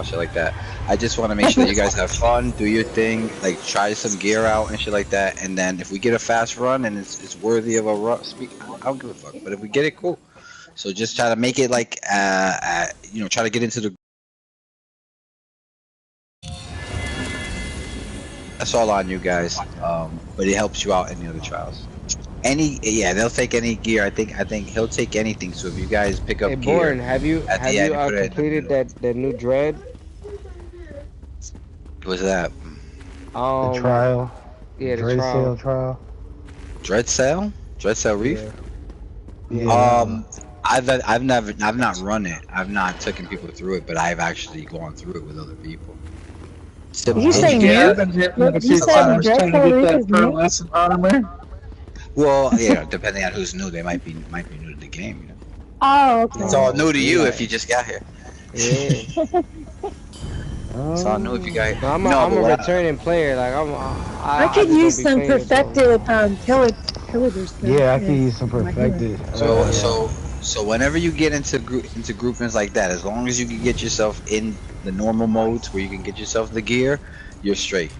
shit like that. I just want to make sure that you guys have fun, do your thing, like try some gear out and shit like that. And then if we get a fast run and it's worthy of a run, I don't give a fuck. But if we get it, cool. So just try to make it like, try to get into the. That's all on you guys. But it helps you out in the other trials. They'll take any gear. I think he'll take anything. So if you guys pick up gear, Born, have you completed that new dread? What's that? The trial. Yeah, the Dread Sale trial. Dread Sale? Dread Sale Reef? Yeah. I've not run it. I've not taken people through it, but I've actually gone through it with other people. Did you say new? You said Dread Sale Reef is new? Well, yeah, depending on who's new, they might be new to the game. You know? Oh, okay. It's all new to you if you just got here. Yeah. It's all new if you got here. I'm a returning player. Like I could use some perfected pillagers. Yeah, I could use some perfected. So whenever you get into groupings like that, as long as you can get yourself in the normal modes where you can get yourself the gear, you're straight.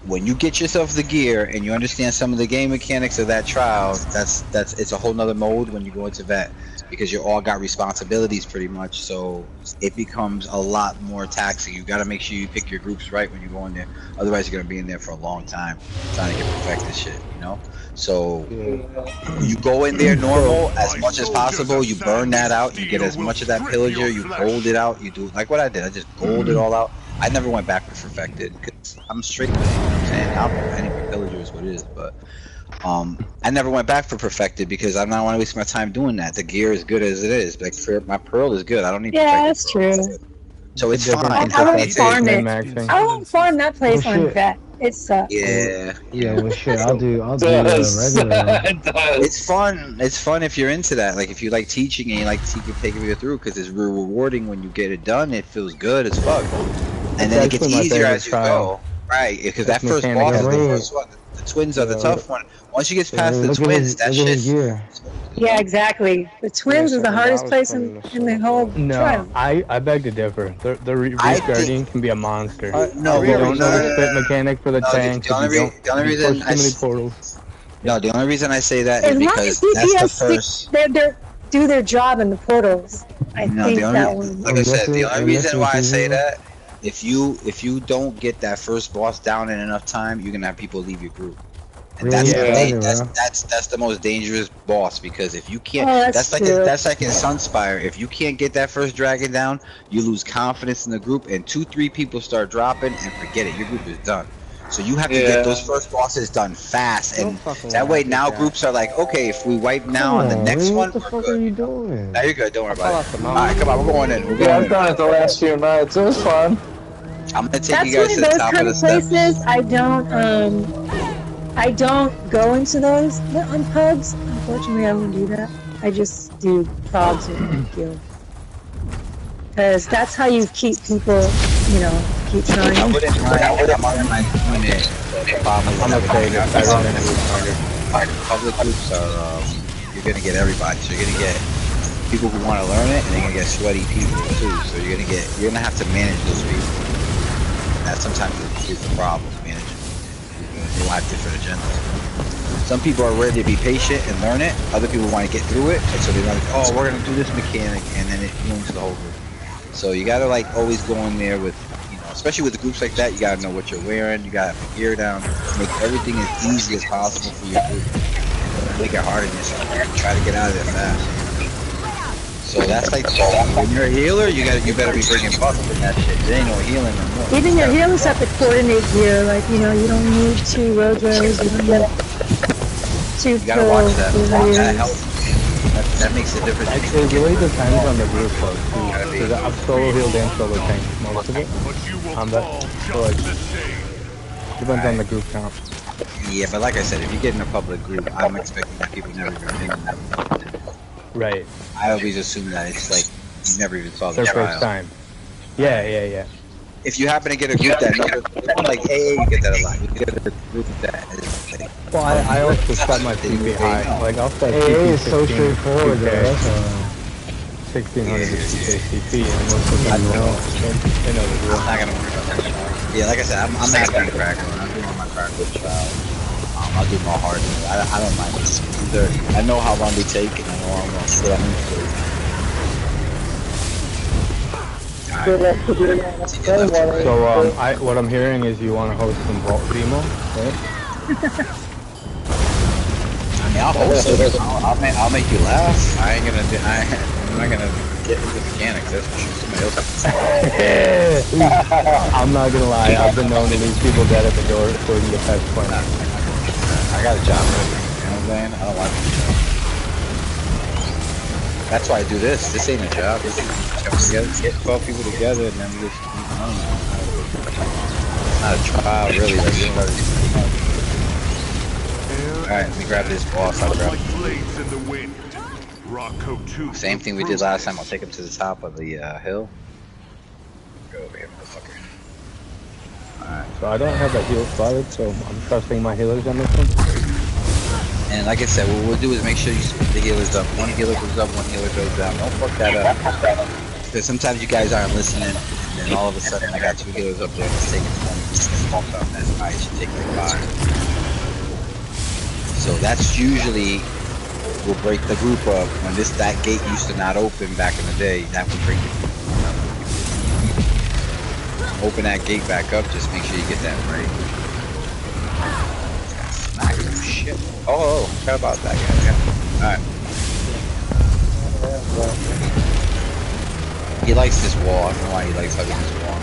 When you get yourself the gear and you understand some of the game mechanics of that trial, it's a whole nother mode when you go into vet, because you all got responsibilities pretty much, so it becomes a lot more taxing. You got to make sure you pick your groups right when you go in there, otherwise you're gonna be in there for a long time trying to get perfected shit, you know. So you go in there normal as much as possible, you burn that out, you get as much of that pillager, you gold it out, you do like what I did. I just gold it all out. I never went back to perfected because I'm straight with it, you know what I'm saying? I don't know any pillager is what it is, but I never went back for perfected because I don't want to waste my time doing that. The gear is good as it is. Like my pearl is good. I don't need perfected. Yeah, that's true. So it's fine. I won't farm it. I won't farm that place on vet. It sucks. Yeah. Yeah, well shit, I'll do regular. It's fun. It's fun if you're into that. Like if you like teaching and you like taking you through, because it's rewarding when you get it done. It feels good as fuck. And then it gets easier as you go. Right, because that first boss is the first one. The twins are the tough one. Once you get past the twins, that shit's... Yeah, exactly. The twins is the hardest place in the whole trial. I beg to differ. The Reef Guardian can be a monster. No, we don't know the spit mechanic for the tank. The only reason too many portals. No, the only reason I say that is because that's the first... They do their job in the portals. I think that one. Like I said, the only reason why I say that, if you don't get that first boss down in enough time, you're gonna have people leave your group. And that's the most dangerous boss, because if you can't, that's like in Sunspire. If you can't get that first dragon down, you lose confidence in the group, and 2-3 people start dropping, and forget it. Your group is done. So you have to get those first bosses done fast, and that way now groups are like, okay, if we wipe now on the next one, what the fuck are you doing? Now you're good. Don't worry about it. All right, come on, we're going in. I've done it the last few nights. It was fun. I'm gonna take you guys to the top of the steps. Places, I don't go into those on pubs. Unfortunately, I don't do that. I just do progs and guild. Because that's how you keep people, keep trying. I wouldn't mind doing it. I'm afraid if I run into public groups are, you're gonna get everybody. So you're gonna get people who want to learn it, and you're gonna get sweaty people too. So you're gonna have to manage those people. That sometimes is the problem, managing. They will have different agendas. Some people are ready to be patient and learn it. Other people want to get through it, and so they're like, oh, we're gonna do this mechanic, and then it ruins the whole group. So you gotta always go in there with, especially with the groups like that, you gotta know what you're wearing. You gotta have your gear down, make everything as easy as possible for your group. Make it hard on yourself. Try to get out of there fast. So that's like, when you're a healer, you better be bringing buffs in that shit. There ain't no healing no more. Even your healers have to coordinate gear. Like, you don't need 2 roadrunners. You don't need 2 You gotta watch that. That helps. That makes a difference. Actually, it really depends on the group though, too. Because I've solo healed and solo tanked most of it. So depends on the group count. Yeah, but like I said, if you get in a public group, I'm expecting that people never even think of that. Right. I always assume that it's like you never even saw the trial. trial. First time. Yeah. If you happen to get a group that like AA, you get that a lot. You get a group that is like. Well, I also set my CP high. Like I'll set AA is so straightforward, though. 1600 KCP, and most of them know. They know the drill. I'm not gonna worry about that anymore. Yeah, like I said, I'm not gonna crack one. I'm doing my crack with trial. I'll do my hard. I don't mind this either. I know how long they take, and I know how long what I'm So, what I'm hearing is you want to host some Vault Demo, right? I mean, I'll host it. I'll make you laugh. I'm not gonna get into the mechanics. That's for sure. Somebody else has to. I'm not gonna lie. I've been known to leave people dead at the door so we can get past point. I got a job ready. You know what I'm saying? I don't want to do that. That's why I do this. This ain't a job. This is get 12 people together and then we just keep going. It's not a trial, really. Like, you know, alright, let me grab this boss. I'll grab it. Same thing we did last time. I'll take him to the top of the hill. Go over here, motherfucker. Alright. So I don't have a heal slotted, so I'm trusting my healers on this one. And like I said, what we'll do is make sure you split the healers up. One healer goes up, one healer goes down. Don't fuck that up. Because sometimes you guys aren't listening, and then all of a sudden I got 2 healers up there and it's taking 20 minutes. That's why it should take like 5. So that's usually will break the group up. When that gate used to not open back in the day, that would break the group up. Open that gate back up, just make sure you get that right. Smack him, shit. Oh, forgot about that guy. Yeah. Alright. He likes this wall. I don't know why he likes hugging this wall.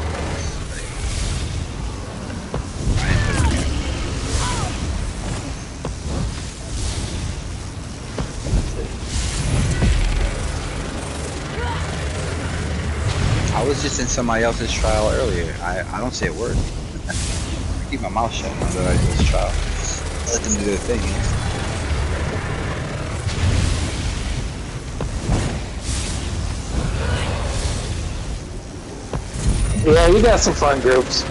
I was just in somebody else's trial earlier. I don't say a word. I keep my mouth shut on other people's trial. Let them do their thing. Yeah, you got some fun groups.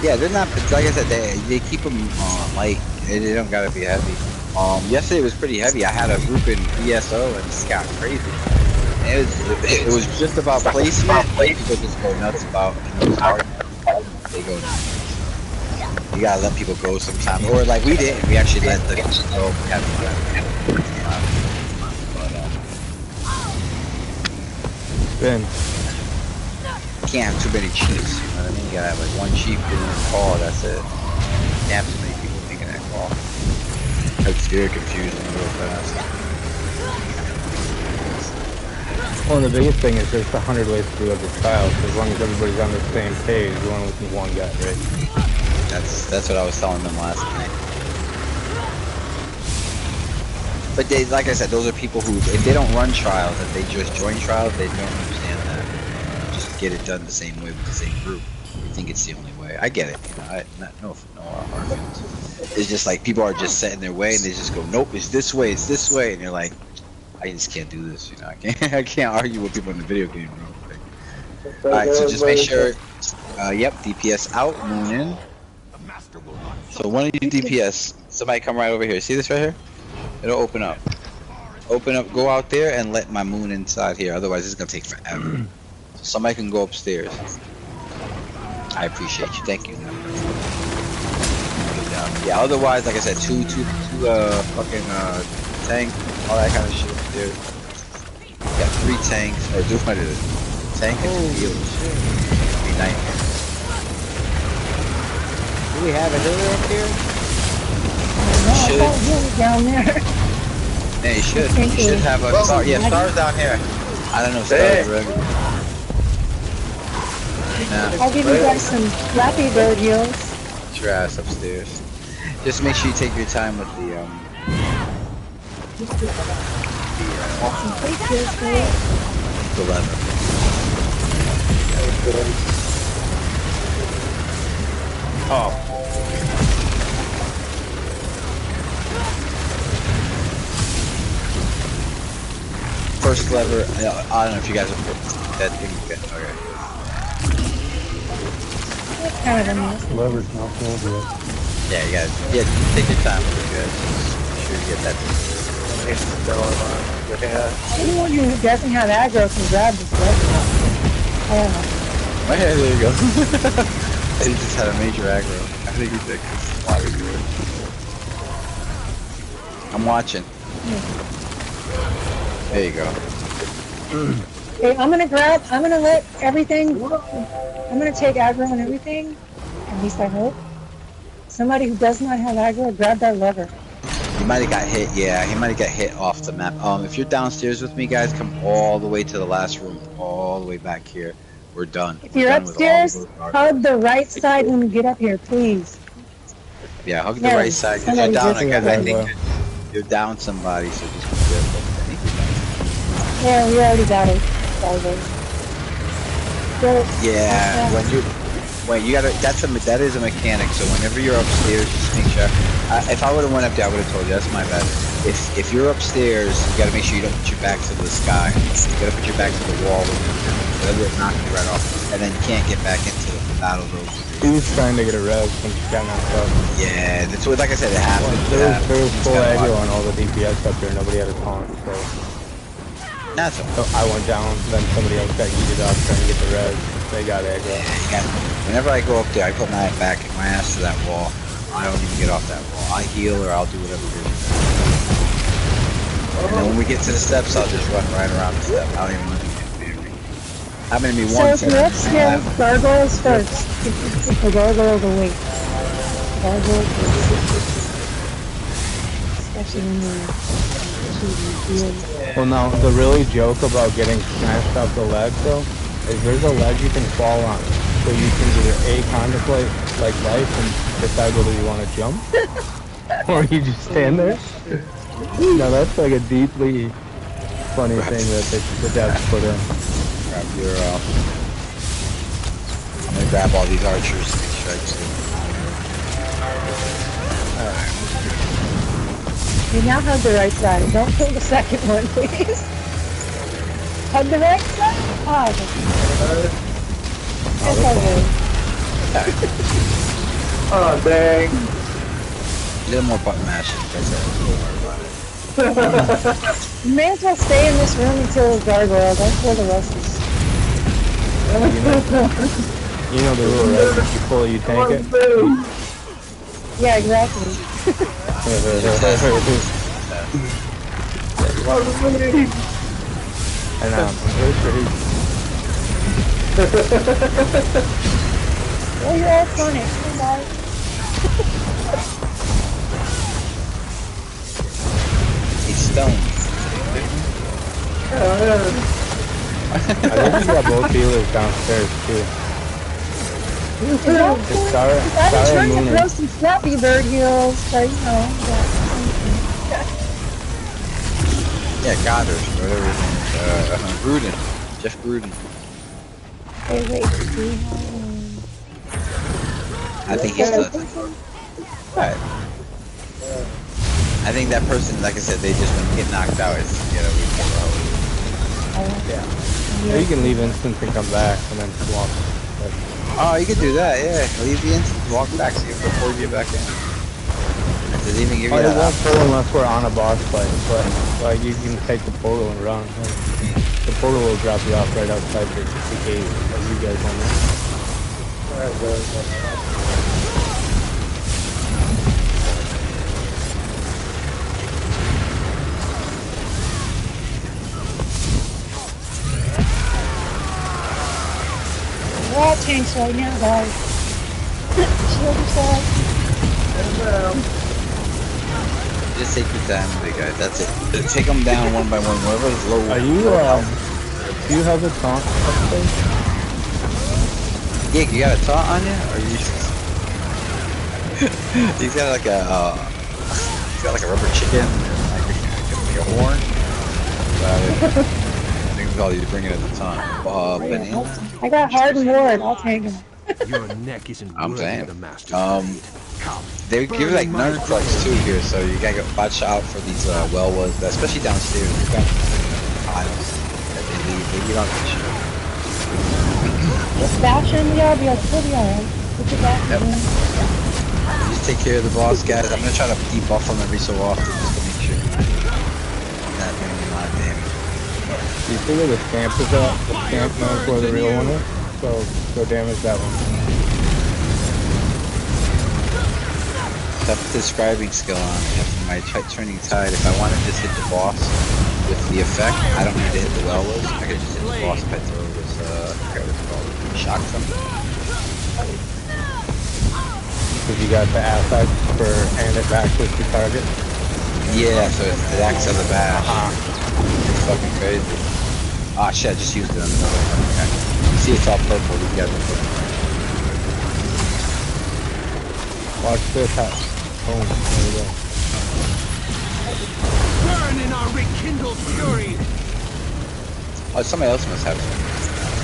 Yeah, they're not, like I said, they keep them light. They don't gotta be heavy. Yesterday was pretty heavy. I had a group in ESO and it got crazy. It was just about placement. People just go nuts about, it's hard. They go nuts. You gotta let people go sometimes. Or like we didn't. We actually let the people go. We had to Ben. Can't have too many chiefs, you know what I mean? You gotta have like one chief giving a call, that's it. Can't have too many people making that call. It's very confusing real fast. Well, the biggest thing is there's 100 ways to do every trial, so as long as everybody's on the same page, you want to listen to one guy, right? That's what I was telling them last night. But they, like I said, those are people who, if they don't run trials, if they just join trials, they don't understand that. Just get it done the same way with the same group. You think it's the only way. I get it. You know, no hard feelings. It's just like people are just set in their way and they just go, nope, it's this way, and you're like, I just can't do this. You know, I can't argue with people in the video game room. All right, so just make sure. Yep, DPS out, moon in. So one of you DPS, somebody come right over here. See this right here? It'll open up. Open up, go out there and let my moon inside here. Otherwise, it's gonna take forever. So somebody can go upstairs. I appreciate you. Thank you. Yeah. Otherwise, like I said, two fucking tank, all that kind of shit. There. Got 3 tanks. Or do what it is. Tank and 2 healers. Be nightmare. Do we have a healer up here? Down there. Yeah, you should. You should have a star. Yeah, stars down here. I don't know, stars are regular. Nah. I'll give you guys some Flappy Bird heals. Get your ass upstairs. Just make sure you take your time with the lever. Oh. First lever, I don't know if you guys have put that thing. Okay. Lever's not full yet. Yeah, you guys. Yeah, take your time with it, guys. Make sure you get that thing. Yeah. Anyone who doesn't have aggro can grab this weapon. I don't know. Oh, yeah, there you go. He just had a major aggro. I think he did. I'm watching. There you go. Okay, I'm gonna let everything, I'm gonna take aggro and everything, at least I hope. Somebody who does not have aggro, grab that lever. He might have got hit, yeah, he might have got hit off the map. If you're downstairs with me, guys, come all the way to the last room, all the way back here. We're done. If We're you're done with all of upstairs, those guards. hug the right side when you get up here, please. Yeah, hug the There, right side, because you're somebody down, just guys. I think got you're down somebody, so just be careful. Yeah, we already got it. Yeah, when you gotta, that is a mechanic. So whenever you're upstairs, just make sure. If I would have went up there, I would have told you. That's my bad. If you're upstairs, you gotta make sure you don't put your back to the sky. You gotta put your back to the wall. That'll knock you right off, and then you can't get back into the battle road. He was trying to get a res when she got knocked out. Yeah, that's what, like I said, it happens. There was full aggro on all the DPS up there. Nobody had a taunt, so. That's okay. So I went down, then somebody else got heated up trying to get the res. They got aggro. Yeah, whenever I go up there, I put my back and my ass to that wall. I don't even get off that wall. I heal or I'll do whatever it is. And then when we get to the steps, I'll just run right around the step. I don't even let it get me. Happened to me So once. if you're upstairs, gargoyles first. If the gargoyles awake. Gargoyles first. Especially when you're Well, now, the really joke about getting smashed off the ledge, though, is there's a ledge you can fall on. So you can either A, contemplate like life and decide whether you want to jump, or you just stand there. Now that's like a deeply funny thing that the devs put in. Grab your, I'm gonna grab all these archers. Make sure I just You now hug the right side. Don't kill the second one, please. Hug the right side? Ah, yes, I will. Oh, dang. a little more button mashing. You may as well stay in this room until the gargoyle. Don't kill the rest of us. You know the rule, right? If you pull it, you tank it. Yeah, exactly. And I'm pretty sure he's... Well, you're all funny. Bye. He's stoned. I think you got both healers downstairs too. It's Sarah I'm trying Moon. to throw some Flappy Bird heals, so you know. Yeah, Goddard, whatever his name is. Gruden. Jeff Gruden. Wait. I think he's the... Alright. I think that person, like I said, they just when you get knocked out, it's get a week Yeah. Or you can leave instance and come back and then swap. Oh, you could do that, yeah. Leave the instance, walk back, see if before you get back in. Does it even give you It that won't option? pull unless we're on a boss fight, but like you can take the portal and run. The portal will drop you off right outside the gate, as you guys on there. We're all tanks right now, guys. Shield yourself. Just take your time with it, guys. That's it. Take them down one by one. Whoever's low. Are you, do you have a taunt upstairs? Yeah, you got a taunt on you? Or you he's got like a, he's got like a rubber chicken, like a horn. I think it's all you bring it at the time. Banana? I got Hardened Ward. I'll tank him. Your neck isn't I'm worthy saying. of the master. They give you like nerd flex too here, so you gotta watch out for these well was, especially downstairs. You've got tiles that they leave. They get on the shit. Just bash him, yeah, we'll be alright. Put your back in. You just take care of the boss, guys. I'm gonna try to debuff them every so often just to make sure. Not doing a lot of damage. You see where the stamp is at? The stamp knows where the real one is. So go damage that one. Tough describing skill on my turning tide. If I want to just hit the boss with the effect, I don't need to hit the well-was. I can just hit the boss if I throw this, I forget what it's called, shock them. Because you got the affect for and it back with the target. Yeah, so it acts as a bash. It's fucking crazy. Ah, shit, I just used it on another one. Okay. You see it's all purple, these guys are purple. Watch this house. Boom, there we go. Burn in our rekindled fury. Oh, somebody else must have some.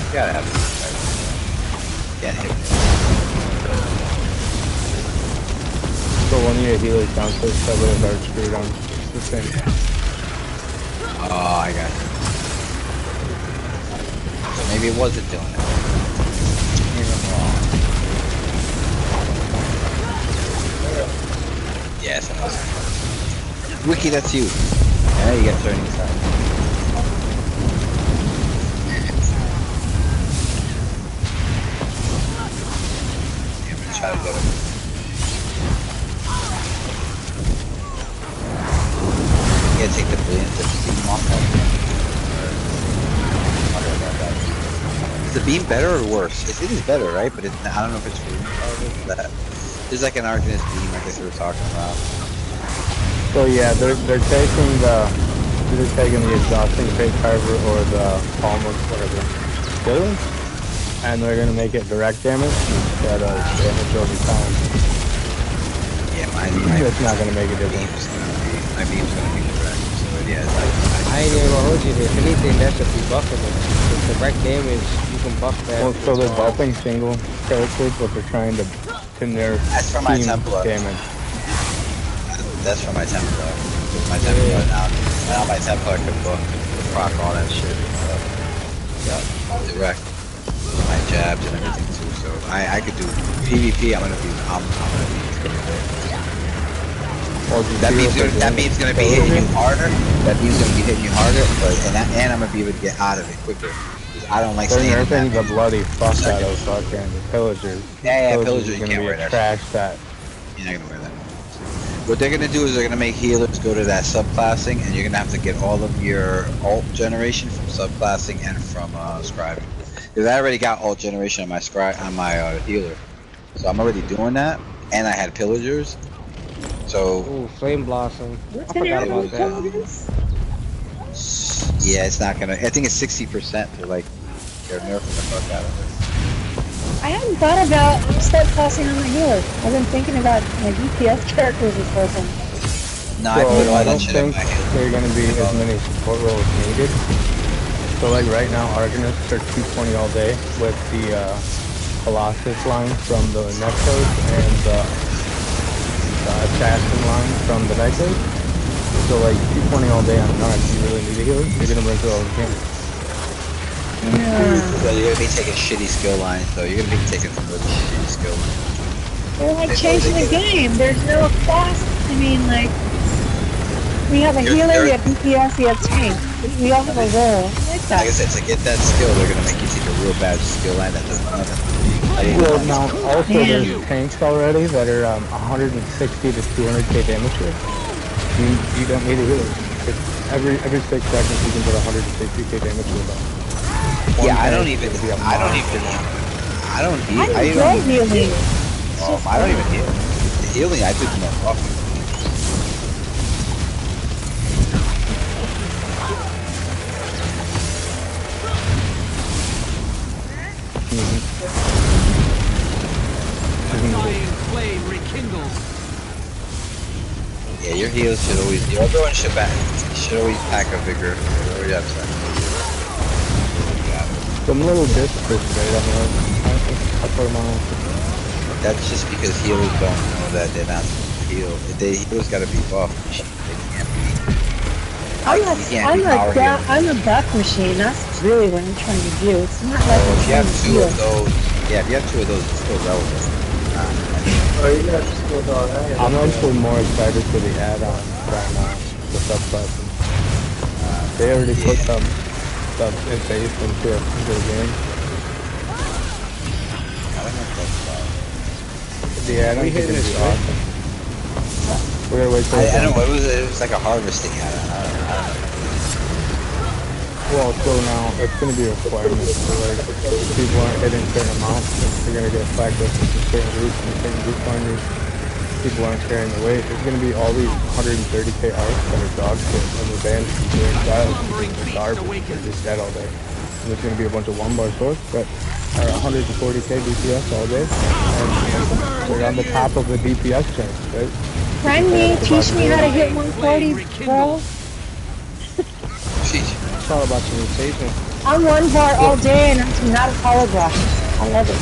You gotta have some. Can't hit me. So one of your healers downstairs cover with arch screwed on. It's the same. Oh, I got it. So maybe it wasn't doing it. Maybe I'm wrong. Yes, I was. Wiki, that's you. Yeah, you got turning side. I'm gonna try to get him. You gotta take the beam off that. Is the beam better or worse? It is better, right? But I don't know if it's really that. There's like an Arcanist beam, I guess we were talking about. So yeah, they're taking the exhausting fate carver or the palm or whatever skills, and they're gonna make it direct damage instead of damage over time. Yeah, It's not gonna make a difference. My beam's gonna be direct. So yeah, I ain't even gonna hold you. If anything, that should be buffable. With direct damage, you can buff that. Well, so they're buffing single characters, but they're trying to nerf that's for my team Templar. damage. That's for my Templar. My Templar now my Templar can proc all that shit. Yeah, direct. My jabs and everything too. So I could do PvP. I'm gonna be that beam's gonna be hitting you harder. That beam's gonna be hitting you harder, but and I'm gonna be able to get out of it quicker. I don't like They're standing nerfing the bloody fuck out of fucking pillagers. Yeah, pillagers are you gonna can't be wear a that. trash set. You're not gonna wear that. What they're gonna do is they're gonna make healers go to that subclassing, and you're gonna have to get all of your alt generation from subclassing and from scribing. Because I already got alt generation on my healer, so I'm already doing that, and I had pillagers. So Ooh, Flame Blossom. What's I gonna forgot happen about with that. Paladins? yeah, it's not gonna. I think it's 60%. They're nerfing the fuck out of it. I hadn't thought about start tossing on my healer. I've been thinking about my DPS characters this whole time. No, I put all I that don't shit in think my healer. there are going to be as many support roles needed. So like right now, Arcanists are 220 all day with the Colossus line from the Necros and the Assassin line from the Necros. So like 220 all day on Narc, you really need a healer. You're going to run through all the games. So you're gonna be taking shitty skill lines, though. You're gonna be taking some really shitty skill lines. They're like changing the game. There's no class. I mean, like, we have a healer, we have DPS, we have tank. We all have a role. I like Like I that. said, to get that skill, they're gonna make you take a real bad skill line that does nothing. Well, now also there's tanks already that are 160 to 200k damage rate. You don't need a healer. It's every 6 seconds you can put 160k damage rate on. Yeah, I don't even heal. I enjoy healing. I don't even heal. The healing, I do the most often. Flying flame rekindles. Yeah, your heals should always. Everyone should pack a vigor. Or you have to. Some little disc push right on the I put them on. That's just because healers don't know that they're not supposed to heal. Healers gotta be buffed. They can't be. I'm a buff machine. That's really what I'm trying to do. It's not like If you I'm have trying to two heal. of those, if you have two of those, it's still relevant. I'm actually more excited for the add-on right now, the subclasses. They already put them stuff in base into a game. The add-ons are gonna be awesome. We're gonna wait till I don't know. It was like a harvesting add-on. I don't know. Well, so now it's gonna be a requirement. So like, if people aren't hitting certain amounts, they're gonna get flagged up to certain routes and certain route finders. People aren't carrying the weight. There's gonna be all these 130k arcs that are dog shit and the bands doing styles because they're garbage. They're just dead all day. And there's gonna be a bunch of 1-bar swords that are 140k DPS all day, and they're on the top of the DPS chain, right? Friend me, teach me how to hit 140, bro. It's all about your mutation. I'm 1 bar all day and I'm not a holograph. I love it.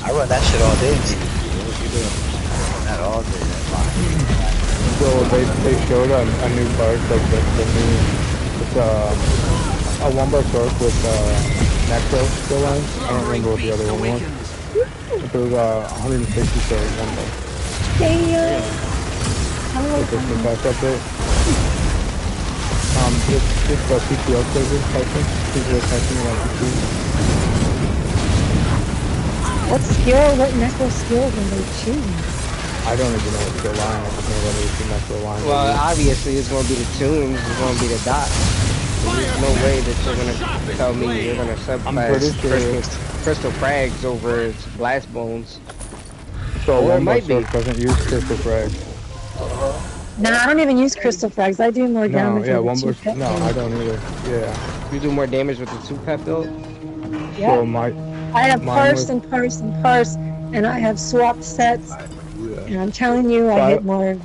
I run that shit all day. What you doing? Not all day. That's fine. So they showed a new card, like the new, it's a 1-bar sword with Necro skill line. I don't remember what the other one was. But it was 160k 1-bar. Damn. With this new patch update. Just a PTO server typing. PTO typing on PC. What skill, what necro skill will they choose? I don't even know what skill line. I just know that it's the necro line. Well, obviously it's gonna be the tunes, it's gonna be the dots. There's no way that you're gonna tell me you're gonna subclass crystal frags over blast bones. So Or it 1-bar might be. sword doesn't use crystal frags. Nah, I don't even use crystal frags. I do more No, damage yeah, with 1-bar. 2 pet No, builds. I don't either. Yeah. You do more damage with the 2-pet build? Yeah. So my. I have mine parse was- and parse and parse, and I have swapped sets. And I'm telling you, I hit more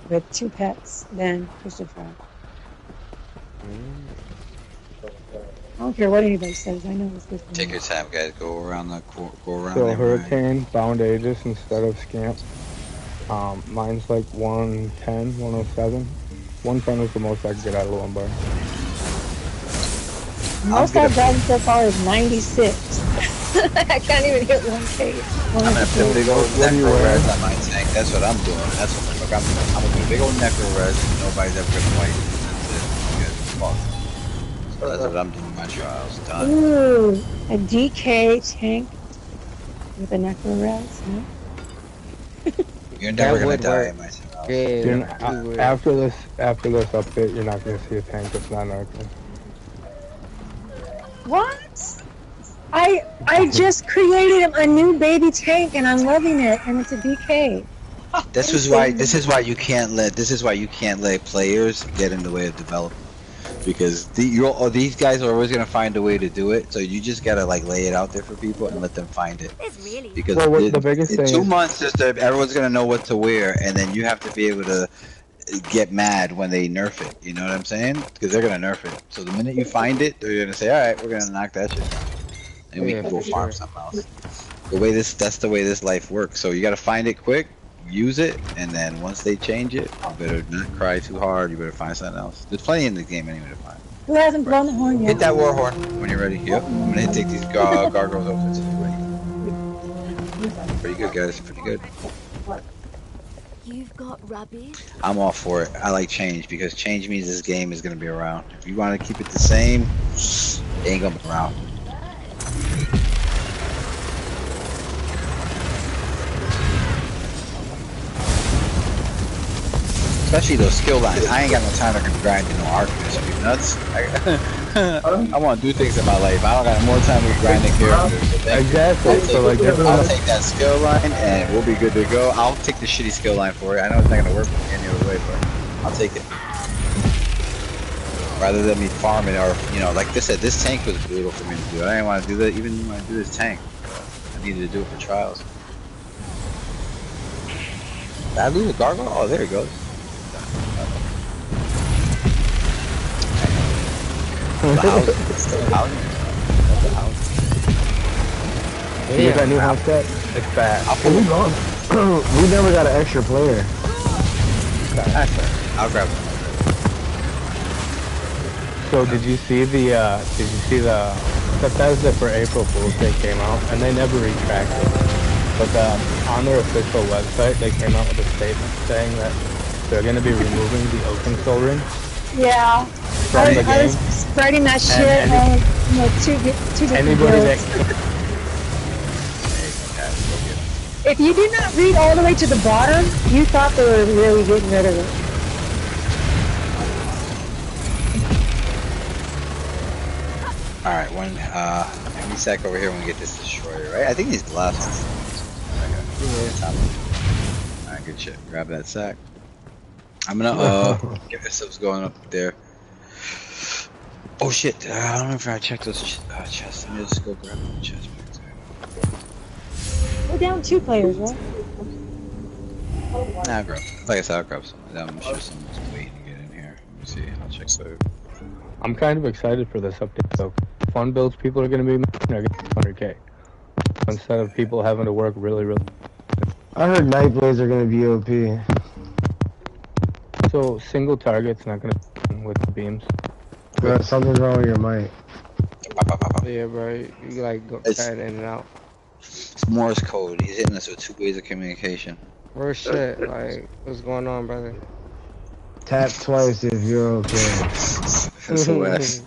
with 2 pets than crystal frag. I don't care what anybody says. I know it's good for Take me. your time, guys. Go around the go around So there. Hurricane, Bound Aegis instead of Scamp. Mine's like 110, 107. 110 is the most I can get out of the 1-bar. Most I've gotten so far is 96. I can't even hit 1K. I'm gonna put big old What do you necro wear? res on my tank. That's what I'm doing. That's what the fuck I'm doing. I'm gonna put big old necro res. Nobody's ever gonna fight. That's it. You guys are fucked. So that's what I'm doing. My trials done. Ooh, a DK tank with a necro res, huh? You're never That gonna would die work. in my trials. Yeah, You're that not- would. after this update, you're not gonna see a tank that's not Narco. What? I just created a new baby tank and I'm loving it, and it's a DK. This is why you can't let players get in the way of development, because these guys are always gonna find a way to do it. So you just gotta like lay it out there for people and let them find it. Because Well, the biggest in thing 2 is- months, everyone's gonna know what to wear, and then you have to be able to get mad when they nerf it. You know what I'm saying? Because they're gonna nerf it. So the minute you find it, they're gonna say, "All right, we're gonna knock that shit down, and we Yeah, can go for farm sure. something else." That's the way this life works. So you gotta find it quick, use it, and then once they change it, you better not cry too hard. You better find something else. There's plenty in the game anyway to find. Who hasn't blown the horn Hit yet? that war horn when you're ready. Yep. I'm gonna take these gargoyles over until you're ready. Pretty good, guys. Pretty good. You've got rubbish. I'm all for it. I like change because change means this game is gonna be around. If you want to keep it the same, it ain't gonna be around. Especially those skill lines. I ain't got no time to grind in no archers. Are you nuts? I want to do things in my life. I don't got more time to grind in characters. Exactly. So like, I'll take that skill line and we'll be good to go. I'll take the shitty skill line for it. I know it's not gonna work any other way, but I'll take it. Rather than me farming, or like I said, this tank was brutal for me to do. I didn't want to do that even when I do this tank. I needed to do it for trials. Did I lose a gargoyle? Oh, there it goes. The house. you get that new house set? It's bad. We never got an extra player. I'll grab it. So did you see the Bethesda for April Fool's Day came out, and they never retracted. But on their official website, they came out with a statement saying that they're going to be removing the Oaken Soul Ring Yeah. from the I game. was spreading that shit And on, you know, two different Anybody that builds. If you did not read all the way to the bottom, you thought they were really getting rid of it. Alright, give me a sec over here when we get this destroyer, right? I think he's the last one. Alright, good shit. Grab that sack. I'm gonna get this stuff's going up there. Oh shit, I don't know if I checked those chests. Let me just go grab the chest. We're down 2 players, right? Nah, I'll grab. Like I said, I'll grab some. I'm sure someone's waiting to get in here. Let me see. I'll check the. I'm kind of excited for this update though. Fun builds people are going to be making are getting 100k. Instead of people having to work really. I heard night blades are gonna be OP. So single target's not going to with the beams. Bro, something's wrong with your mic. Yeah, bro. You like go in and out. It's Morse code. He's hitting us with 2 ways of communication. Real shit. Like, what's going on, brother? Tap twice if you're okay. SOS.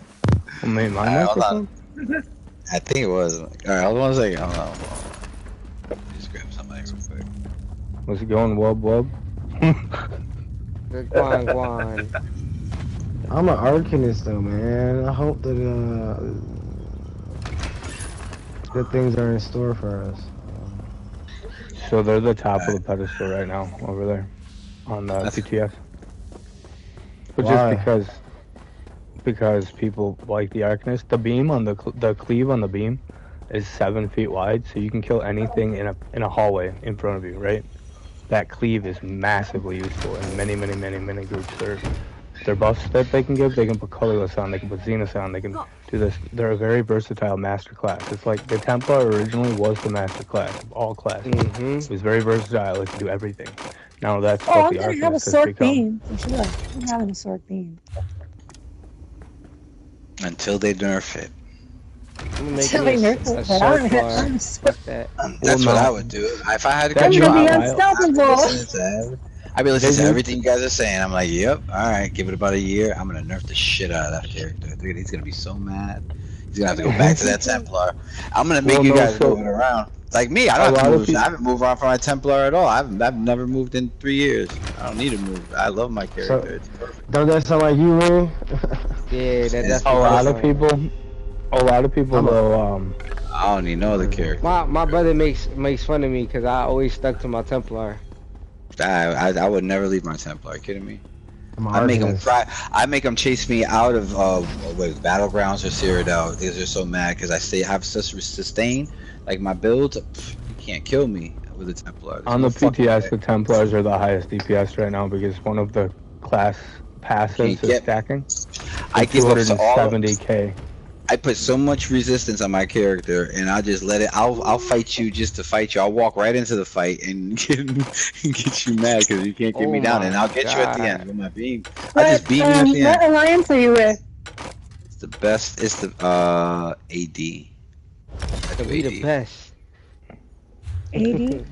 I mean, my microphone? I think it was. Alright, hold on a second. Hold on. Just grab something real quick. Was it going wub? Guan. I'm an Arcanist though, man. I hope that good things are in store for us. So they're the top of the pedestal right now, over there, on the PTS. But Why? just because people like the Arcanist, the beam on the cleave on the beam is 7 feet wide, so you can kill anything in a hallway in front of you, right? That cleave is massively useful in many groups. Their buffs that they can give, they can put colorless on, they can put zenith on, they can do this. They're a very versatile master class. It's like the Templar originally was the master class of all classes. It was very versatile, it could do everything. Now that's what I'm the gonna have a Arcanist has sword become. beam. For sure. I'm having a sword beam. Until they nerf it. I'm gonna Until they nerf it, but I'm gonna sword. That's what I would do. If I had to I'm control, gonna be I'd unstoppable. be listening to everything you guys are saying. I'm like, yep, alright, give it about a year. I'm gonna nerf the shit out of that character. Dude, he's gonna be so mad. He's gonna have to go back to that Templar. I'm gonna make you guys move it around. Like me, I don't have to move. I haven't moved on from my Templar at all. I've never moved in 3 years. I don't need to move. I love my character. It's perfect. Don't that sound like you, Ray? Yeah, that's a lot of people though, I don't even know the character. My brother makes fun of me because I always stuck to my Templar. I would never leave my Templar. Are you kidding me? I make them cry. I make them chase me out of Battlegrounds or Cyrodiil because they're so mad because I have such sustain. Like my builds, you can't kill me with a Templar. on the PTS, the Templars are the highest DPS right now because one of the class passives is stacking. I give up 270k. I put so much resistance on my character, and I'll just let it. I'll fight you just to fight you. I'll walk right into the fight and get you mad because you can't get me down, and I'll get you at the end with my beam. I just beat you at the end. What alliance are you with? It's the best. It's the AD. To be the best. 80?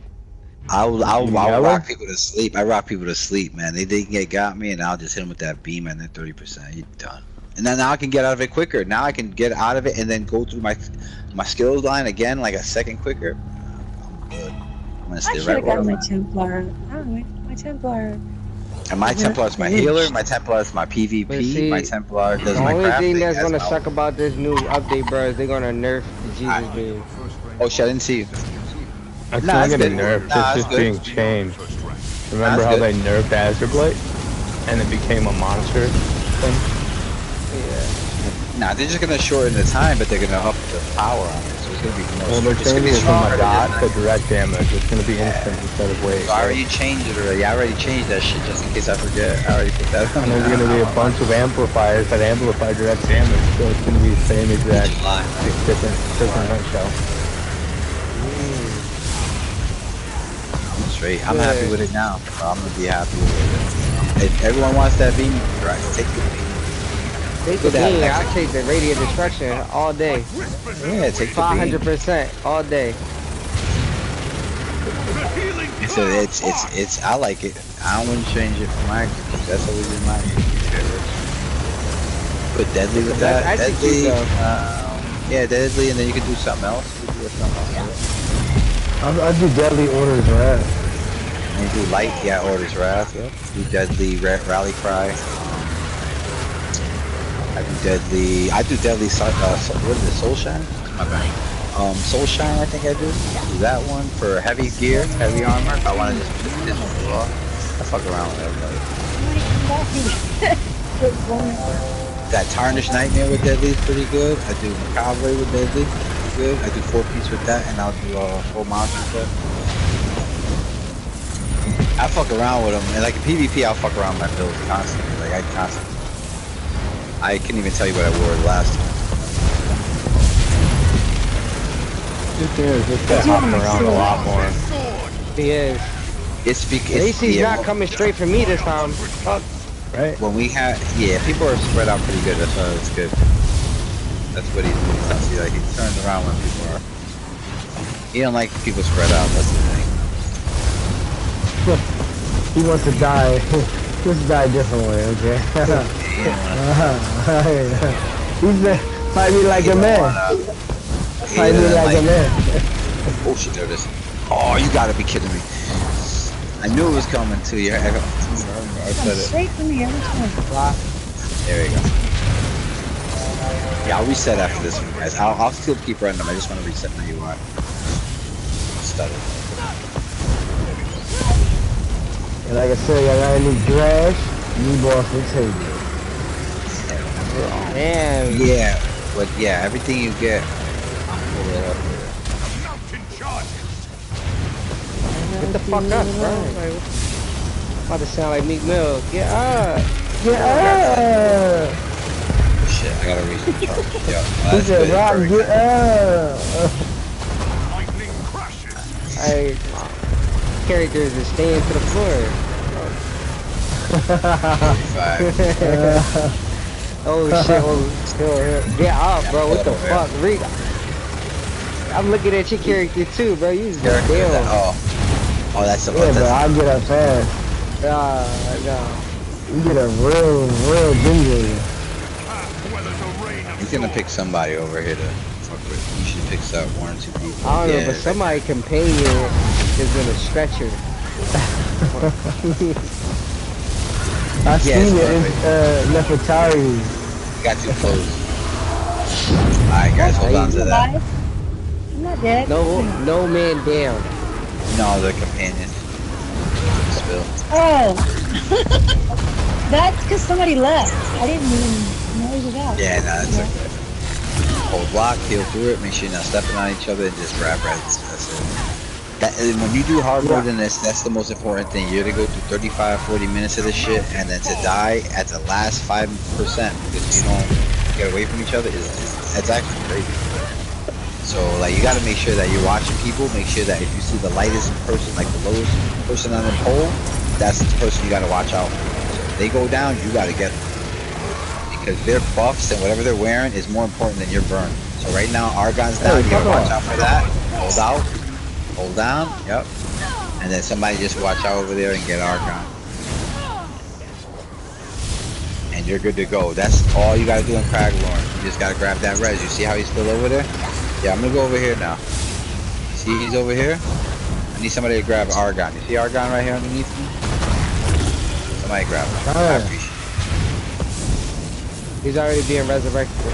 I'll rock people to sleep. I rock people to sleep, man. They got me, and I'll just hit them with that beam, and then 30%. You're done. And then now I can get out of it quicker. Now I can get out of it and then go through my skills line again like a second quicker. I'm good. I'm gonna stay I should right have where got I'm my at. Templar. Oh, my Templar. And my Templar is my healer. My Templar is my PvP. See, my Templar does the my only thing crafting. that's gonna my- suck about this new update, bro, is they're gonna nerf the Jesus beam. Oh shit! I didn't see you. It's Nah, not it's getting good. nerfed, Nah, it's it's just good. being changed. Remember Nah, how it's they nerfed Azurblade? And it became a monster thing? Nah, they're just gonna shorten the time, but they're gonna up the power on it. So it's gonna be more. Well, they're it's gonna be changing it from stronger. a dot to direct damage. It's gonna be instant instead of wait. So I already changed it already. I already changed that shit just in case I forget. I already put that on. And there's gonna be a bunch of amplifiers that amplify direct damage, so it's gonna be the same exact, just different shell. I'm straight. I'm happy with it now. So I'm gonna be happy with it. If everyone wants that beam, right? Take the beam. Take the beam, I'll take the radiant destruction all day. Yeah, take the beam. 500% all day. It's I like it. I wouldn't change it for my execute. That's always been my favorite. Put deadly with that. Deadly. Yeah, deadly, and then you can do something else. I do deadly orders wrath. And you do light, yeah, orders wrath. Yep. Do deadly rally cry. I do deadly. What is it? Soul shine? My bad. Soul shine. I think I do. Do that one for heavy gear, heavy armor. I want to just put this one off. I fuck around with everybody. That tarnished nightmare with deadly is pretty good. I do macabre with deadly. Good. I do 4-piece with that, and I'll do full monster set. I fuck around with them, and like in PvP, I'll fuck around with my builds constantly. Like I couldn't even tell you what I wore the last time. This thing is just hopping around a lot more. He is. It's because AC's not coming straight for me this time. Fuck. Right? When we have, people are spread out pretty good. That's why it's good. That's what he's doing. See, like he turns around when people are. He don't like people spread out. That's the thing. He wants to die. He wants to die a different way, okay? He's fight me like a man. Fight me like a man. Oh shit, there it is. Oh, you gotta be kidding me. I knew it was coming to you. I said it. Straight from the other. There we go. Yeah, I'll reset after this one, guys. I'll still keep random. I just want to reset my UI. Stutter. And like I said, I got a new Drash, new boss for table. Man. Yeah, but yeah, everything you get. Get the fuck up, bro. Like, about to sound like Meek Mill. Get up! Get up! Shit, I gotta recharge. Yeah, He said, Rob, get up! Hey, characters are staying to the floor. Oh shit, oh, get up, bro. What the fuck? I'm looking at your character too, bro. You just got down. Oh, that's the Yeah, but I get up fast. No. You get a real ginger. He's gonna pick somebody over here to fuck with. You should pick up 1 or 2 people. I don't know, but somebody companion is in a stretcher. I seen it in Nefertari. Got too close. Alright guys, hold on to that. I'm not dead. No man down. No, the companion. Spill. Oh. That's because somebody left. I didn't even know it was out. Yeah, no, that's okay. Hold block, heal through it, make sure you're not stepping on each other, and just grab reds. That's it. When you do hard mode in this, that's the most important thing. You're gonna go through 35-40 minutes of this shit, and then to die at the last 5% because you don't get away from each other it's actually crazy. So like you gotta make sure that you're watching people, make sure that if you see the lightest person, like the lowest person on the pole, that's the person you gotta watch out for. So if they go down, you gotta get them. Because their buffs and whatever they're wearing is more important than your burn. So right now, Argon's down, you gotta watch out for that. Hold out, hold down, yep. And then somebody just watch out over there and get Argon. And you're good to go. That's all you gotta do in Craglorn. You just gotta grab that res. You see how he's still over there? Yeah, I'm gonna go over here now. See he's over here? I need somebody to grab Argon. You see Argon right here underneath me? Somebody grab him. I appreciate it. He's already being resurrected.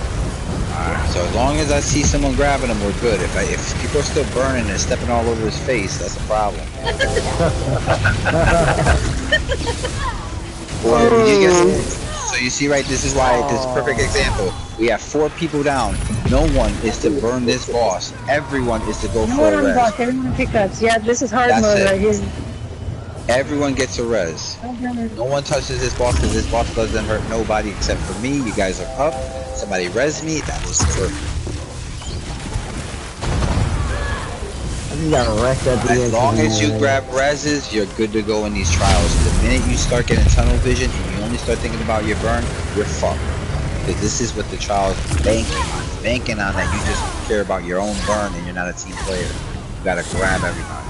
Alright, so as long as I see someone grabbing him, we're good. If people are still burning and stepping all over his face, that's a problem. So you see, right, this is why, this is a perfect example. We have 4 people down. No one is to burn this boss. Everyone is to go for a res. Everyone pickups. Yeah, this is hard mode right here. Everyone gets a res. No one touches this boss because this boss doesn't hurt nobody except for me. You guys are up. Somebody res me. That was perfect. You got wrecked at the end. As long as you grab reses, you're good to go in these trials. The minute you start getting tunnel vision and you only start thinking about your burn, you're fucked. Because this is what the trial's banking on. It's banking on that you just care about your own burn and you're not a team player. You gotta grab everybody.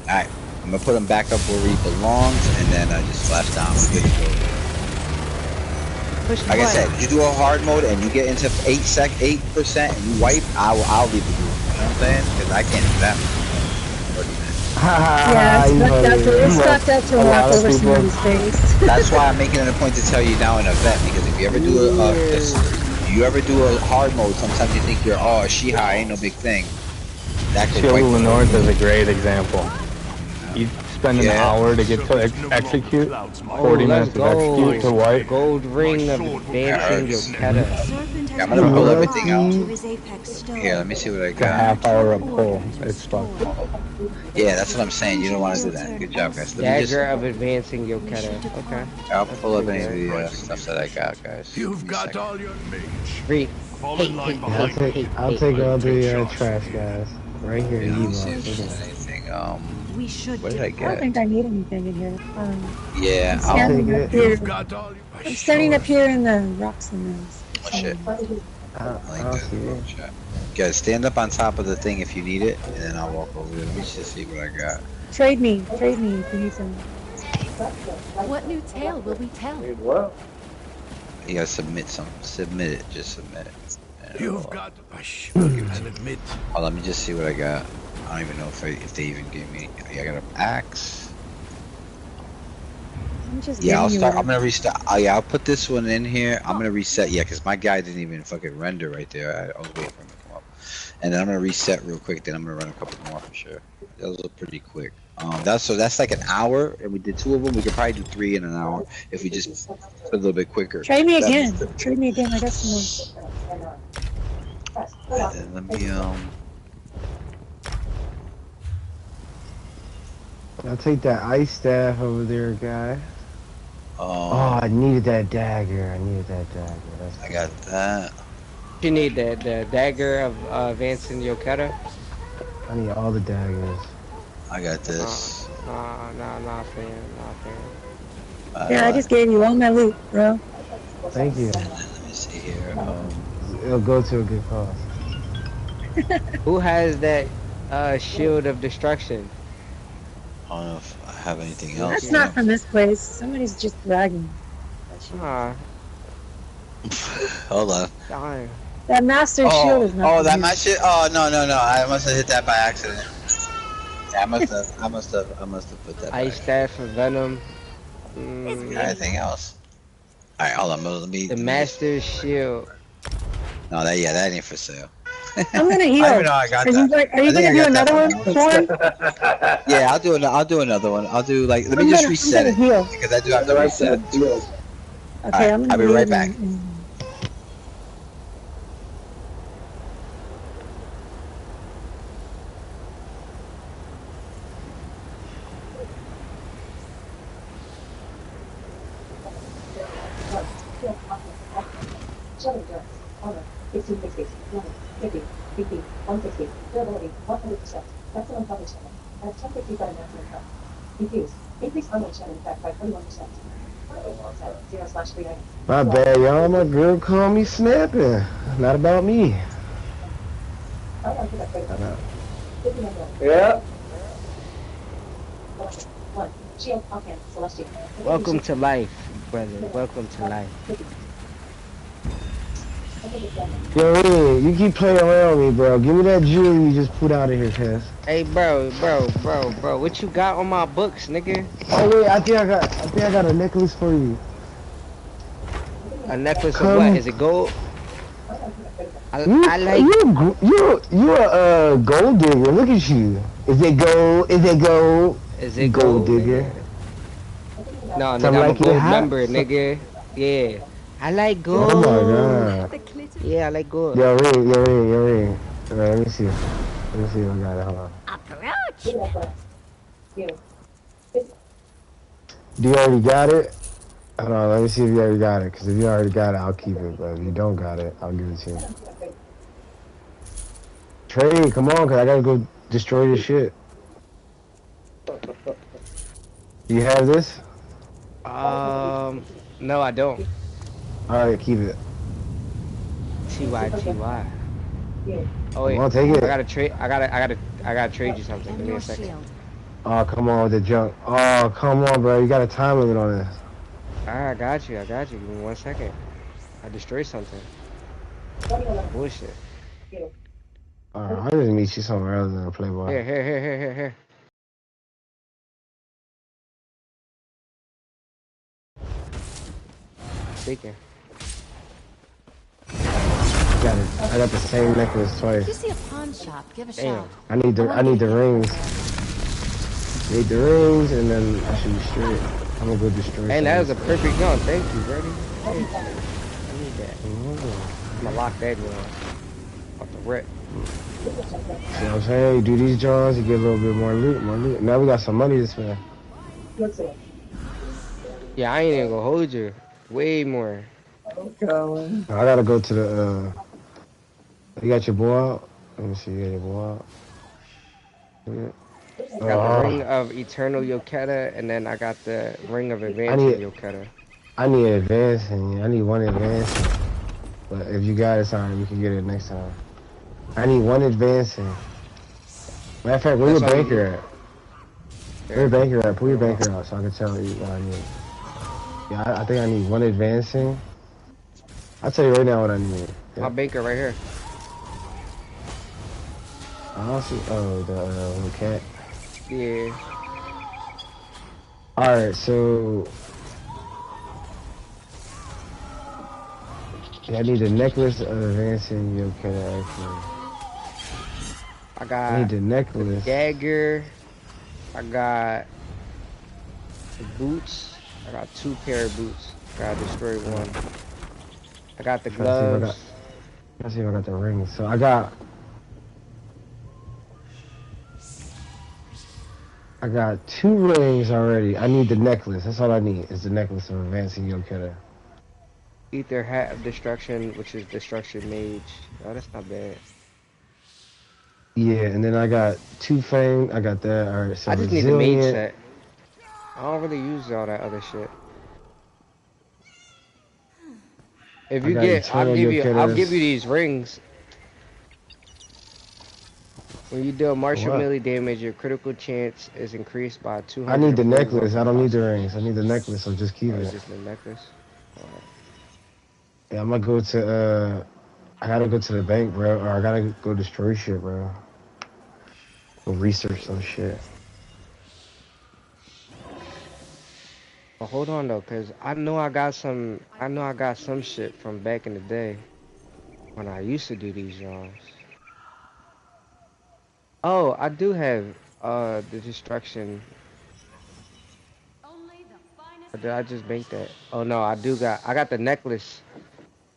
Alright, I'm gonna put him back up where he belongs, and then I just flash down. We're good to go. Like I said, you do a hard mode and you get into 8% and you wipe, I'll leave the group. You know what I'm saying? Because I can't do that. Yeah, it's fucked up to walk over somebody's face. That's why I'm making it a point to tell you now in a vet, because if you ever do a hard mode, sometimes you think you're, oh, she high, ain't no big thing. That could Shield the North is a great example. You spend an hour to get to execute, 40 minutes to execute to wipe. Gold ring of advancing your keta. Yeah, I'm gonna pull everything out. Here, let me see what I A got. half hour of pull. It's fucked. Yeah, that's what I'm saying. You don't want to do that. Good job, guys. Dagger of advancing your keta. Okay. I'll pull up any of the stuff that I got, guys. You've got all your mage. Read. I'll take all the trash, guys. Right here, anything. What did I I get? don't think I need anything in here. Yeah, I'll take it. I'm standing up here in the rocks and those. Oh shit. I'll see it. Guys, stand up on top of the thing if you need it, and then I'll walk over there. Let me just see what I got. Trade me if you need some. What new tale will we tell? What? You gotta submit it. Just submit it. You've got. I should admit. Oh, let me just see what I got. I don't even know if they even gave me. Yeah, I got an axe. Yeah, I'll start. I'm gonna restart. Oh, yeah, I'll put this one in here. I'm gonna reset. Yeah, because my guy didn't even fucking render right there. I was waiting for him to come up. And then I'm gonna reset real quick. Then I'm gonna run a couple more for sure. Those are pretty quick. That's like an hour, and we did 2 of them. We could probably do 3 in an hour if we just put a little bit quicker. Trade me again. Trade me again. I got some more. And then let me I'll take that ice staff over there, guy. Oh, I needed that dagger. I got that. You need the dagger of advancing your keta. I need all the daggers. I got this. Nah, fam. Yeah, I just gave you all my loot, bro. Thank you. And then let me see here. It'll go to a good cause. Who has that shield of destruction? I don't know if I have anything else. That's not from this place. Somebody's just bragging. Hold on. Darn. That master shield is not. Oh, from that here. my shit. Oh no. I must have hit that by accident. Yeah, I must have put that. Ice staff of venom. Anything else? All right, hold on. Let me. The master shield. No, that ain't for sale. I'm gonna heal. I don't know. I got that. Are you gonna do another one, Sean? Yeah, I'll do another one. I'll do like. Let me just reset it heal. because I do have to reset. Okay, I'm gonna I'll be right back. My bad, y'all. My girl called me snapping. Not about me. Yeah. Welcome to life, brother. Welcome to life. Yo, Ian, you keep playing around with me, bro. Give me that jewel you just put out of here, cuz. Hey, bro. What you got on my books, nigga? Oh wait, I think I got a necklace for you. A necklace of what? Is it gold? I like. You're a gold digger. Look at you. Is it gold? Is it gold digger? No, nigga, I'm a gold member, nigga. Yeah. I like gold. Oh my god. Yeah, I like gold. Yo, ring. Alright, let me see. Let me see if I got it. Hold on. Approach. Do you already got it? Hold on, let me see if you already got it. Because if you already got it, I'll keep it. But if you don't got it, I'll give it to you. Trade, come on, because I gotta go destroy your shit. Do you have this? No, I don't. Alright, keep it. TY. Oh Come wait, on, take I it. gotta trade. I gotta trade you something. And Give me your a second. shield. Oh, come on with the junk. Oh, come on, bro. You got a time limit on this. Alright, I got you. I got you. Give me 1 second. I destroyed something. Bullshit. Alright, I'll just meet you somewhere else than Playboy. Here. Speaking. I got the same necklace If you twice. see a pawn shop, give a Damn. shout. I need the rings. Need the rings, and then I should be straight. I'm gonna go destroy. And that was a something. perfect gun. Thank you, Brady. I need that. I'm gonna lock that gun off the rip. See what I'm saying? You do these jobs, you get a little bit more loot. Now we got some money to spend. Yeah, I ain't even gonna hold you. Way more. I gotta go to the. You got your boy out? Let me see. You got your boy out? Yeah. I got the ring of eternal Yoketa, and then I got the ring of advancing Yoketa. I need advancing. I need one advancing. But if you got it, sorry, we can get it next time. I need one advancing. Matter of fact, where your banker at? Where your banker at? Pull your banker out so I can tell you what I need. Yeah, I think I need one advancing. I'll tell you right now what I need. Yeah. My banker right here. I don't see. Oh, the cat. Yeah. Alright, so. Yeah, I need the necklace of advancing Yoketa actually. I need the necklace. The dagger. I got the boots. I got 2 pair of boots. Gotta destroy one. I got the gloves. Let's see if I got the rings. So I got 2 rings already. I need the necklace. That's all I need is the necklace of advancing Yoketa. Ether hat of destruction, which is destruction mage. Oh, that's not bad. Yeah, and then I got 2 fang. I got that. All right, so I just need the mage set. I don't really use all that other shit. If you get, I'll give you these rings. When you deal martial melee damage, your critical chance is increased by 200. I need the necklace. I don't need the rings. I need the necklace, so just keep it. Just the necklace. All right. Yeah, I'm gonna go to. I gotta go to the bank, bro, or I gotta go destroy shit, bro. Go research some shit. But hold on though, cause I know I got some shit from back in the day when I used to do these jobs. Oh, I do have the destruction. Or did I just bank that? Oh no, I got the necklace.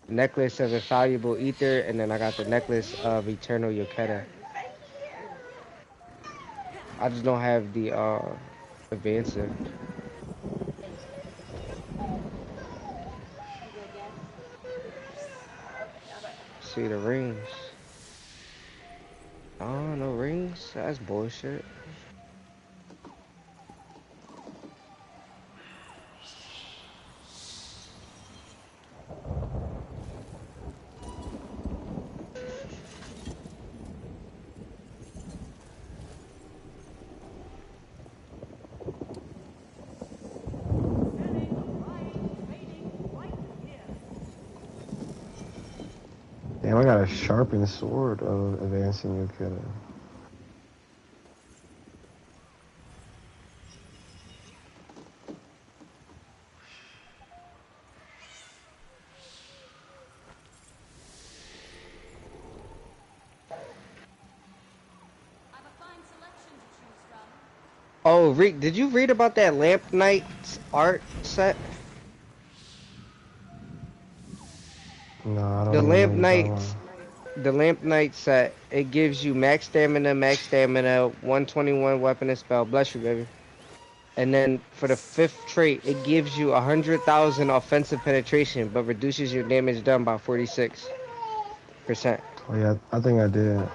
Necklace of infallible ether, and then I got the necklace of eternal Yoketa. I just don't have the advancing. See the rings. Oh, no rings? That's bullshit. Damn, I got a sharpened sword of advancing Yoketa. Oh, Rick, did you read about that Lamp Knight's art set? No, I don't know. The Lamp Knight set, it gives you max stamina, 121 weapon and spell. Bless you, baby. And then for the 5th trait, it gives you 100,000 offensive penetration, but reduces your damage done by 46%. Oh yeah, I think I did.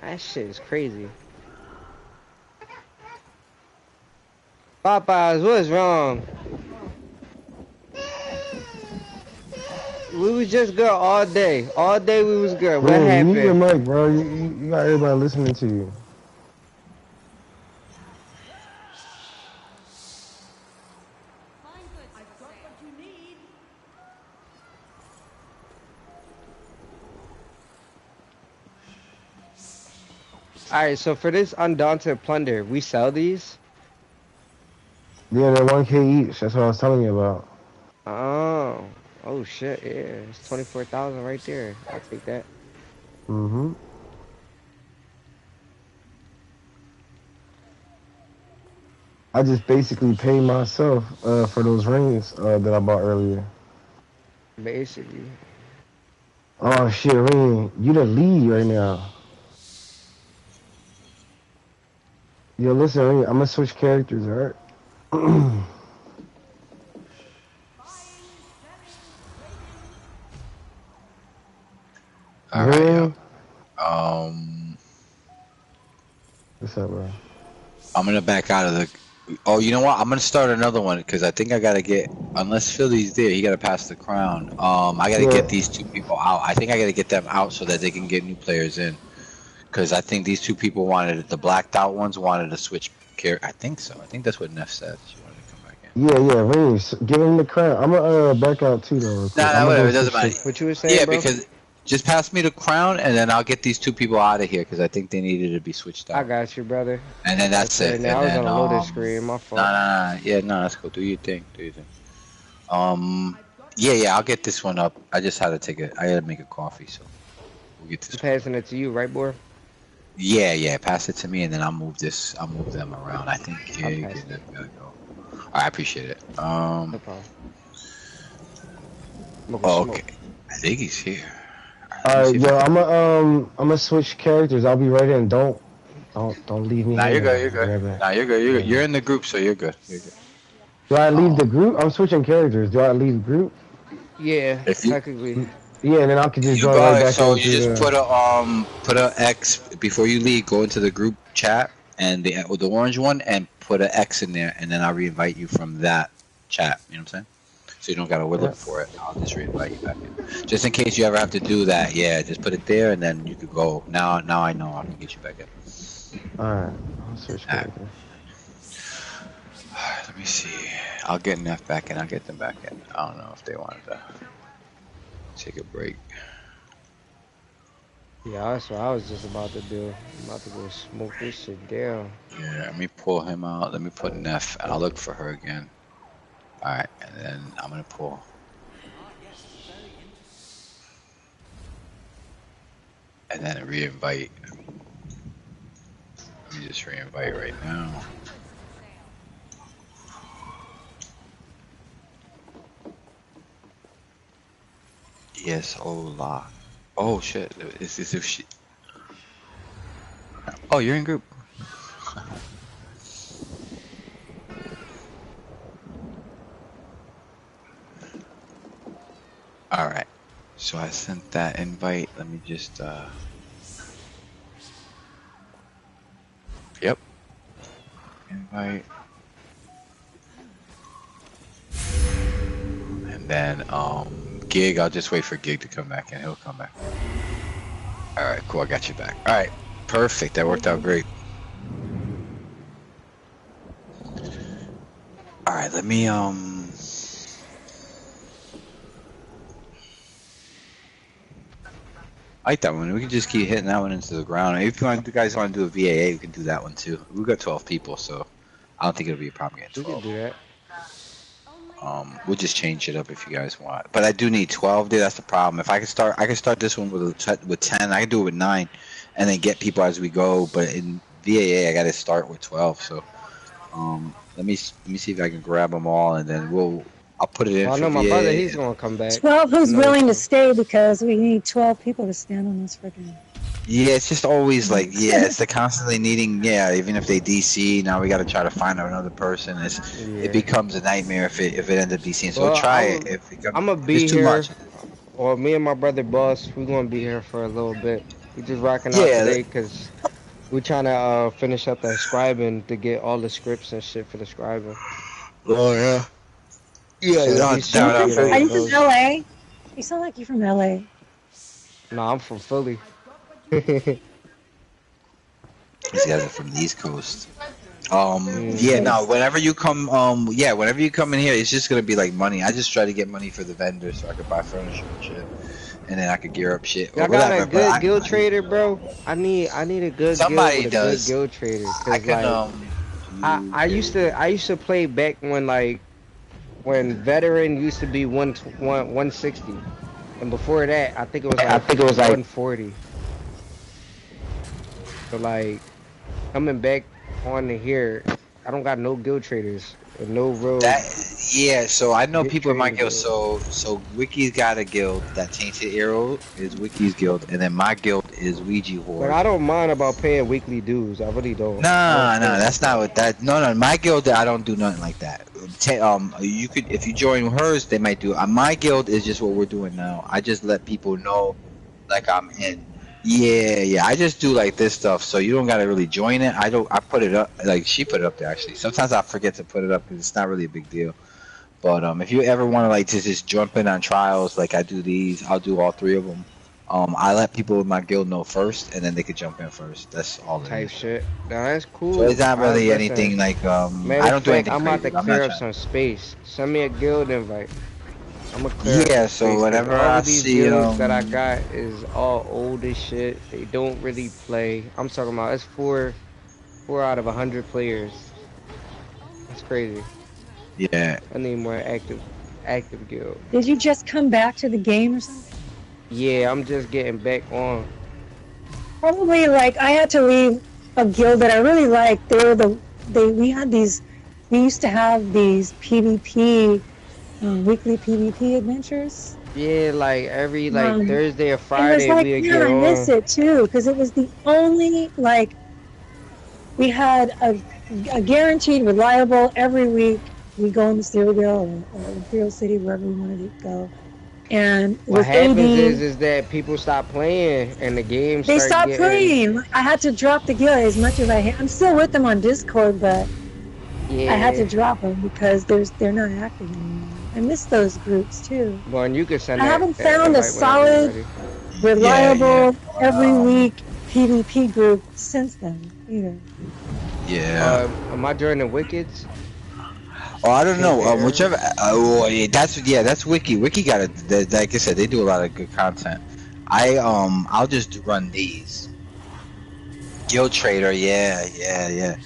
That shit is crazy. Popeyes, what's wrong? we was just good all day. All day we was good. What Bro, mute your happened? mic, bro. You got everybody listening to you. Alright, so for this undaunted plunder, we sell these? Yeah, they're 1K each. That's what I was telling you about. Oh. Oh shit, yeah. It's 24,000 right there. I'll take that. Mm-hmm. I just basically paid myself for those rings that I bought earlier. Basically. Oh shit, Ring, you the lead right now. Yo, listen, Ring, I'm gonna switch characters, alright? All right, yo. Ring, what's up, bro? I'm gonna back out of the. Oh, you know what? I'm gonna start another one because I think I gotta get. Unless Philly's there, he gotta pass the crown. I gotta Yeah. get these two people out. I think I gotta get them out so that they can get new players in. Because I think these two people wanted the blacked out ones wanted to switch character. I think so. I think that's what Neff said. She wanted to come back in. Yeah, Ring, give him the crown. I'm gonna back out too, though, real quick. Nah, I'm gonna whatever. go It doesn't switch matter. to... What you were saying, Yeah, bro? because just pass me the crown and then I'll get these two people out of here because I think they needed to be switched out. I got you, brother. And then that's it. Now I was And on then, a loaded screen, my fault. Nah. Yeah, no, that's cool. Do your thing. Do your thing. Yeah, I'll get this one up. I just had to take it. I had to make a coffee, so we'll get this. I'm passing it to you, right, boy? Yeah. Pass it to me, and then I'll move this. I'll move them around. I think. Yeah, you pass gotta go. I appreciate it. No problem. Oh, okay. I think he's here. Alright, yo, I'm gonna switch characters. I'll be right in. Don't leave me Nah, here. you're good. You're Right good. back. Nah, you're good. You're in the group, so you're good. You're good. Do I leave the group? I'm switching characters. Do I leave the group? Yeah, If you- technically. Yeah, and then I can just You join go right ahead, back so into you just the... put a X before you leave. Go into the group chat and the orange one, and put an X in there, and then I'll reinvite you from that chat. You know what I'm saying? So you don't gotta look for it. I'll just reinvite you back in, just in case you ever have to do that. Yeah, just put it there, and then you could go. Now I know I can get you back in. Alright, I'll switch characters. Let me see. I'll get Neff back in. I'll get them back in. I don't know if they wanted to take a break. Yeah, that's what I was just about to do. I'm about to go smoke this shit down. Yeah, let me pull him out. Let me put Neff, and I'll look for her again. Alright, and then I'm gonna pull. And then reinvite. Let me just reinvite right now. ESO lock. Oh shit, is this if she... Oh, you're in group. Alright, so I sent that invite. Let me just, Yep. Invite. And then, Gig, I'll just wait for Gig to come back and he'll come back. Alright, cool, I got you back. Alright, perfect, that worked out great. Alright, let me, I like that one. We can just keep hitting that one into the ground. If you guys want to do a VAA, we can do that one too. We've got 12 people, so I don't think it'll be a problem getting 12. We can do that. We'll just change it up if you guys want. But I do need 12, dude. That's the problem. If I can start this one with 10. I can do it with 9, and then get people as we go. But in VAA, I got to start with 12. So, let me see if I can grab them all, and then I'll put it in. Well, I for know my VAA. brother. He's gonna come back. 12 who's No, willing to it's- stay because we need 12 people to stand on this freaking. Yeah, it's just always like, yeah, it's the constantly needing, yeah, even if they DC, now we got to try to find another person. It becomes a nightmare if it ends up DCing. So Well, try it. If it I'm gonna be it's too here. much. Or me and my brother Boss, we're gonna be here for a little bit. We just rocking out Yeah, today because we're trying to finish up that scribing to get all the scripts and shit for the scribing. Oh, yeah. Yeah, So no, we it's should down. get all Are you those. from LA? You sound like you're from LA. No, I'm from Philly. These guys are from the East Coast. East Yeah, Hmm. no. Coast. Whenever you come, yeah, whenever you come in here, it's just gonna be like money. I just try to get money for the vendors so I could buy furniture and shit, and then I could gear up shit or Y'all got a whatever. But good guild trader, bro? I need a good guild somebody with a good does. guild trader, I cause can like do I used to play back when like when veteran used to be 160, and before that I think it was I like think it was like 140. So like coming back on to here, I don't got no guild traders and no real that. Yeah, so I know get people in my trading guild. guild. So Wiki's got a guild. That Tainted Arrow is Wiki's guild, and then my guild is Ouija Like Horde. I don't mind about paying weekly dues. I really don't. I don't Nah, care nah, about that's not that. what that. No, no, my guild, I don't do nothing like that. You could if you join hers, they might do. My guild is just what we're doing now. I just let people know, like I'm in. Yeah, yeah. I just do like this stuff, so you don't gotta really join it. I don't. I put it up, like she put it up there actually. Sometimes I forget to put it up because it's not really a big deal. But if you ever want to like to just jump in on trials, like I do these, I'll do all three of them. I let people in my guild know first, and then they could jump in first. That's all it Type is. shit. Now that's So it's cool. not I really listen. anything like Matter I of don't do fact, anything I'm about crazy. to I'm not clear up trying. some space. Send me a guild invite. I'm gonna clear up some Yeah, so space because whenever all I of these see guilds that I got is all old as shit. They don't really play. I'm talking about it's four out of 100 players. That's crazy. yeah. I need more active guild. Did you just come back to the game or something? Yeah, I'm just getting back on. Probably like I had to leave a guild that I really liked. We had these. We used to have these PvP weekly PvP adventures. Yeah, like every like Um, Thursday or it was Friday like, we'll man, get I miss on. it too because it was the only like we had a guaranteed reliable every week. We go into Cereal or Imperial City, wherever we wanted to go, and it What was happens AD. is that people stop playing and the game They start stopped getting playing. I had to drop the guild as much as I'm still with them on Discord, but I had to yeah. drop them because they're not active anymore. I miss those groups too. Well, and you can send I that, haven't that found a invite whenever you're solid, ready. Yeah, yeah. reliable, every week PvP group since then either. Yeah. Am I joining Wickeds? Oh, I don't know. Tainted Arrow? Whichever. Oh, yeah, that's Wiki. Wiki got it. Like I said, they do a lot of good content. I'll just run these. Guild Trader, yeah, yeah, yeah.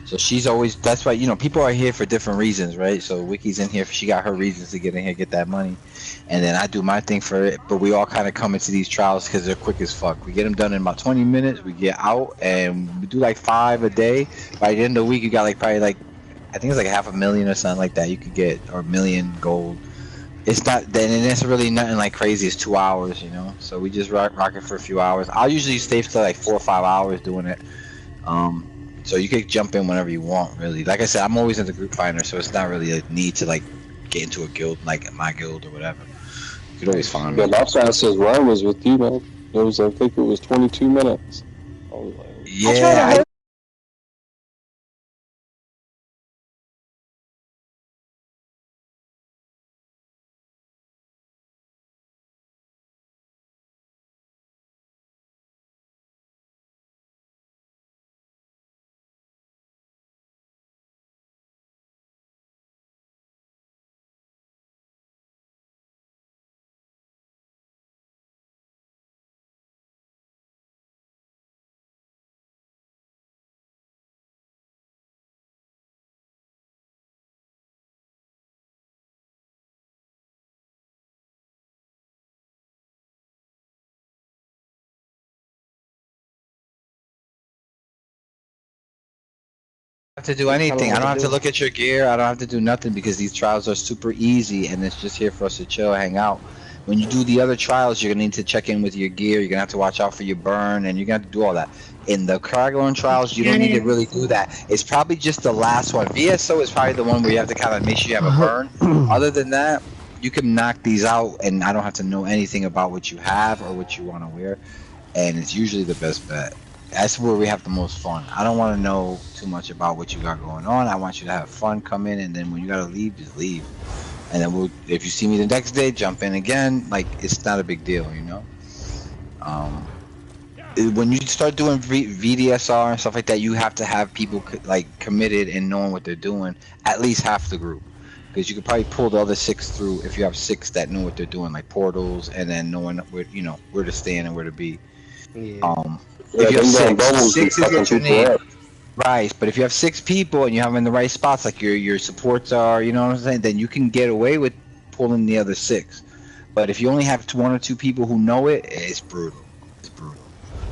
So she's always. That's why people are here for different reasons, right? So Wiki's in here. She got her reasons to get in here, get that money, and then I do my thing for it. But we all kind of come into these trials because they're quick as fuck. We get them done in about 20 minutes. We get out and we do like 5 a day. By the end of the week, you got like probably like I think it's like 500,000 or something like that. You could get or a million gold. It's not then, and it's really nothing like crazy. It's 2 hours, So we just rock it for a few hours. I'll usually stay for like 4 or 5 hours doing it. Um, so you could jump in whenever you want, really. Like I said, I'm always in the group finder, so it's not really a need to like get into a guild like my guild or whatever. You could always Type find Yeah, me. shit. my fastest run was with you, man. It was, I think it was 22 minutes. I was like, I try to Yeah, host have to do You tell them anything. I what to don't have to do. look at your gear. I don't have to do nothing because these trials are super easy and it's just here for us to chill, hang out. When you do the other trials, you're gonna need to check in with your gear. You're gonna have to watch out for your burn, and you're gonna have to do all that. In the Caragorn trials, you don't need to really mechanics. do that. It's probably just the last one. VSO is probably the one where you have to kind of make sure you have a burn. Other than that, you can knock these out, and I don't have to know anything about what you have or what you want to wear, and it's usually the best bet. That's where we have the most fun. I don't want to know too much about what you got going on. I want you to have fun, come in, and then when you gotta leave, just leave. and then if you see me the next day, jump in again. Like, it's not a big deal, you know. When you start doing VDSR and stuff like that, you have to have people like committed and knowing what they're doing. At least half the group, because you could probably pull the other 6 through if you have 6 that know what they're doing, like portals, and then knowing where where to stand and where to be. Yeah. If you have 6 is what you need. Up. Right, but if you have 6 people and you have them in the right spots, like your supports are, you know what I'm saying, then you can get away with pulling the other 6. But if you only have 1 or 2 people who know it, it's brutal. It's brutal.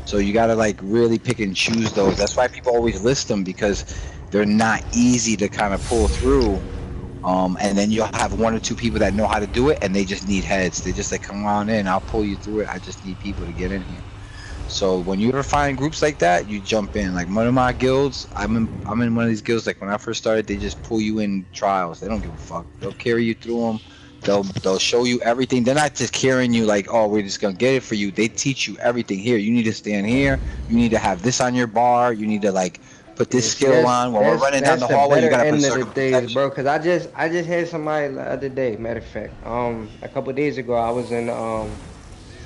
So you gotta like really pick and choose those. That's why people always list them, because they're not easy to kind of pull through. And then you'll have 1 or 2 people that know how to do it, and they just need heads. They just like, come on in, I'll pull you through it. I just need people to get in here. So when you ever find groups like that, you jump in. Like one of my guilds, I'm in one of these guilds. Like when I first started, they just pull you in trials. They don't give a fuck. They'll carry you through them. They'll show you everything. They're not just carrying you like, oh, we're just gonna get it for you. They teach you everything. Here, you need to stand here. You need to have this on your bar. You need to like put this skill on. When we're running down the hallway, you gotta put circle protection. Bro, cause I just had somebody the other day. Matter of fact, a couple days ago, I was in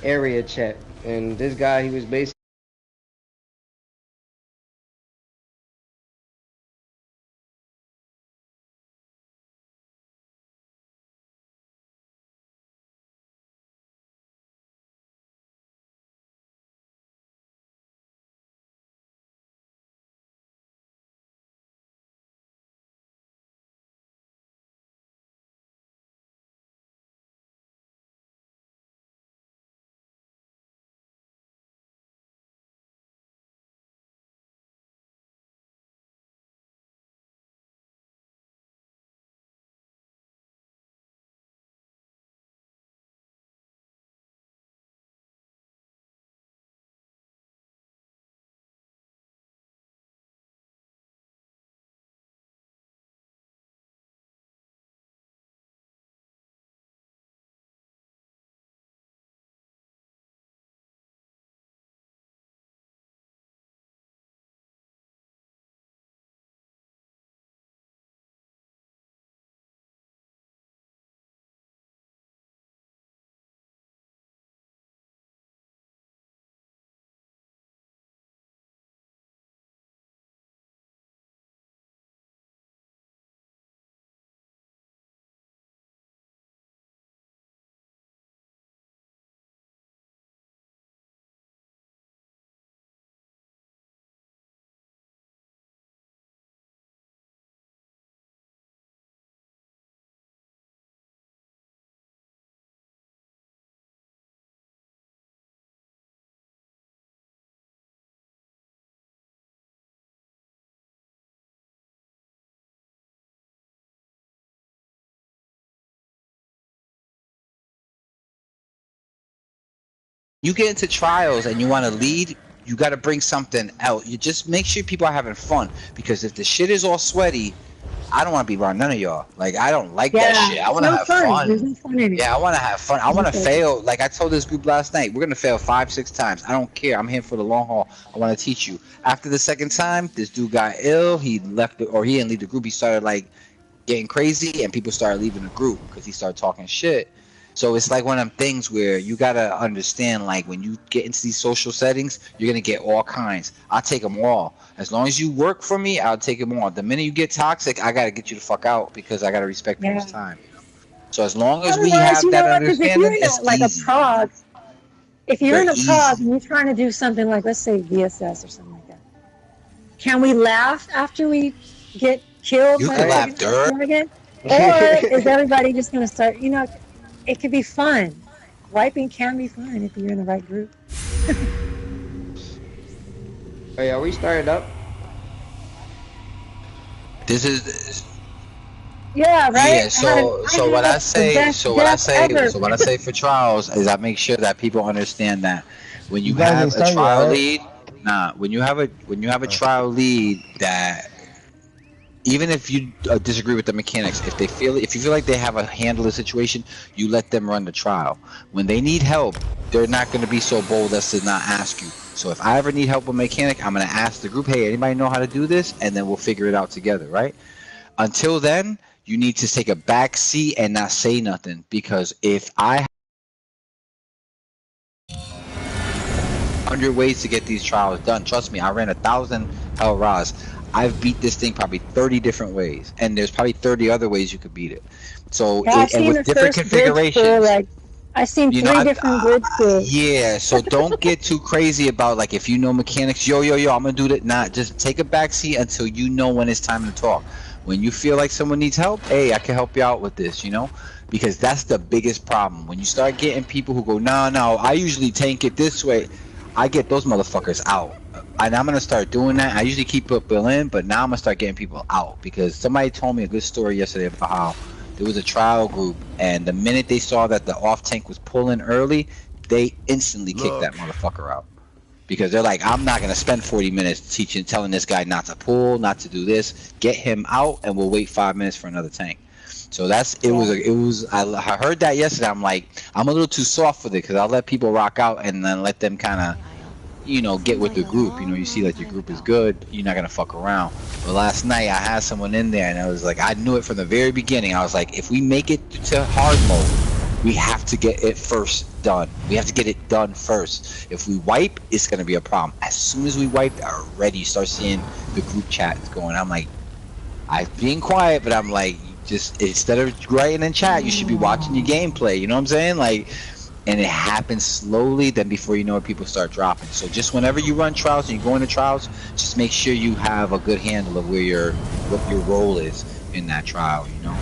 area chat, and this guy, he was basically. You get into trials and you want to lead, you got to bring something out. You just make sure people are having fun, because if the shit is all sweaty, I don't want to be around none of y'all. Like, I don't like that shit. I want to have fun. There's no fun in it. Yeah, I want to have fun. I want to fail. Like I told this group last night, we're gonna fail 5-6 times. I don't care. I'm here for the long haul. I want to teach you. After the second time, this dude got ill. He left, or he didn't leave the group. He started like getting crazy, and people started leaving the group because he started talking shit. So it's like one of them things where you gotta understand, like when you get into these social settings, you're gonna get all kinds. I'll take them all. As long as you work for me, I'll take them all. The minute you get toxic, I gotta get you the fuck out, because I gotta respect people's time. So as long as we have that understanding, it's like easy. a prog. If you're in a They're prog easy. and you're trying to do something like, let's say VSS or something like that, can we laugh after we get killed? You can laugh during. Again? Or is everybody just gonna start? You know, it could be fun. Wiping can be fun if you're in the right group. Hey, are we started up? This is. Yeah, right. Yeah. So what I say for trials is I make sure that people understand that when you have a trial lead, when you have a trial lead, that even if you disagree with the mechanics, if you feel like they have a handle the situation, you let them run the trial. When they need help, they're not going to be so bold as to not ask you. So if I ever need help with mechanic, I'm going to ask the group, hey, anybody know how to do this? And then we'll figure it out together, right? Until then, you need to take a back seat and not say nothing, because if I 100 ways to get these trials done, trust me, I ran 1,000 Hell Ras. I've beat this thing probably 30 different ways, and there's probably 30 other ways you could beat it. So Yeah, I've and seen with the different first bridge pool. configurations. Like, I've seen You know, 3 different bridge pools. yeah, so don't get too crazy about, like, if you know mechanics, yo, I'm gonna do that. Nah, just take a back seat until you know when it's time to talk. When you feel like someone needs help, hey, I can help you out with this, you know? Because that's the biggest problem. When you start getting people who go, no, I usually tank it this way, I get those motherfuckers out. And I'm gonna start doing that. I usually keep up in, but now I'm gonna start getting people out, because somebody told me a good story yesterday about how there was a trial group, and the minute they saw that the off tank was pulling early, they instantly kicked that motherfucker out, because they're like, I'm not gonna spend 40 minutes telling this guy not to pull, not to do this. Get him out, and we'll wait 5 minutes for another tank. So it was. I heard that yesterday. I'm like, I'm a little too soft for it, because I'll let people rock out and then let them kind of, you know, get with the group. You know, you see that your group is good, you're not gonna fuck around. But last night I had someone in there, and I was like, I knew it from the very beginning. I was like, if we make it to hard mode, we have to get it first done. We have to get it done first. If we wipe, it's gonna be a problem. As soon as we wipe, already you start seeing the group chats going. I'm like, I'm being quiet, but I'm like, just instead of writing in chat, you should be watching your gameplay. You know what I'm saying? Like, and it happens slowly. Then before you know it, people start dropping. So just whenever you run trials and you go into trials, just make sure you have a good handle of what your role is in that trial. You know.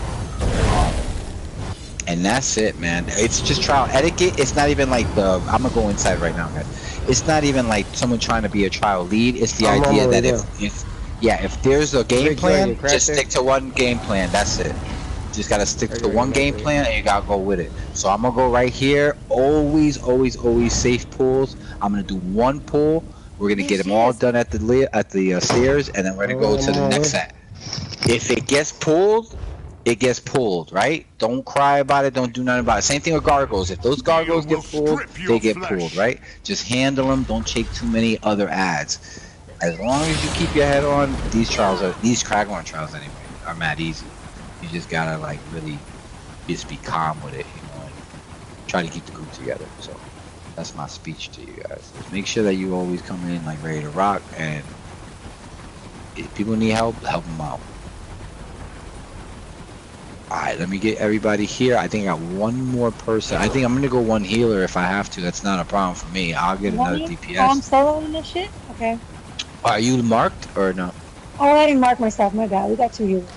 And that's it, man. It's just trial etiquette. It's not even like I'm gonna go inside right now, guys. It's not even like someone trying to be a trial lead. It's the idea that if there's a game plan, just stick to one game plan. That's it. Just gotta stick to one game plan, and you gotta go with it. So I'm gonna go right here. Always safe pulls. I'm gonna do one pull. We're gonna get them all done at the stairs, and then we're gonna go to the next set. If it gets pulled, it gets pulled, right? Don't cry about it. Don't do nothing about it. Same thing with gargoyles. If those gargoyles get pulled, they get pulled, right? Just handle them. Don't take too many other ads. As long as you keep your head on, these Kragorn trials anyway are mad easy. You just gotta like really just be calm with it, you know, and try to keep the group together. So that's my speech to you guys. Just make sure that you always come in like ready to rock, and if people need help them out. Alright, let me get everybody here. I think I got one more person. I think I'm gonna go one healer if I have to. That's not a problem for me. I'll get another DPS. Oh, I'm soloing this shit? Okay. Are you marked or no? Oh, I didn't mark myself. My bad. We got 2 healers.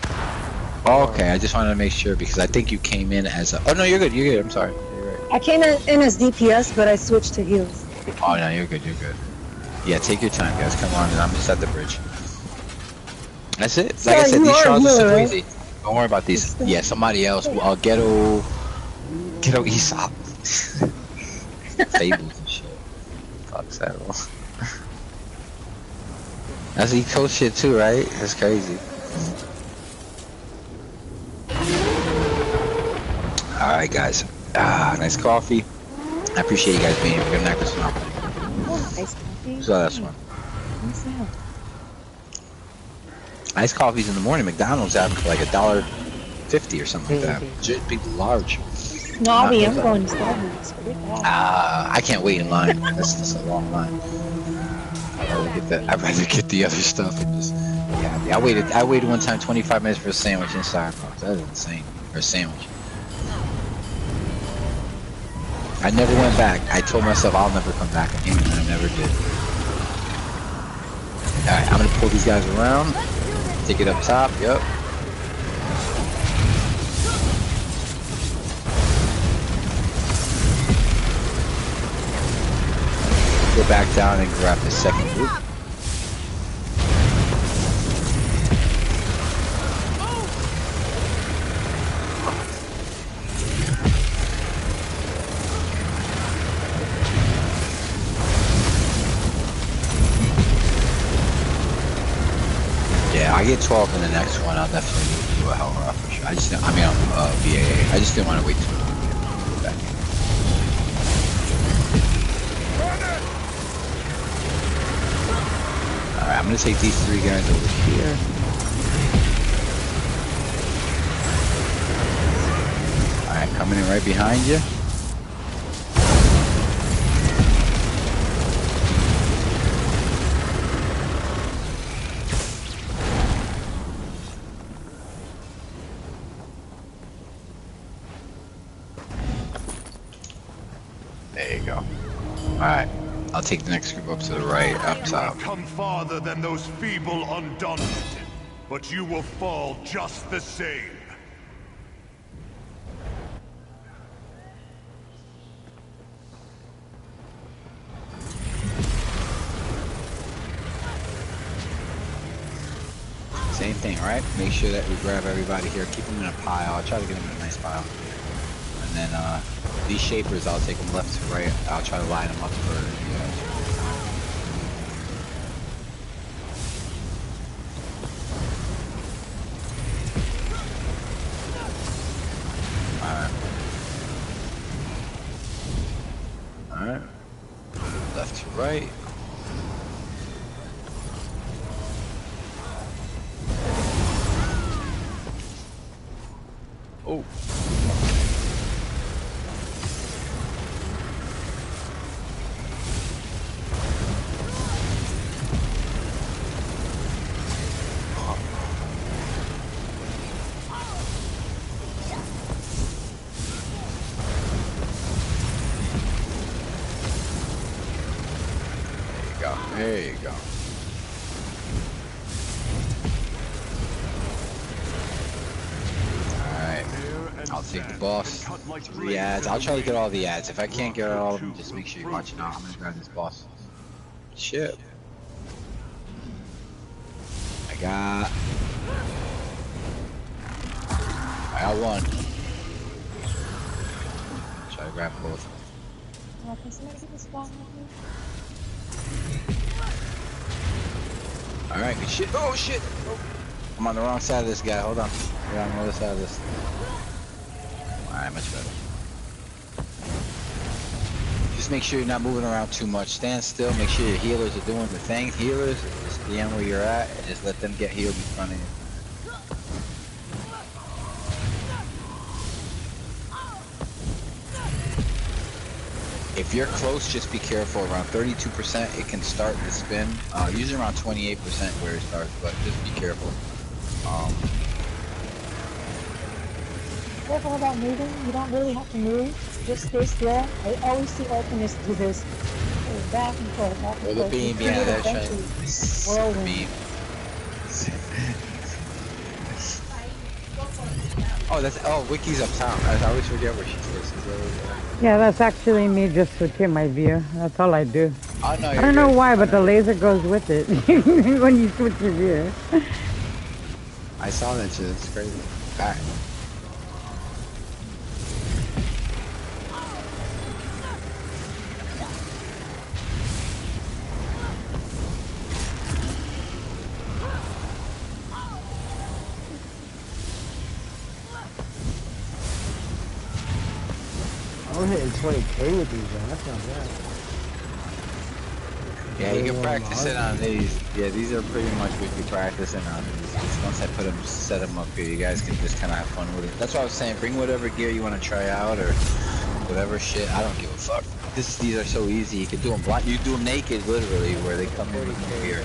Okay, I just wanted to make sure, because I think you came in as a... Oh, no, you're good. I'm sorry. You're right. I came in as DPS, but I switched to heals. Oh, no, you're good. Yeah, take your time, guys. Come on, and I'm just at the bridge. That's it. Like I said, these trials are super easy. Don't worry about these. Yeah, somebody else. Ghetto Aesop. Fables and shit. Fuck's that. That's eco shit too, right? That's crazy. Alright, guys. Nice coffee. I appreciate you guys being here. We're gonna knock this one out. Oh, nice coffee. So that's one. Nice coffees in the morning. McDonald's have like $1.50 or something like that. Just be large. Snobby, I'm going to Starbucks. I can't wait in line. That's a long line. I'd rather get the other stuff and just. Yeah, I waited one time 25 minutes for a sandwich in Starbucks. That was insane. For a sandwich. I never went back. I told myself I'll never come back again, and I never did. Alright, I'm gonna pull these guys around. Take it up top, yep. Go back down and grab the second group. Yeah, I get 12 in the next one. I'll definitely do a hell rough for sure. VAA. I just didn't want to wait too long to get back in. Alright, I'm gonna take these 3 guys over here. coming right behind you. There you go. Alright. I'll take the next group up to the right, up You top. have come farther than those feeble undaunted, but you will fall just the same. Same thing, right? Make sure that we grab everybody here. Keep them in a pile. I'll try to get them in a nice pile. And then these shapers, I'll take them left to right. I'll try to line them up for you guys. Alright. Left to right. Oh. There you go. Alright. I'll take the boss. 3 ads. I'll try to get all the ads. If I can't get all of them, just make sure you're watching out. I'm gonna grab this boss. Shit. I got one. Try to grab both. Alright, good shit. Oh shit! Oh. I'm on the wrong side of this guy. Hold on. We're on the other side of this. Alright, much better. Just make sure you're not moving around too much. Stand still. Make sure your healers are doing the thing. Healers, just stand where you're at and just let them get healed in front of you. If you're close, just be careful. Around 32%, it can start to spin. Usually around 28% where it starts, but just be careful. Careful about moving. You don't really have to move. Just stay still. I always see Openness do this. Back and forth, back and forth. Or the beam, yeah, that's right. Whirlwind. Beam. Oh, Wiki's up top. I always forget where she is. Yeah, that's actually me just switching my view. That's all I do. Oh, no, I don't know why, but the laser goes with it when you switch your view. I saw that shit. It's crazy. Alright. I'm hitting 20k with these, man. That's not bad. Yeah, you can practice it on these. Yeah, these are pretty much what you're practicing on these. Just once I set them up here, you guys can just kind of have fun with it. That's what I was saying. Bring whatever gear you want to try out or whatever shit. I don't give a fuck. These are so easy. You can do them blind. You do them naked, literally, where they come in with no gear.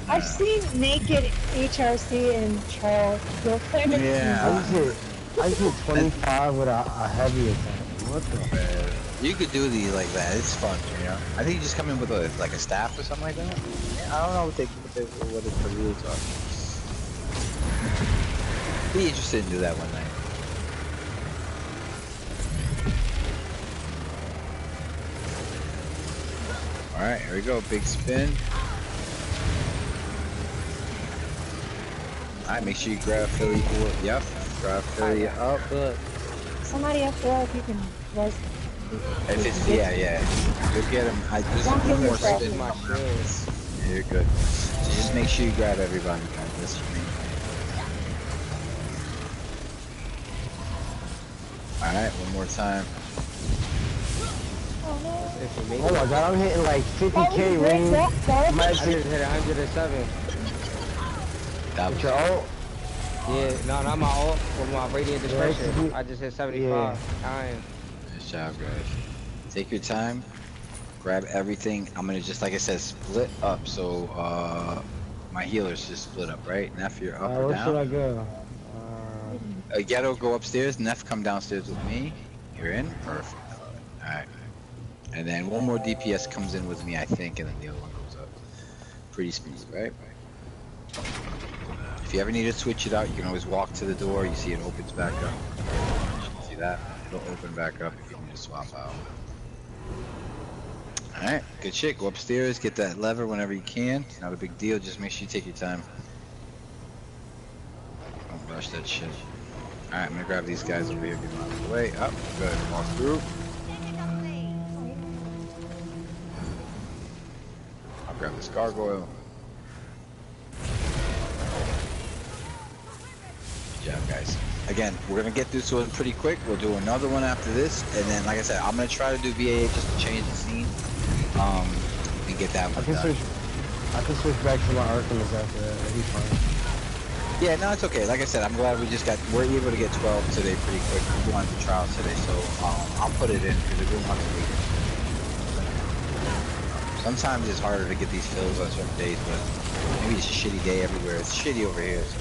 I've seen naked HRC and Charles. Yeah. I just hit 25 with a heavy attack. What the? You could do these like that. It's fun, you know. I think you just come in with a staff or something like that. I don't know what the rules are. Be interested in do that one night. All right, here we go. Big spin. All right, make sure you grab Philly. Yep, grab Philly up. Somebody up there, if you can res. If it's, yeah. You'll get him. There's one more spin coming up. Yeah, you're good. So just make sure you grab everybody, guys. That's for me. Alright, one more time. Oh my god, I'm hitting like 50k ring. My shit hit 107. That was your ult. Yeah, no, not my ult, but my radiant dispersion. I just hit 75. Yeah. Dying. Nice job, guys. Take your time. Grab everything. I'm gonna just, like I said, split up. So, my healers just split up, right? Neff, you're up or Where should down? I go? Ghetto, go upstairs. Neff, come downstairs with me. You're in? Perfect. Alright. And then one more DPS comes in with me, I think, and then the other one goes up. Pretty smooth, right? If you ever need to switch it out, you can always walk to the door. You see it opens back up. See that? It'll open back up if you need to swap out. Alright, good shit. Go upstairs, get that lever whenever you can. It's not a big deal, just make sure you take your time. Don't rush that shit. Alright, I'm gonna grab these guys over here, get them out of the way. Up, good, walk through. I'll grab this gargoyle. Good job, guys. Again, we're gonna get through this one pretty quick. We'll do another one after this, and then, like I said, I'm gonna try to do VA just to change the scene, and get that one done. I can switch back to my Arcanist after that. It'll be fine. Yeah, no, it's okay. Like I said, I'm glad we're able to get 12 today pretty quick. We wanted the trials today, so I'll put it in because we're doing lots of weeks. Sometimes it's harder to get these fills on certain days, but maybe it's a shitty day everywhere. It's shitty over here, so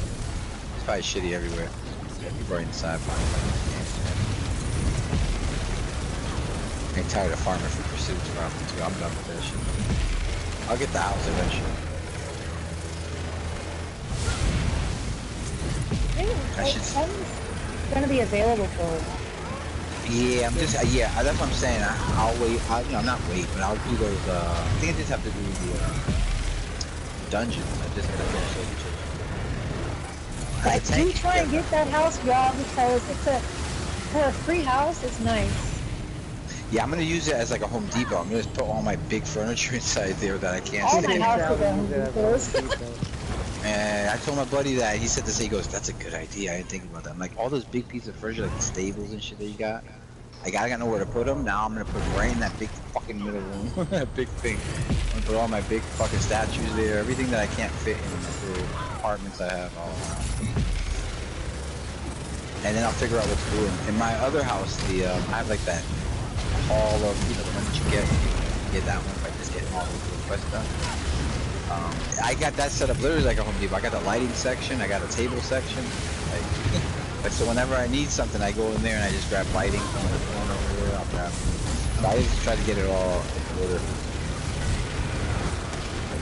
it's probably shitty everywhere. People are inside fine. I'm tired of farming for pursuits around me too. I'm done with that shit. I'll get the house eventually. I should. I'm gonna be available for. Yeah, I'm just yeah. That's what I'm saying. I'll wait. Not wait, but I'll do those. I think I just have to do the dungeons. I just gotta finish those two. I do try and get that house, y'all, because for a free house, it's nice. Yeah, I'm gonna use it as like a Home Depot. I'm gonna put all my big furniture inside there that I can't All fit my in. houses are Home Depots. And I told my buddy that. He said this. He goes, "That's a good idea. I didn't think about that." I'm like, all those big pieces of furniture, like the stables and shit that you got. Like, I got nowhere to put them. Now I'm gonna put them right in that big fucking middle room. That big thing. I'm gonna put all my big fucking statues there. Everything that I can't fit in the little apartments I have all around. And then I'll figure out what to do. In my other house, I have like that hall of, the one that you get that one by just getting all those little quests done. I got that set up literally like a Home Depot. I got the lighting section, I got a table section. Like so whenever I need something, I go in there and I just grab lighting from the corner over there. I'll grab it. So I just try to get it all in order.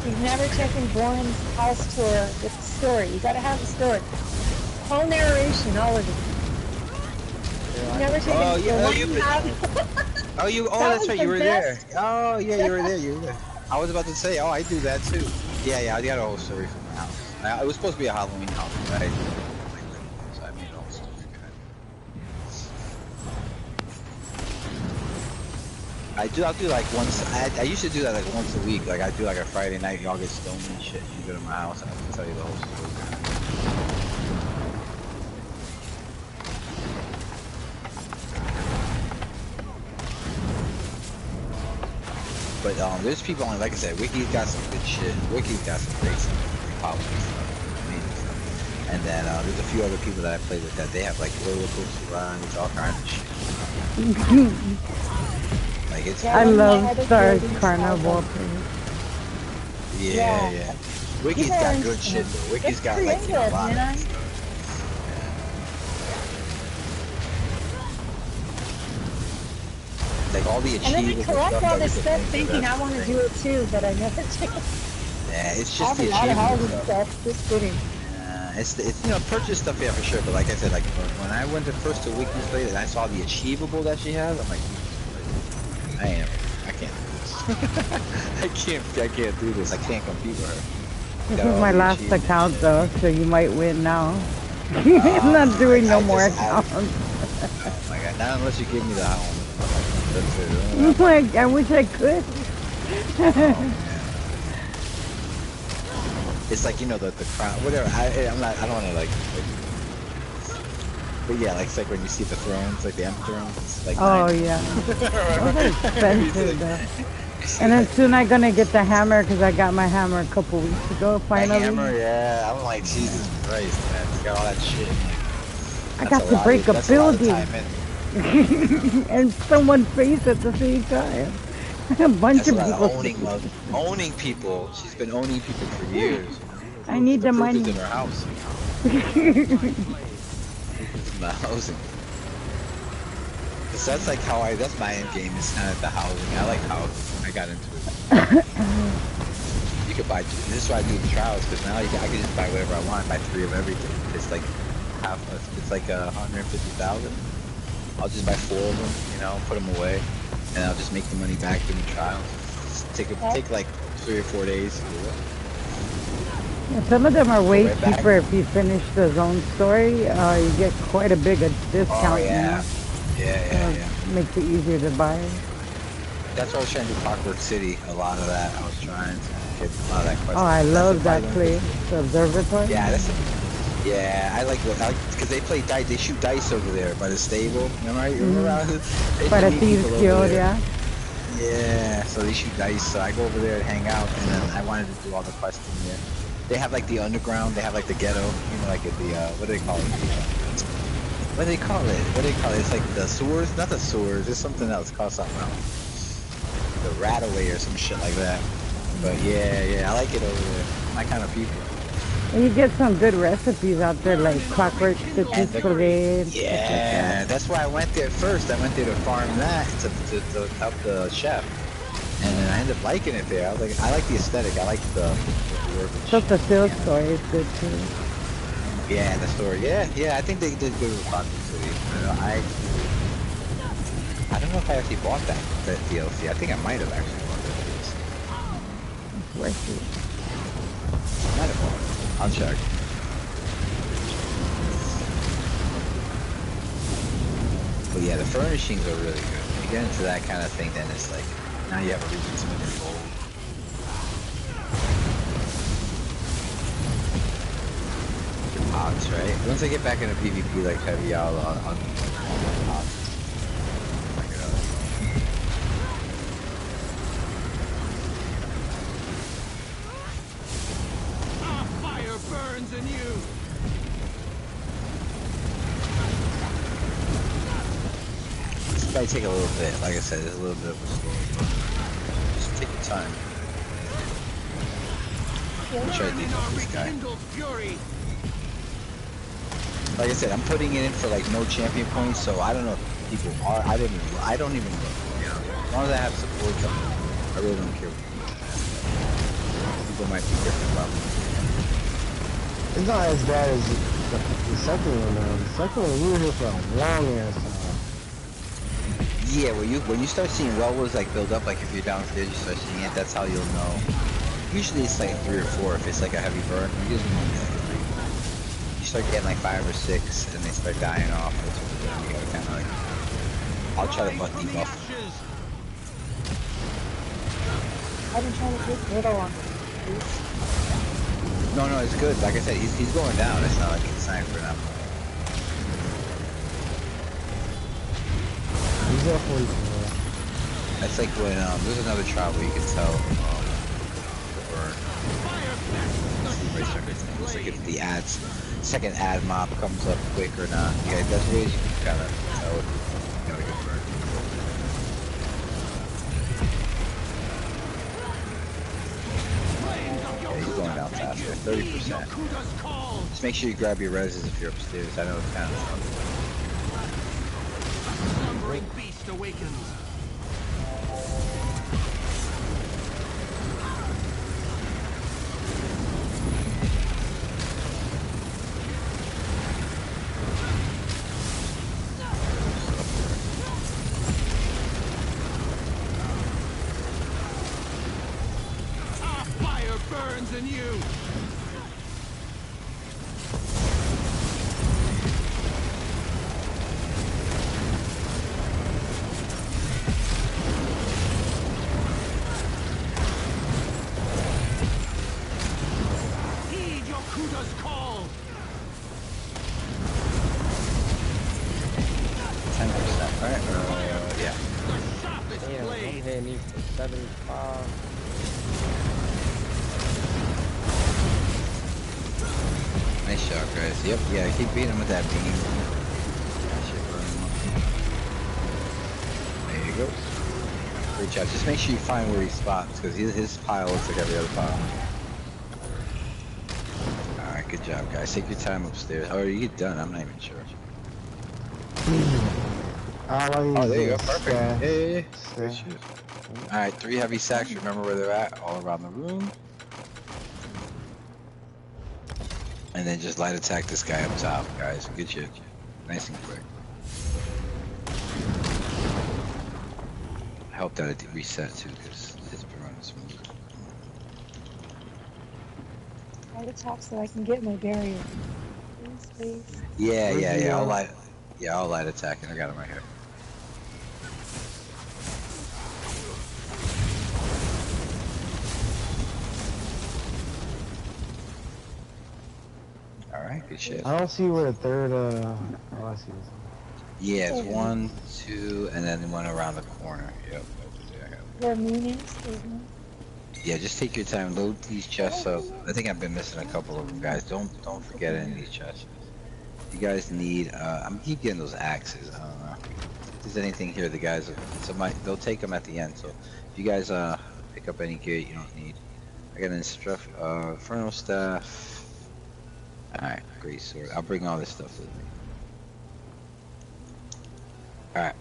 You've never taken Born's house tour with the story. You gotta have the story. Whole narration, all of it. You've never taken Oh yeah, that's right, you were there. best. Oh yeah, you were there. I was about to say, oh, I do that too. Yeah, I got a whole story from my house. It was supposed to be a Halloween house, but so I made a whole story. I'll do like once. I used to do that like once a week. Like I do like a Friday night, y'all get stoned and shit. You go to my house and I can tell you the whole story. But there's people on, like I said, Wiki's got some good shit. Wiki's got some great stuff, powerful stuff, amazing stuff. And then there's a few other people that I play with that they have like roller coaster rides, all kinds of shit. Like it's. I love Star Carnival. Yeah. Wiki's got good shit though. Wiki's got like a lot of stuff. Like all the achievable And then I collect all this stuff thinking I want to do it too, but I never do. Yeah, it's I just the have a lot of achievable houses stuff, just kidding. It's purchase stuff, yeah, for sure. But like I said, like when I went to first to Wiki's place and I saw the achievable that she has, I'm like, I can't do this. I can't do this. I can't compete with her. This is my last account though, so you might win now. I'm not doing no more accounts. Oh my god, not unless you give me the home. That's it. Like, I wish I could. It's like, the crown, whatever. I don't want to like, but yeah, like it's like when you see the thrones, like the Emperor thrones. It's like oh yeah. Those are expensive though. And then soon I'm gonna get the hammer because I got my hammer a couple weeks ago. That Finally, hammer, yeah. I'm like, Jesus Christ, man. You got all that shit. I That's got to break a that's a lot of building time in. and someone's face at the same time. A bunch That's a of lot people. of owning people. She's been owning people for years. I need the proof is money. in her house. Proof is in the housing. So that's like how that's my end game, is kind of the housing. I like housing. I got into it. You could buy, this is why I do the trials, because now I can just buy whatever I want, buy 3 of everything. It's like it's like 150,000. I'll just buy 4 of them, you know, put them away, and I'll just make the money back in the trials. Just take like 3 or 4 days to do it. Yeah, some of them are way Right back. cheaper if you finish the zone story. You get quite a big discount. Oh yeah. You know? Yeah. Makes it easier to buy. That's why I was trying to do Clockwork City. A lot of that I was trying to get a lot of that quest. Oh, I love that place, the observatory. Yeah, I like because they play dice. They shoot dice over there by the stable. Remember? By the Thieves Guild, yeah. Yeah, so they shoot dice. So I go over there and hang out, and then I wanted to do all the quests in there. They have like the underground. They have like the ghetto. You know, like the what do they call it? What do they call it? It's like the sewers. Not the sewers. It's something else. It's called something else. The Rataway or some shit like that. But yeah, I like it over there. My kind of people. And you get some good recipes out there, like Clockwork City Parade. Yeah, that's why I went there first. I went there to farm that to help the chef, and then I ended up liking it there. I was like, I like the aesthetic. I like the work. Plus the field story is good too. Yeah, the story. Yeah. I think they did good with Clockwork City. You know, I don't know if I actually bought that DLC. I think I might have actually bought that DLC. It's worth it. I might have bought it. I'll check. But yeah, the furnishings are really good. When you get into that kind of thing, then it's like, now you have a reason to spend your gold. Pods, right? Once I get back into PvP like heavy, I'll pods. Fire burns in you. This might take a little bit. Like I said, there's a little bit of a story. Just take your time. I'll try to do this guy. Like I said, I'm putting it in for like no champion points, so I don't know if people are. I don't even look. You know, as long as I have support, I really don't care. People might be different about me. It's not as bad as the second one though. The second one, we were here for a long ass time. Yeah, when you start seeing levels like build up, like if you're downstairs, you start seeing it. That's how you'll know. Usually it's like 3 or 4 if it's like a heavy burn. Usually only like 3. You start getting like 5 or 6, and they start dying off. That's when you gotta kind of like. I'll try to butt debuff. I've been trying to take little on. No, it's good. Like I said, he's going down. It's not like it's time for now. He's definitely. That's like when there's another trial where you can tell the burn. It's like if the second ad mob comes up quick or not. Yeah, that's ways you can kind of tell if you got a good burn. Yeah, he's going down faster, 30%. Just make sure you grab your reses if you're upstairs. I know it's kind of tough. Slumbering beast awakens. Our fire burns in you. Heed your Kuda's call. 10%, right? Yeah. Damn, I'm hitting these for 75. Nice shot, guys. Yep, yeah, keep beating him with that beam. That shit burn him up. There you go. Great job. Just make sure you find where he spots, because his pile looks like every other pile. Alright, good job, guys. Take your time upstairs. Oh, are you done? I'm not even sure. Oh, there you go. Perfect. Yeah. Good shit. Alright, 3 heavy sacks. Remember where they're at, all around the room. And then just light attack this guy up top, guys. Good shit. Nice and quick. I hope that it reset too, because it's been running smooth. Light attack so I can get my barrier. Please. Yeah. I'll light attack, and I got him right here. Alright, good shit. I don't see where the third, oh, I see this. Yeah, it's 1, 2, and then one around the corner. Yep, over there. Where moon is, isn't it? Yeah, just take your time, load these chests up. I think I've been missing a couple of them, guys. Don't forget any of these chests. You guys need, I'm keep getting those axes. I don't know. If there's anything here, the guys, they'll take them at the end. So if you guys pick up any gear you don't need, I got an infernal staff. Alright, great sword. I'll bring all this stuff with me. Alright.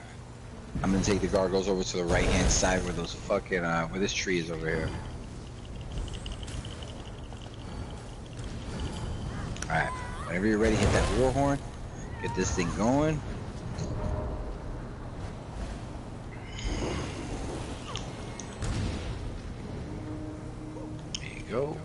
I'm gonna take the gargoyles over to the right hand side where those fucking where this tree is over here. Alright. Whenever you're ready, hit that war horn. Get this thing going. There you go.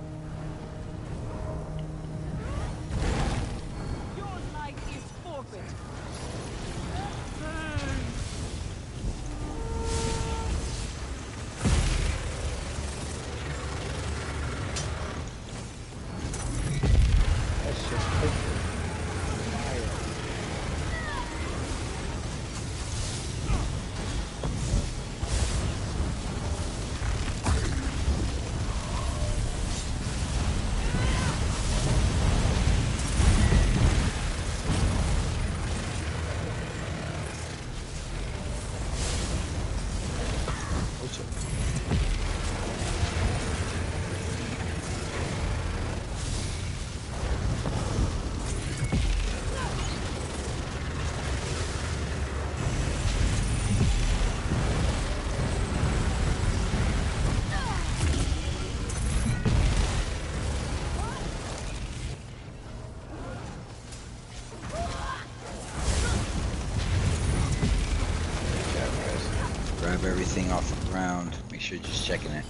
Grab everything off the ground. Make sure you're just checking it.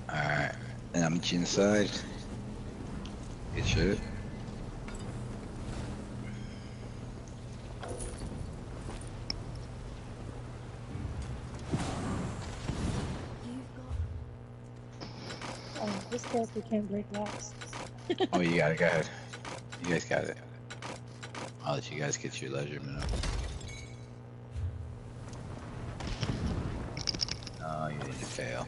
Alright. And I'm meet you inside. Good shit. Oh, this character can't break rocks. Oh, you got it. Go ahead. You guys got it. I'll let you guys get your leisure minute. Oh, you didn't fail.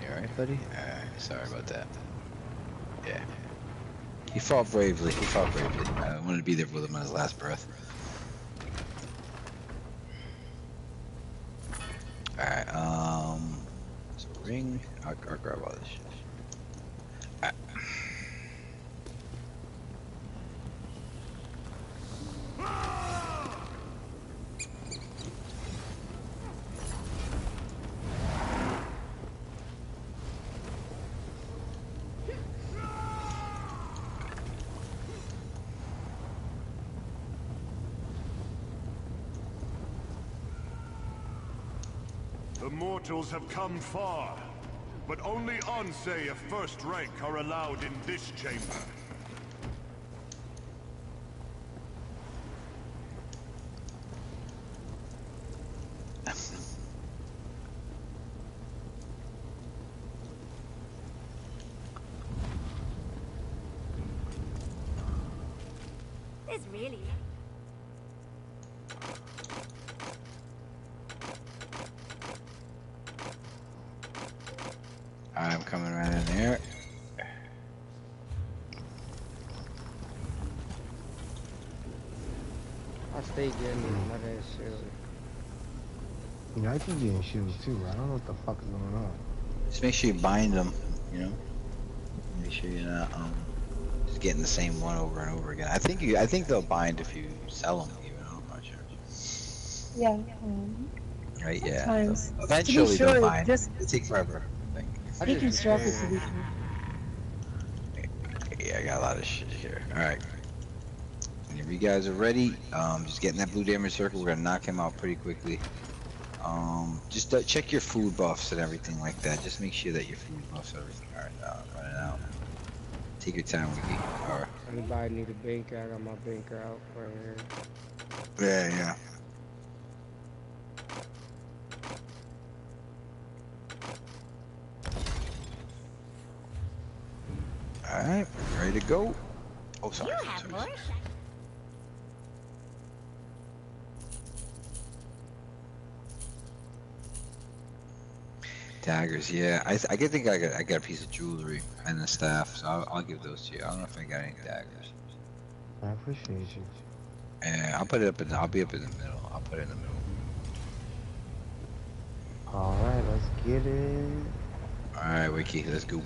You alright, buddy? Alright, sorry about that. Yeah. He fought bravely. I wanted to be there with him on his last breath. Alright, so ring. I'll grab all this shit. Alright. The mortals have come far, but only Ansei of first rank are allowed in this chamber. There's really... I stay getting these nut ass shields. Yeah, I keep getting shields too. I don't know what the fuck is going on. Just make sure you bind them, you know? Make sure you're not, just getting the same one over and over again. I think they'll bind if you sell them, even. I'm not sure. Yeah. Right? Yeah. Sometimes. To be Eventually they'll sure, bind. just It takes forever, I think. I just be deconstruct it to carrying. be sure. Yeah, I got a lot of shit here. Alright. Whenever you guys are ready, just get in that blue damage circle. We're gonna knock him out pretty quickly. Just check your food buffs and everything like that. Just make sure that your food buffs and everything are running out. Take your time, Wiki. Alright. Anybody need a banker? I got my banker out right here. Yeah. Alright, ready to go. Oh, sorry. You have more. Daggers, yeah. I think I got a piece of jewelry and a staff, so I'll give those to you. I don't know if I got any daggers. I appreciate you. Yeah, I'll put it up in. I'll be up in the middle. I'll put it in the middle. Alright, let's get it. Alright, Wiki, let's go.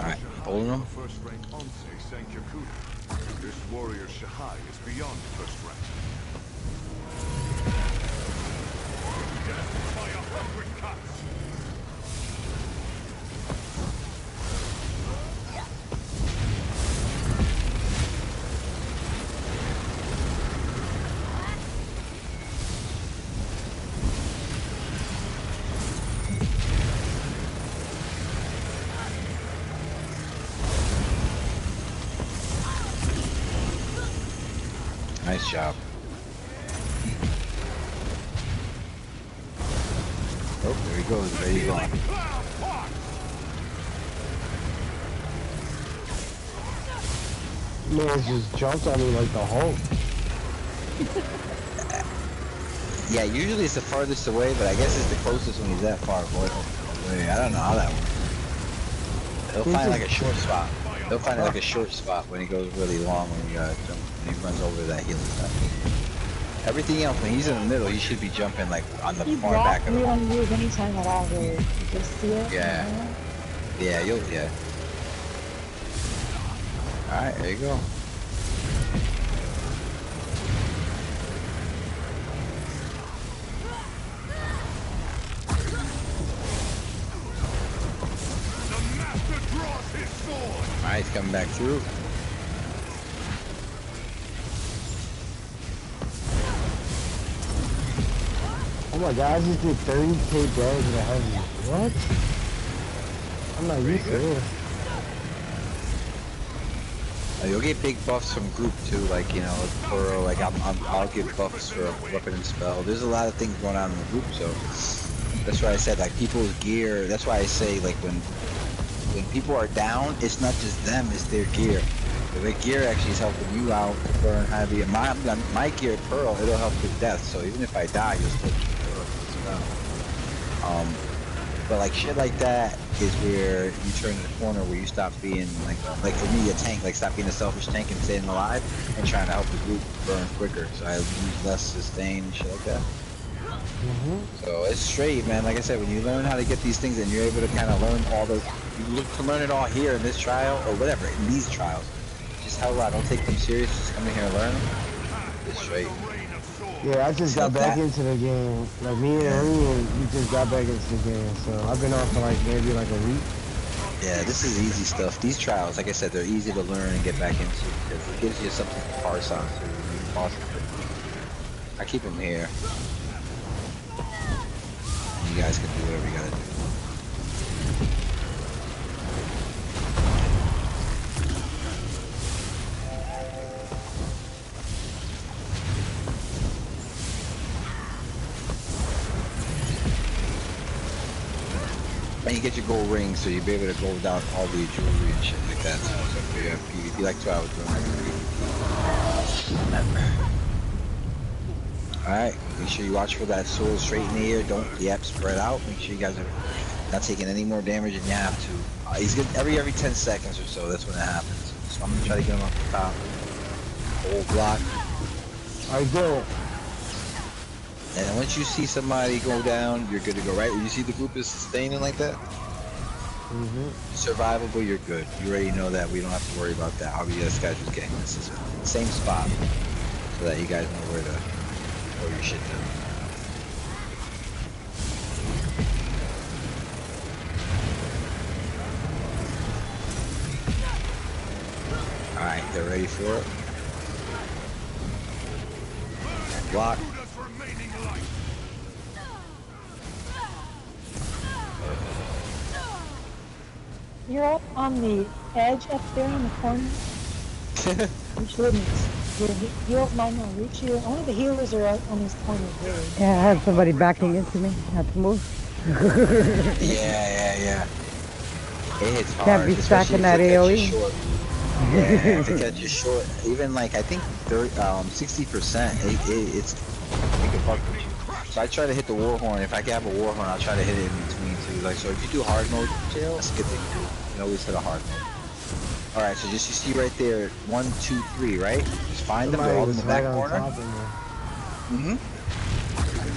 Alright, holding them. First rank Onse Sanyakuda. This warrior Shahai is beyond first rank. Death by 100 cuts. Nice job. Oh, there he goes. There you go. Man just jumped on me like the Hulk. Yeah, usually it's the farthest away, but I guess it's the closest when he's that far away. I don't know how that works. He'll find like a short spot. He'll find like a short spot when he goes really long when he jump, when he runs over that healing stuff. Everything else, when he's in the middle, he should be jumping like on the far back of You the don't use any time at all, really. You just see it. Yeah. Yeah, yeah. Alright, there you go. Alright, he's coming back through. Oh my god, I just did 30k damage in a heavy. What? I'm not used to this. You'll get big buffs from group too, like, you know, Pearl, like I'll give buffs for weapon and spell. There's a lot of things going on in the group, so that's why I said like people's gear. That's why I say like when people are down, it's not just them, it's their gear. Their gear actually is helping you out to burn heavy. And my gear Pearl, it'll help with death. So even if I die, you'll still keep Pearl as well. But like shit like that is where you turn the corner where you stop being like for me a tank, like stop being a selfish tank and staying alive and trying to help the group burn quicker. So I use less sustain and shit like that. So it's straight, man. Like I said, when you learn how to get these things and you're able to kind of learn all those, you look to learn it all here in this trial or whatever, in these trials. Just hell out, don't take them serious, just come in here and learn them. It's straight. Yeah, I just got back into the game. Like me and Henry, we just got back into the game. So I've been off for like maybe like a week. Yeah, this is easy stuff. These trials, like I said, they're easy to learn and get back into because it gives you something to parse on. So I keep them here. You guys can do whatever you gotta do. And you get your gold ring, so you'll be able to go without all the jewelry and shit like that. So if you like 2 hours doing that. Alright, make sure you watch for that sword straight in the air. Don't spread out. Make sure you guys are not taking any more damage than you have to. He's good every 10 seconds or so, that's when it happens. So I'm gonna try to get him off the top. Whole block. I do. And then once you see somebody go down, you're good to go, right? When you see the group is sustaining like that, survivable, you're good. You already know that. We don't have to worry about that. All we just guys just getting this same spot, so that you guys know where to throw your shit down. All right, they're ready for it. Block. You're up on the edge up there in the corner. You shouldn't. Your heals might not reach you. Only the healers are out on these corners, really. Yeah, I had somebody backing into me. Had to move. Yeah. It hits hard. Can't be Especially stacking if that they catch you AoE. short. Yeah, if it catches short, even like I think 60%, it can fuck with you. So I try to hit the war horn. If I can have a war horn, I'll try to hit it in between too. Like so, if you do hard mode, that's a good thing to do. You can always hit a hard mode. All right, so just you see right there, 1, 2, 3, right? Just find them. They're all in the back corner.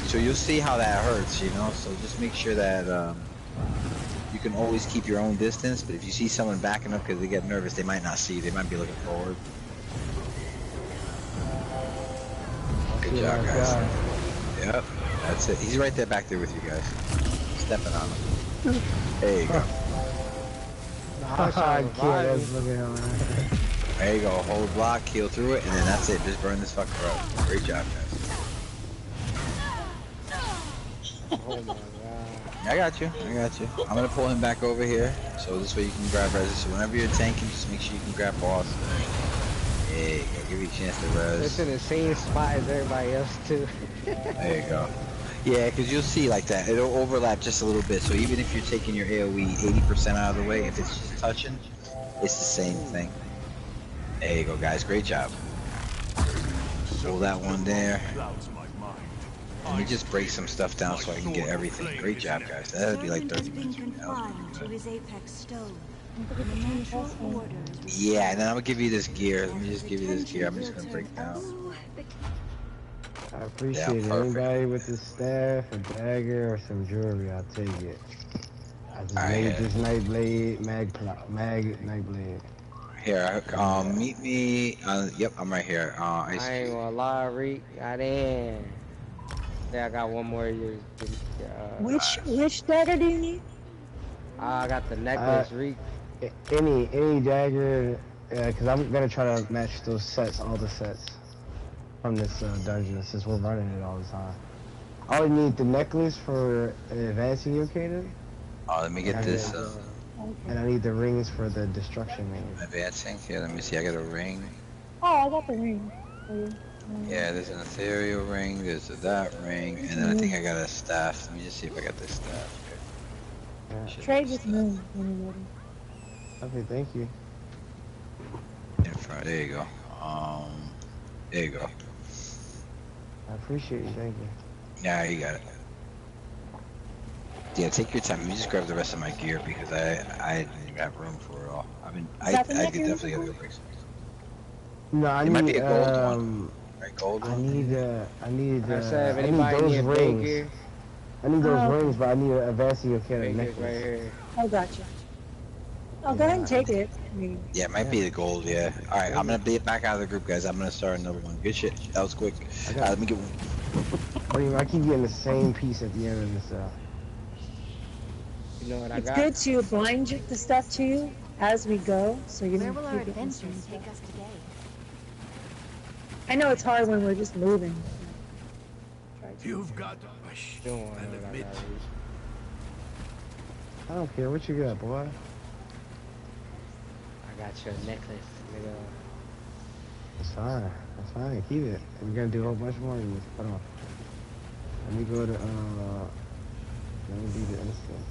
So you'll see how that hurts, you know. So just make sure that you can always keep your own distance. But if you see someone backing up because they get nervous, they might not see you. They might be looking forward. Good job, guys. Yep, that's it. He's right there back there with you guys. Stepping on him. There you go. There you go. Hold block, heal through it, and then that's it. Just burn this fucker up. Great job, guys. Oh my god. I got you. I'm gonna pull him back over here, so this way you can grab res. So whenever you're tanking, just make sure you can grab boss. There you go. Give you a chance to res. It's in the same spot as everybody else too. There you go. Yeah, because you'll see like that. It'll overlap just a little bit. So even if you're taking your AoE 80% out of the way, if it's just touching, it's the same thing. There you go, guys. Great job. Pull that one there. Let me just break some stuff down so I can get everything. Great job, guys. That'd be like 30 minutes. Yeah, and then I'm gonna give you this gear. Let me just give you this gear. I'm just gonna break down. I appreciate it. Anybody with the staff, a dagger, or some jewelry, I'll take it. I just made this Nightblade, mag Nightblade. Here, meet me. Yep, I'm right here. I ain't gonna lie, Reek. Got in. Yeah, I got one more year. Which dagger do you need? I got the necklace, Reek. Any dagger, because I'm gonna try to match those sets, all the sets from this dungeon, since we're running it all the time. I only need the necklace for advancing your cannon. Oh, let me get this. And I need the rings for the destruction ring. Advancing. Yeah, let me see. I got a ring. Oh, I got the ring for you. Yeah, there's an ethereal ring. There's that ring, and then I think I got a staff. Let me just see if I got this staff. Trade with me when you're ready. Okay, thank you. In front. There you go. There you go. I appreciate you. Thank you. Yeah, you got it. Yeah, take your time. Let me just grab the rest of my gear because I didn't even have room for it all. I mean, I could definitely gotta go break some. No, I it need might be a gold one. Right, gold one. I need those rings. Gear? I need those rings, but I need an advancing your cannon necklace. Right here. Oh, gotcha. Oh, go ahead and take it. Yeah, it might be the gold, yeah. Alright, I'm gonna be back out of the group, guys. I'm gonna start another one. Good shit. That was quick. Alright, let me get one. I keep getting the same piece at the end of this. You know what I it's got? good to blind the stuff to you as we go, so you Where don't will our keep getting adventures take us today? I know it's hard when we're just moving. You've got a Don't want to admit. I don't care what you got, boy. I got your necklace, nigga. That's fine. That's fine. Keep it. We're gonna do a whole bunch more of these. Hold on. Let me go to let me do the instance.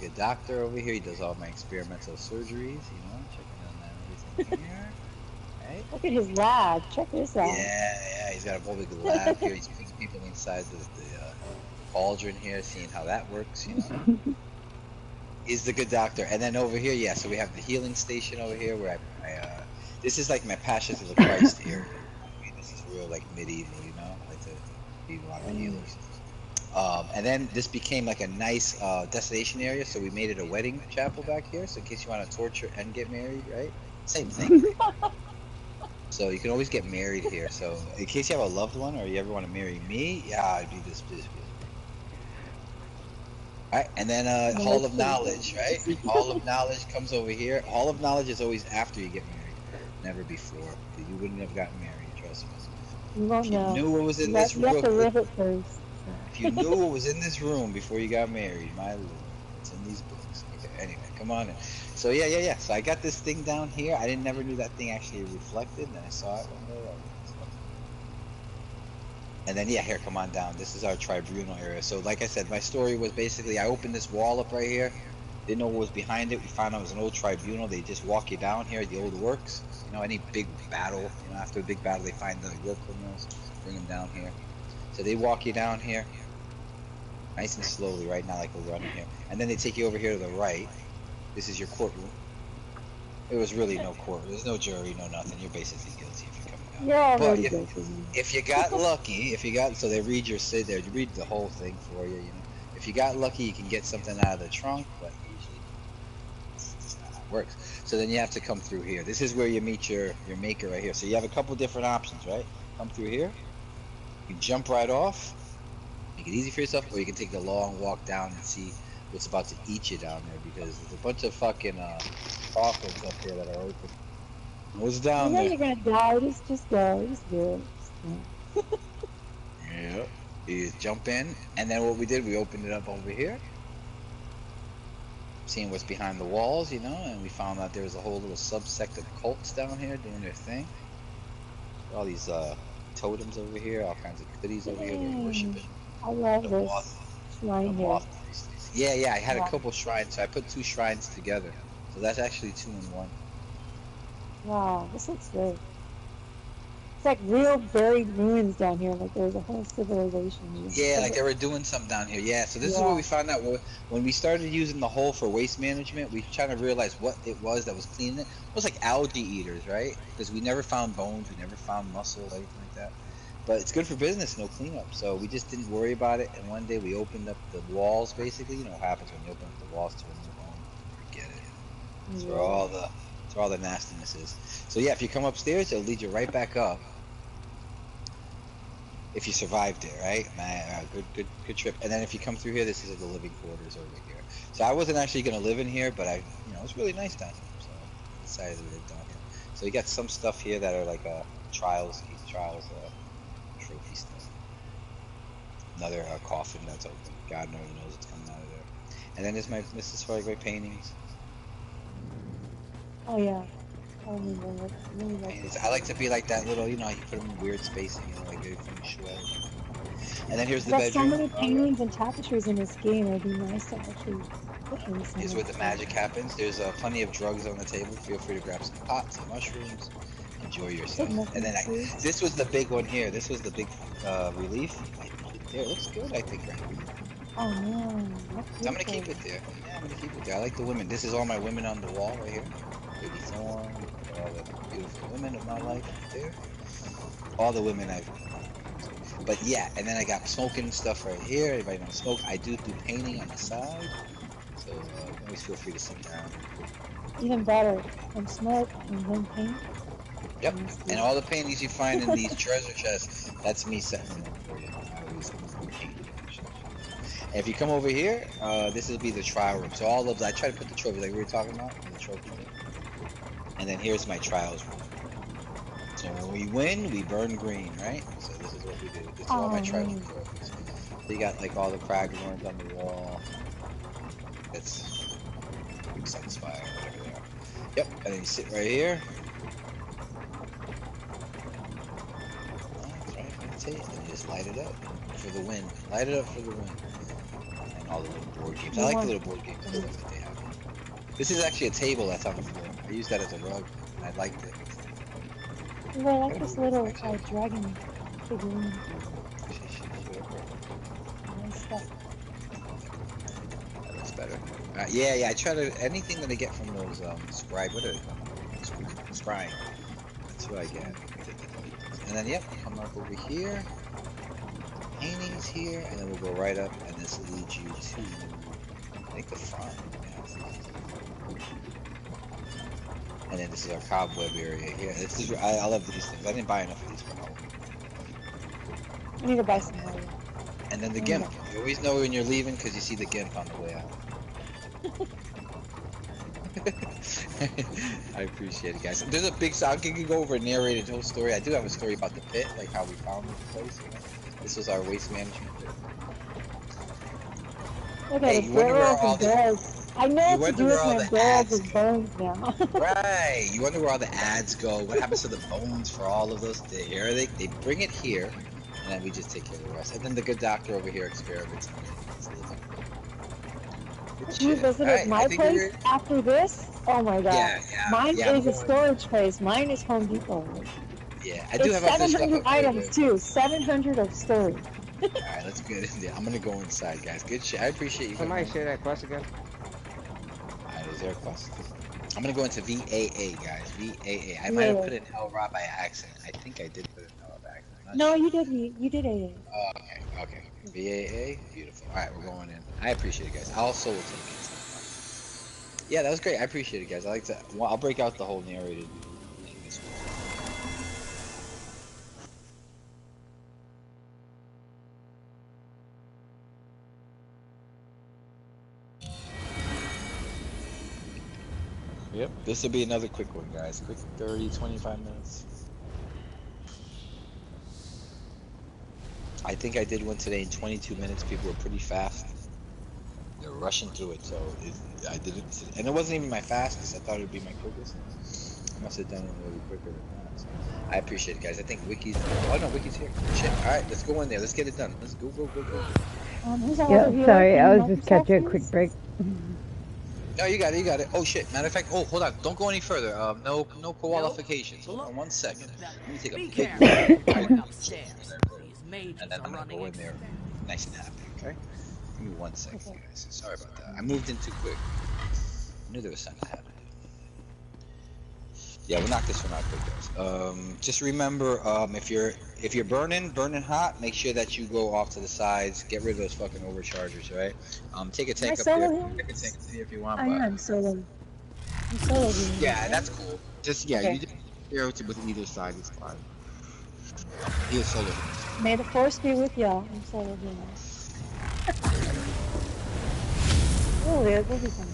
good doctor over here. He does all my experimental surgeries, you know, checking on everything here. Right? Look at his lab. Check this Yeah, out. yeah, he's got a whole big lab here. He's putting people inside the cauldron here, seeing how that works, you know. He's the good doctor. And then over here, yeah, so we have the healing station over here where this is like my Passions of the Christ area. I mean, this is real like medieval, you know. I like to be a lot of healers. And then this became like a nice destination area, so we made it a wedding chapel back here. So in case you want to torture and get married, right? Same thing. So you can always get married here. So in case you have a loved one or you ever want to marry me, yeah, I'd be this really great. All right, and then Hall of Knowledge, right? Hall of Knowledge comes over here. Hall of Knowledge is always after you get married, never before. You wouldn't have gotten married, trust me. You won't If you know. knew what was in You have, this you have real to quick, live it first. So. if you knew what was in this room before you got married, my lord, what's in these books? Okay, anyway, come on in. So yeah. So I got this thing down here. I never knew that thing actually reflected. Then I saw it one day. And then yeah, here, come on down. This is our tribunal area. So like I said, my story was basically I opened this wall up right here. Didn't know what was behind it. We found out it was an old tribunal. They just walk you down here, the old works. You know, any big battle, you know, after a big battle, they find the war criminals, bring them down here. So they walk you down here, nice and slowly, right now, like we're running here. And then they take you over here to the right. This is your courtroom. There was really no court. There's no jury, no nothing. You're basically guilty if you're coming out. You're already But guilty. if you got lucky, so they read your sit there, you read the whole thing for you, you know. If you got lucky, you can get something out of the trunk, but usually it's just not how it works. So then you have to come through here. This is where you meet your maker right here. So you have a couple different options, right? Come through here. You jump right off, make it easy for yourself, or you can take the long walk down and see what's about to eat you down there, because there's a bunch of fucking coffins up here that are open. What's down there? You know you're gonna die. Just go. Just do it. Just go. Yep. You just jump in, and then what we did, we opened it up over here, seeing what's behind the walls, you know, and we found out there was a whole little subsect of cults down here doing their thing. All these totems over here, all kinds of goodies over here they're worshiping. I love this shrine here. Yeah, I had a couple shrines, so I put 2 shrines together. So that's actually 2 in 1. Wow, this looks great. It's like real buried ruins down here, like there's a whole civilization. Yeah, like they were doing something down here. Yeah, so this is what we found out. When we started using the hole for waste management, we tried to realize what it was that was cleaning it. It was like algae eaters, right? Because we never found bones, we never found muscle, anything like that. But it's good for business, no cleanup. So we just didn't worry about it. And one day we opened up the walls, basically. You know what happens when you open up the walls to a new home? Forget it. That's where all the nastiness is. So yeah, if you come upstairs, it'll lead you right back up. If you survived it, right? Man, good trip. And then if you come through here, this is the living quarters over here. So I wasn't actually gonna live in here, but it's really nice down here. So I decided to live down here. So you got some stuff here that are like trials, trophy stuff. Another coffin that's open. God only knows it's coming out of there. And then this is for like my paintings. Oh yeah. I like to be like that little, you know, you put them in weird spacing, you know, like very feng shui. And then here's the bedroom. There's so many paintings and tapestries in this game. It'd be nice to actually put these. Here's where the magic happens. There's plenty of drugs on the table. Feel free to grab some pots and mushrooms. Enjoy yourself. And then this was the big one here. This was the big relief. There, it looks good, I think, right? Oh man, I'm gonna keep it there. Yeah, I'm gonna keep it there. I like the women. This is all my women on the wall right here. Baby Thorn, all the beautiful women of my life there. All the women I've. But yeah, and then I got smoking stuff right here. Everybody knows smoke. I do painting on the side, so always feel free to sit down. Even better, and smoke and then paint. Yep, and all the paintings you find in these treasure chests, that's me setting them up for you. I always paint. And if you come over here, this will be the trial room. So all of I try to put the trophies like we were talking about, the trophy thing. And then here's my trials room. So when we win, we burn green, right? So this is what we do. This is all my trials trophies. So you got like all the crag horns on the wall. That's Sunspire, whatever they are. Yep, and then you sit right here. That's right, meditate, and you just light it up for the win. Light it up for the win. And all the little board games. I You like the want- little board games and stuff that they have. This is actually a table that's on the floor. I used that as a rug, and I liked it. Ooh, I like this little dragon figurine. Nice stuff. That looks better. Yeah, I try to anything that I get from those scribe. What are they called? Scrying. That's what I get. And then yep, come up over here. Paintings here, and then we'll go right up, and this leads you to I think the front. And then this is our cobweb area here. This is I love these things. I didn't buy enough of these for Halloween. I need to buy some more. And then the gimp. You always know when you're leaving because you see the gimp on the way out. I appreciate it, guys. There's a big sound. Can you go over and narrate the whole story? I do have a story about the pit, like how we found the place. You know? This was our waste management pit. Look at the barrels and barrels. I know what to do with my barrels and bones now. Right. You wonder where all the ads go. What happens to the bones for all of those? Here they bring it here, and then we just take care of the rest. And then the good doctor over here experiments on it. You visited my place after this? Oh my god. Yeah. Mine is a storage place. Mine is Home Depot. Yeah, I do have 700 items too. 700 of storage. Alright, let's get in there. I'm gonna go inside, guys. Good shit. I appreciate you. Somebody share that quest again. Alright, is there a quest? I'm gonna go into VAA, guys. VAA. I might have put in LROT by accident. I think I did put in LROT by accident. No, you did. You did AA. Oh, okay. VAA. Beautiful. Alright, we're going in. I appreciate it, guys. I'll solo take it. Yeah, that was great. I appreciate it, guys. I like to. Well, I'll break out the whole narrated. Yep, this will be another quick one, guys. Quick 30-25 minutes. I think I did one today in 22 minutes. People were pretty fast. They were rushing through it, so I did it. And it wasn't even my fastest. I thought it would be my quickest. I must have done it a little quicker than that. So I appreciate it, guys. I think Wiki's. Oh no, Wiki's here. Shit. All right, let's go in there. Let's get it done. Let's go. Yeah, sorry, I was just catching a quick break. No, you got it. Oh shit. Matter of fact, hold on. Don't go any further. No qualifications. Hold on 1 second. Let me take a picture. And then I'm gonna go in there nice and happy, okay? Give me 1 second, guys. Sorry about that. I moved in too quick. I knew there was something happening. Yeah, we'll knock this one out quick, guys. Just remember, if you're burning hot, make sure that you go off to the sides. Get rid of those fucking overchargers, right? Take a tank up there. Take a tank if you want. I am solo. I'm solo. Yeah, that's cool. Just you just zero to with either side. It's fine. He is solo. May the force be with y'all. I'm solo doing Oh, yeah, we'll be fine.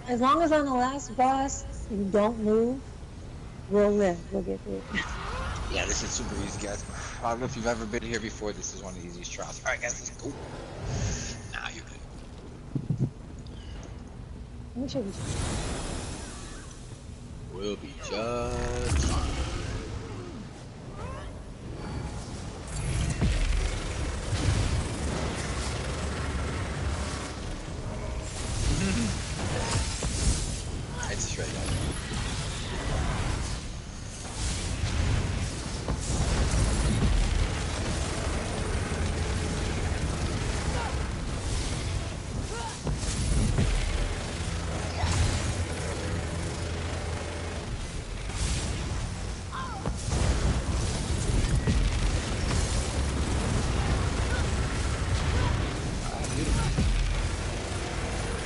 As long as on the last boss you don't move, we'll live. We'll get through it. Yeah, this is super easy, guys. I don't know if you've ever been here before. This is one of the easiest trials. All right, guys, let's go. Nah, you're good. Let me show you. We'll be just fine. It's straight up.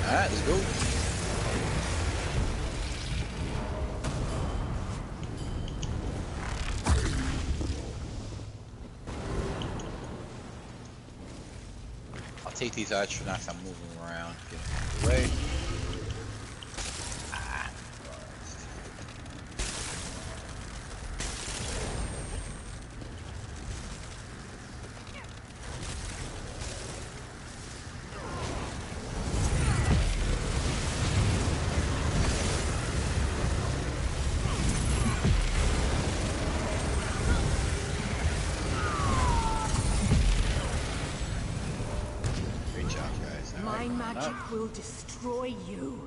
Alright, let's go. I'll take these astronauts. I'm moving around. Get out of the way. magic will destroy you.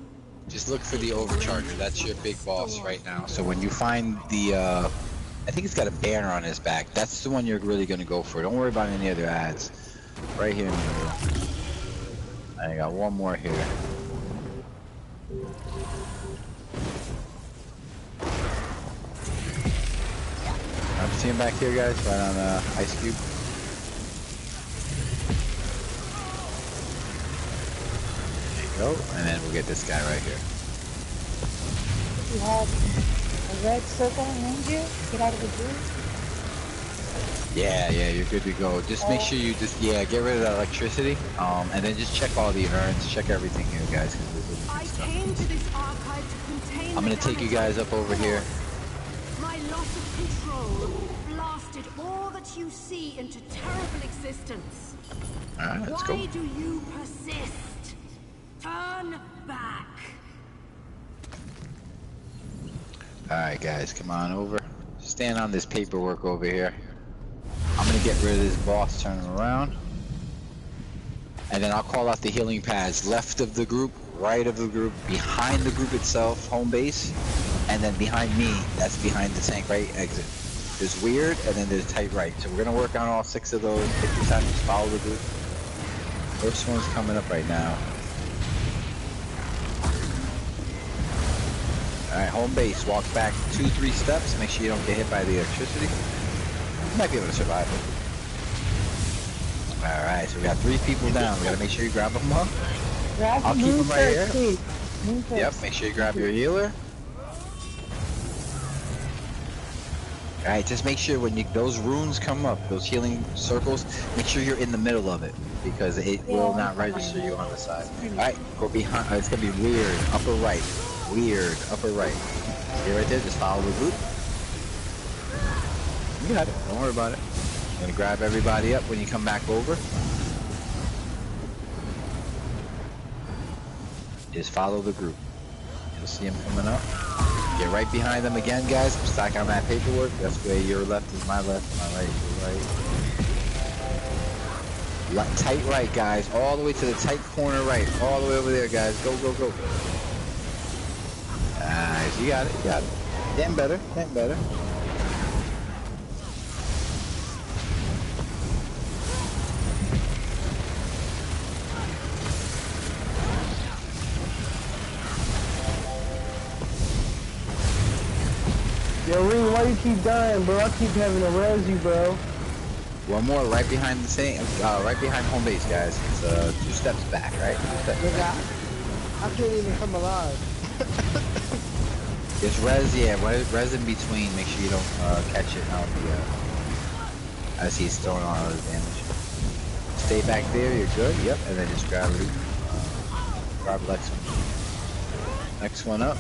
Just look for the overcharger. That's your big boss right now. So when you find the, I think it's got a banner on his back. That's the one you're really gonna go for. Don't worry about any other ads. Right here in the middle. I got one more here. I'm seeing back here, guys, right on Ice Cube. There you go, and then we'll get this guy right here. You have a red circle around you. Get out of the group. Yeah, you're good to go. Just make sure you just, get rid of that electricity, and then just check all the urns, check everything here, guys. I came to this archive to contain. I'm gonna take you guys up over here. My loss of control blasted all that you see into terrible existence. Alright, let's go. Why do you persist? Turn back. Alright, guys, come on over. Stand on this paperwork over here. I'm gonna get rid of this boss, turn him around. And then I'll call out the healing pads. Left of the group, right of the group, behind the group itself, home base. And then behind me, that's behind the tank right exit. There's weird, and then there's tight right. So we're gonna work on all 6 of those. Take your time, just follow the group. First one's coming up right now. Alright, home base. Walk back 2-3 steps. Make sure you don't get hit by the electricity. You might be able to survive it. Alright, so we got 3 people down. We gotta make sure you grab them up. I'll keep them right here. Yep, make sure you grab your healer. Alright, just make sure when those runes come up, those healing circles, make sure you're in the middle of it, because it will not register you on the side. Alright, go behind. It's gonna be weird. Upper right. Weird. Upper right. See right there? Just follow the group. You got it. Don't worry about it. I'm gonna grab everybody up when you come back over. Just follow the group. You'll see them coming up. Get right behind them again, guys. I'm stuck on that paperwork. That's where your left is my left, my right is your right. Tight right, guys. All the way to the tight corner right. All the way over there, guys. Go, go, go. Nice. You got it. You got it. Getting better. Getting better. Yo, Reed, why you keep dying, bro? I keep having to res you, bro. One more right behind the same, right behind home base, guys. It's 2 steps back, right? 2 steps back. I can't even come alive. Just res, res in between. Make sure you don't catch it out as he's throwing all his damage. Stay back there, you're good. Yep, and then just grab it. Grab the next one. Next one up.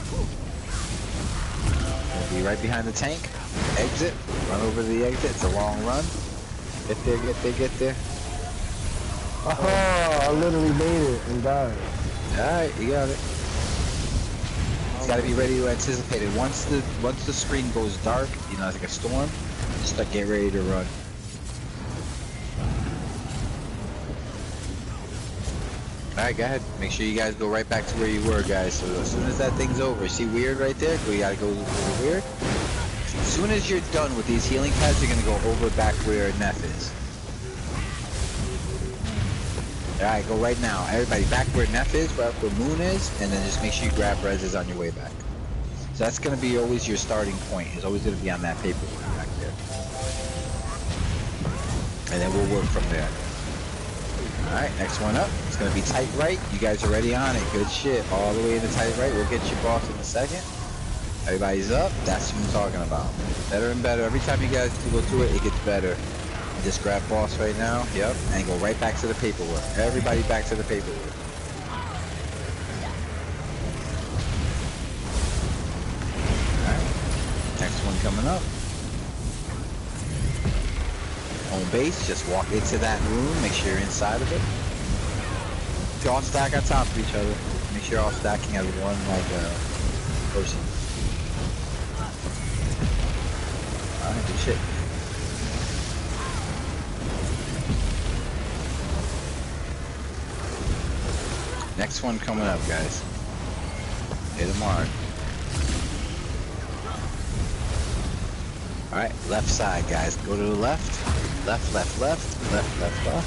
We'll be right behind the tank. Exit. Run over the exit. It's a long run. Get there, get there, get there. Oh, I literally made it and died. Alright, you got it. You gotta be ready to anticipate it. Once the screen goes dark, you know, it's like a storm, just like get ready to run. Alright, go ahead. Make sure you guys go right back to where you were, guys. So as soon as that thing's over, see weird right there? We gotta go over weird. As soon as you're done with these healing pads, you're gonna go over back where Neff is. Alright, go right now. Everybody back where Neff is, right where Moon is, and then just make sure you grab reses on your way back. So that's gonna be always your starting point. It's always gonna be on that paperwork back there. And then we'll work from there. Alright, next one up. It's gonna be tight right. You guys are already on it. Good shit. All the way into tight right. We'll get your boss in a second. Everybody's up. That's what I'm talking about. Better and better. Every time you guys go through it, it gets better. Just grab boss right now. Yep. And go right back to the paperwork. Everybody back to the paperwork. Alright. Next one coming up. Home base. Just walk into that room. Make sure you're inside of it. You all stack on top of each other. Make sure you're all stacking as one person. Alright, good shit. Next one coming up, guys. Hit him hard. Alright, left side, guys. Go to the left. Left, left, left. Left, left, left.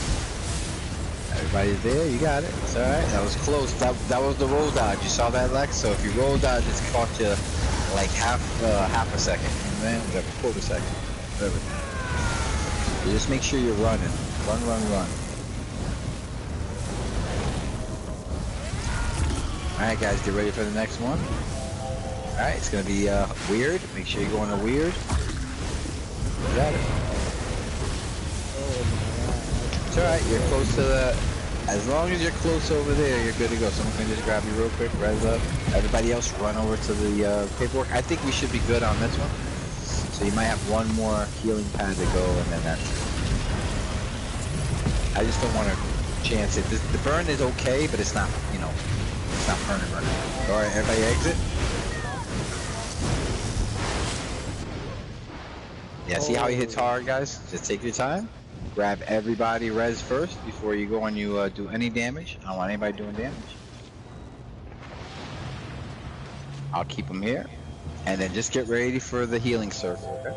Everybody's there. You got it. It's alright. That was close. That was the roll dodge. You saw that, Lex? So if you roll dodge, it's cost you like half a second. Man, quarter second. Whatever. So just make sure you're running. Run, run, run. Alright, guys. Get ready for the next one. Alright, it's going to be weird. Make sure you go into weird. You got it. It's alright, you're close to the... As long as you're close over there, you're good to go. Someone can just grab you real quick, res up. Everybody else run over to the paperwork. I think we should be good on this one. So you might have one more healing pad to go, and then that's it. I just don't want to chance it. The burn is okay, but it's not, you know, it's not burning. Alright, everybody exit. Yeah, see how he hits hard, guys? Just take your time. Grab everybody res first before you go and you do any damage. I don't want anybody doing damage. I'll keep them here. And then just get ready for the healing circle, okay?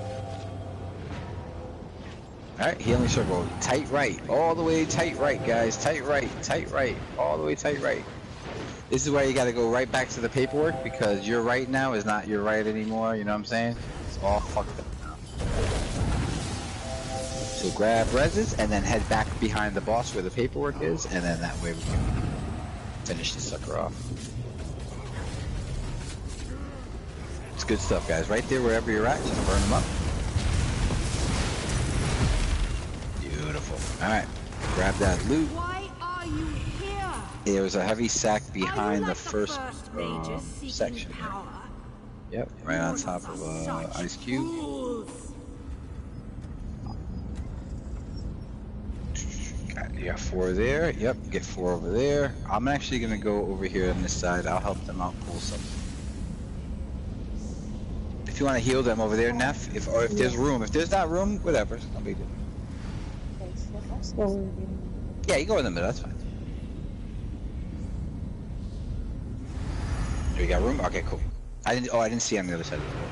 Alright, healing circle. Tight right. All the way tight right, guys. Tight right. Tight right. All the way tight right. This is where you gotta go right back to the paperwork because your right now is not your right anymore. You know what I'm saying? It's all fucked up. So grab reses and then head back behind the boss where the paperwork is, and then that way we can finish the sucker off. It's good stuff, guys. Right there, wherever you're at, just burn them up. Beautiful. All right, grab that loot. Why are you here? There was a heavy sack behind the first section. Power? Yep, right on top of Ice Cube. Fools. You got 4 there. Yep, get 4 over there. I'm actually gonna go over here on this side. I'll help them out pull something. If you want to heal them over there, Neff, if there's room. If there's not room, whatever. It's no big deal. Yeah, you go in the middle. That's fine. Do you got room? Okay, cool. I didn't see on the other side of the wall.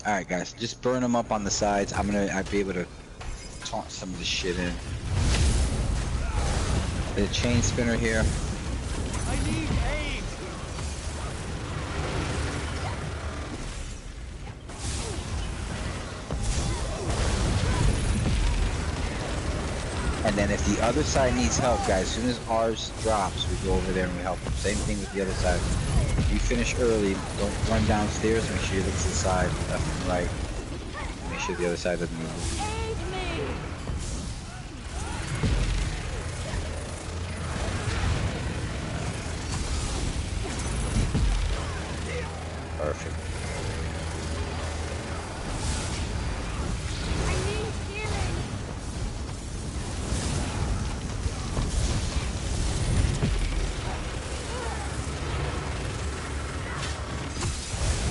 All right, guys, just burn them up on the sides. I'll be able to taunt some of this shit in. The chain spinner here. I need aid. And then if the other side needs help, guys, as soon as ours drops, we go over there and we help them. Same thing with the other side. If you finish early, don't run downstairs. Make sure you look to the side, left and right. Make sure the other side doesn't move. Perfect.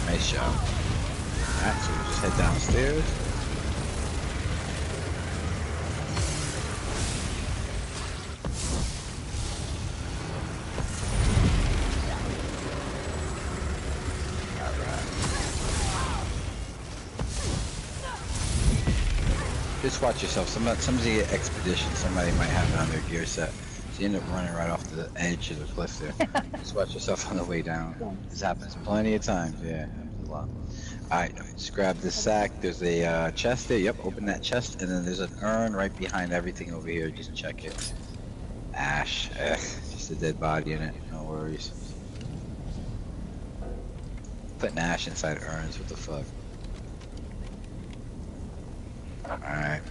Nice job. Alright, so we'll just head downstairs. Just watch yourself. Somebody get expedition. Somebody might have it on their gear set. So you end up running right off the edge of the cliff there. Just watch yourself on the way down. This happens plenty of times. Yeah, happens a lot. Alright, just grab this sack. There's a chest there. Yep, open that chest. And then there's an urn right behind everything over here. Just check it. Ash. Just a dead body in it. No worries. Putting ash inside urns. What the fuck? Alright.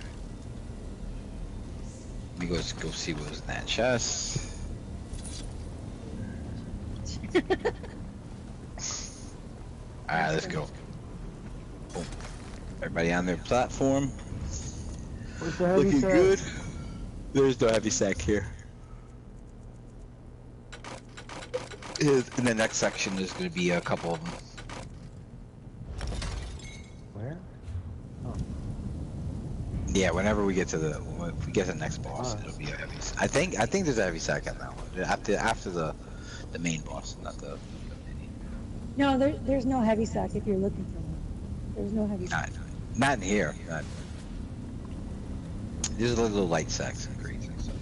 Let me go see what was in that chest. Alright, let's go. Boom. Everybody on their platform. What's the heavy Looking sack? good. There's no heavy sack here. In the next section, there's going to be a couple of them. Where? Yeah, whenever we get to the next boss, it'll be a heavy. I think there's a heavy sack on that one. After the The main boss, not the mini. No, there's no heavy sack if you're looking for one. There's no heavy sack. Not in here. Not. There's a little light sacks and crates and stuff.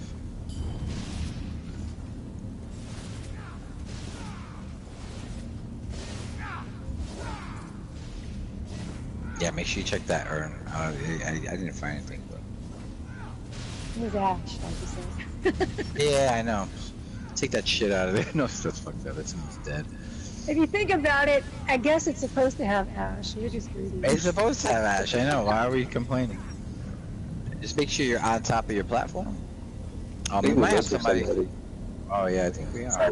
Yeah, make sure you check that urn. I didn't find anything, but. It was ash, like you said. Yeah, I know. Take that shit out of there. No, that's fucked up. It's almost dead. If you think about it, I guess it's supposed to have ash. You're just greedy. It's supposed to have ash. I know. Why are we complaining? Just make sure you're on top of your platform. We might have somebody. Oh yeah, I think we are.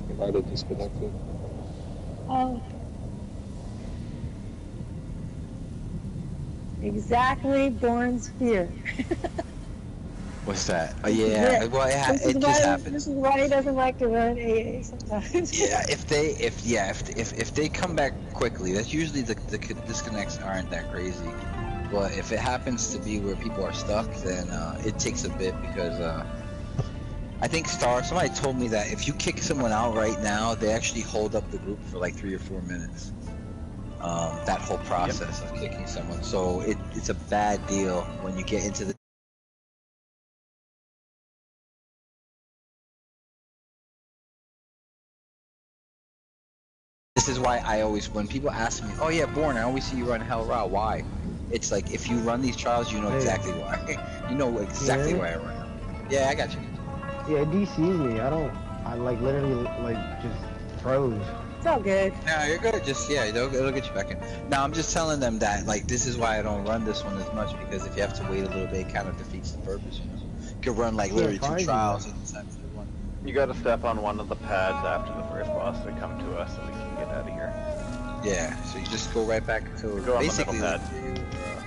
You might have disconnected. Oh. Exactly, Born's fear. What's that? Oh yeah, well it just happens. This is why he doesn't like to run AA sometimes. Yeah, if they come back quickly, that's usually the disconnects aren't that crazy. But if it happens to be where people are stuck, then it takes a bit because I think somebody told me that if you kick someone out right now, they actually hold up the group for like 3 or 4 minutes. That whole process of kicking someone, so it's a bad deal when you get into the. This is why I always, when people ask me, "Oh yeah, Born, I always see you run Hell Raw. Why?" It's like if you run these trials, you know exactly why. You know exactly why I run them. Yeah, I got you. Yeah, it DCs me. I like literally like just froze. It's all good. No, you're good. Just it'll get you back in. Now I'm just telling them that like this is why I don't run this one as much, because if you have to wait a little bit, it kind of defeats the purpose. You know, you could run like literally 2 trials at the time for one. You gotta step on one of the pads after the first boss to come to us so we can get out of here. Yeah, so you just go right back to go on basically the middle pad.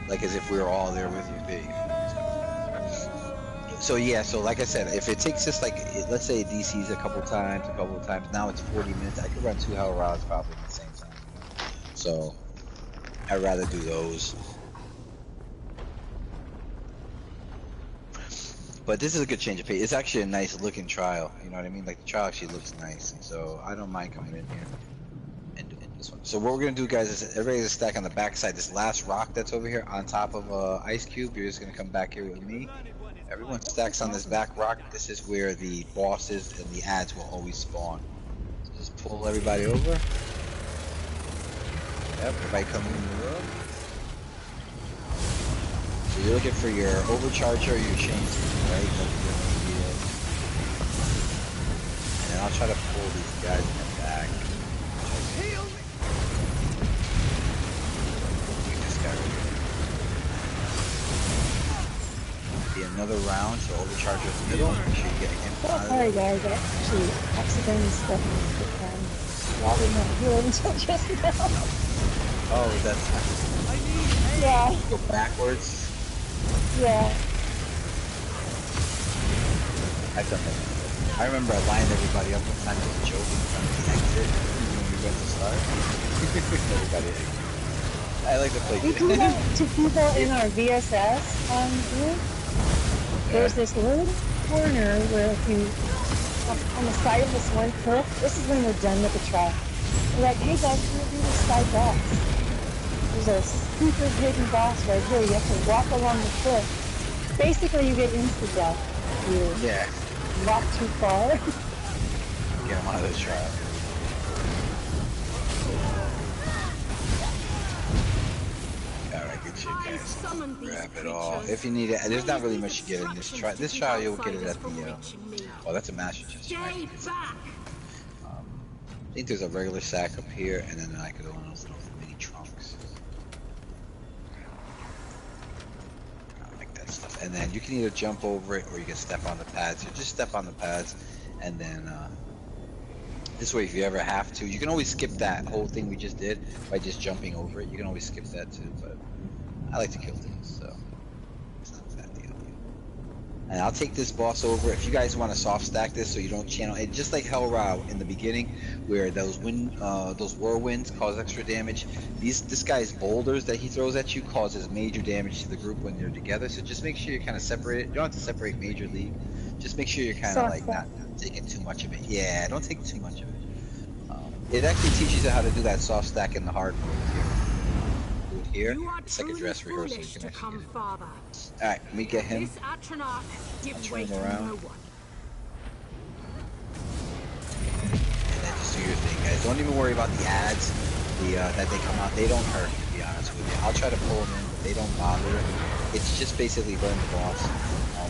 Like as if we were all there with you. So yeah, so like I said, if it takes us like, let's say DC's a couple times, now it's 40 minutes, I could run 2 Hell Rods probably at the same time, you know? So, I'd rather do those. But this is a good change of pace. It's actually a nice looking trial, you know what I mean? Like the trial actually looks nice, so I don't mind coming in here and doing this one. So what we're gonna do, guys, is everybody's gonna stack on the back side. This last rock that's over here on top of Ice Cube, you're just gonna come back here with me. Everyone stacks on this back rock. This is where the bosses and the ads will always spawn. So just pull everybody over. Yep, everybody coming in the room. So you're looking for your overcharger or your chain tool, right? And then I'll try to pull these guys in the back. Get this guy right here. Be another round, so overcharge in the middle. Make sure you get him out of Sorry guys, I actually accidentally stepped on the foot down. Y'all did not heal until just now. Oh, that's Yeah. go backwards. Yeah. I've done that. I remember I lined everybody up one time as a joke in front of the exit when we went to start. Everybody exit. I like to play We do that to people in our VSS group. There's this little corner where if you, on the side of this one cliff, this is when we're done with the trial. We're like, hey guys, we're gonna do this side boss. There's a super hidden boss right here. You have to walk along the cliff. Basically, you get insta-death. You walk too far. Get him out of the trial. Alright, good shit, guys. Grab it all. If you need it, there's not really much you get in this trial. This trial, you'll get it at the, oh, that's a master chest. I think there's a regular sack up here, and then I could open those little mini trunks. I like that stuff. And then you can either jump over it, or you can step on the pads. So just step on the pads, and then, this way, if you ever have to, you can always skip that whole thing we just did by just jumping over it. You can always skip that too, but I like to kill things, so it's not that deal. And I'll take this boss over. If you guys want to soft stack this so you don't channel it, just like Hell Ra in the beginning, where those whirlwinds cause extra damage. This guy's boulders that he throws at you causes major damage to the group when you're together. So just make sure you're kind of separated. You don't have to separate major league. Just make sure you're kind of like not taking too much of it. Yeah, don't take too much of it. It actually teaches you how to do that soft stack in the hard mode here. Do it here. It's like a dress rehearsal. You can actually get it. Alright, let me get him. This Atronach give I'll way turn him to around. no one. And then just do your thing, guys. Don't even worry about the ads that they come out. They don't hurt, to be honest with you. I'll try to pull them in, but they don't bother. It's just basically burn the boss.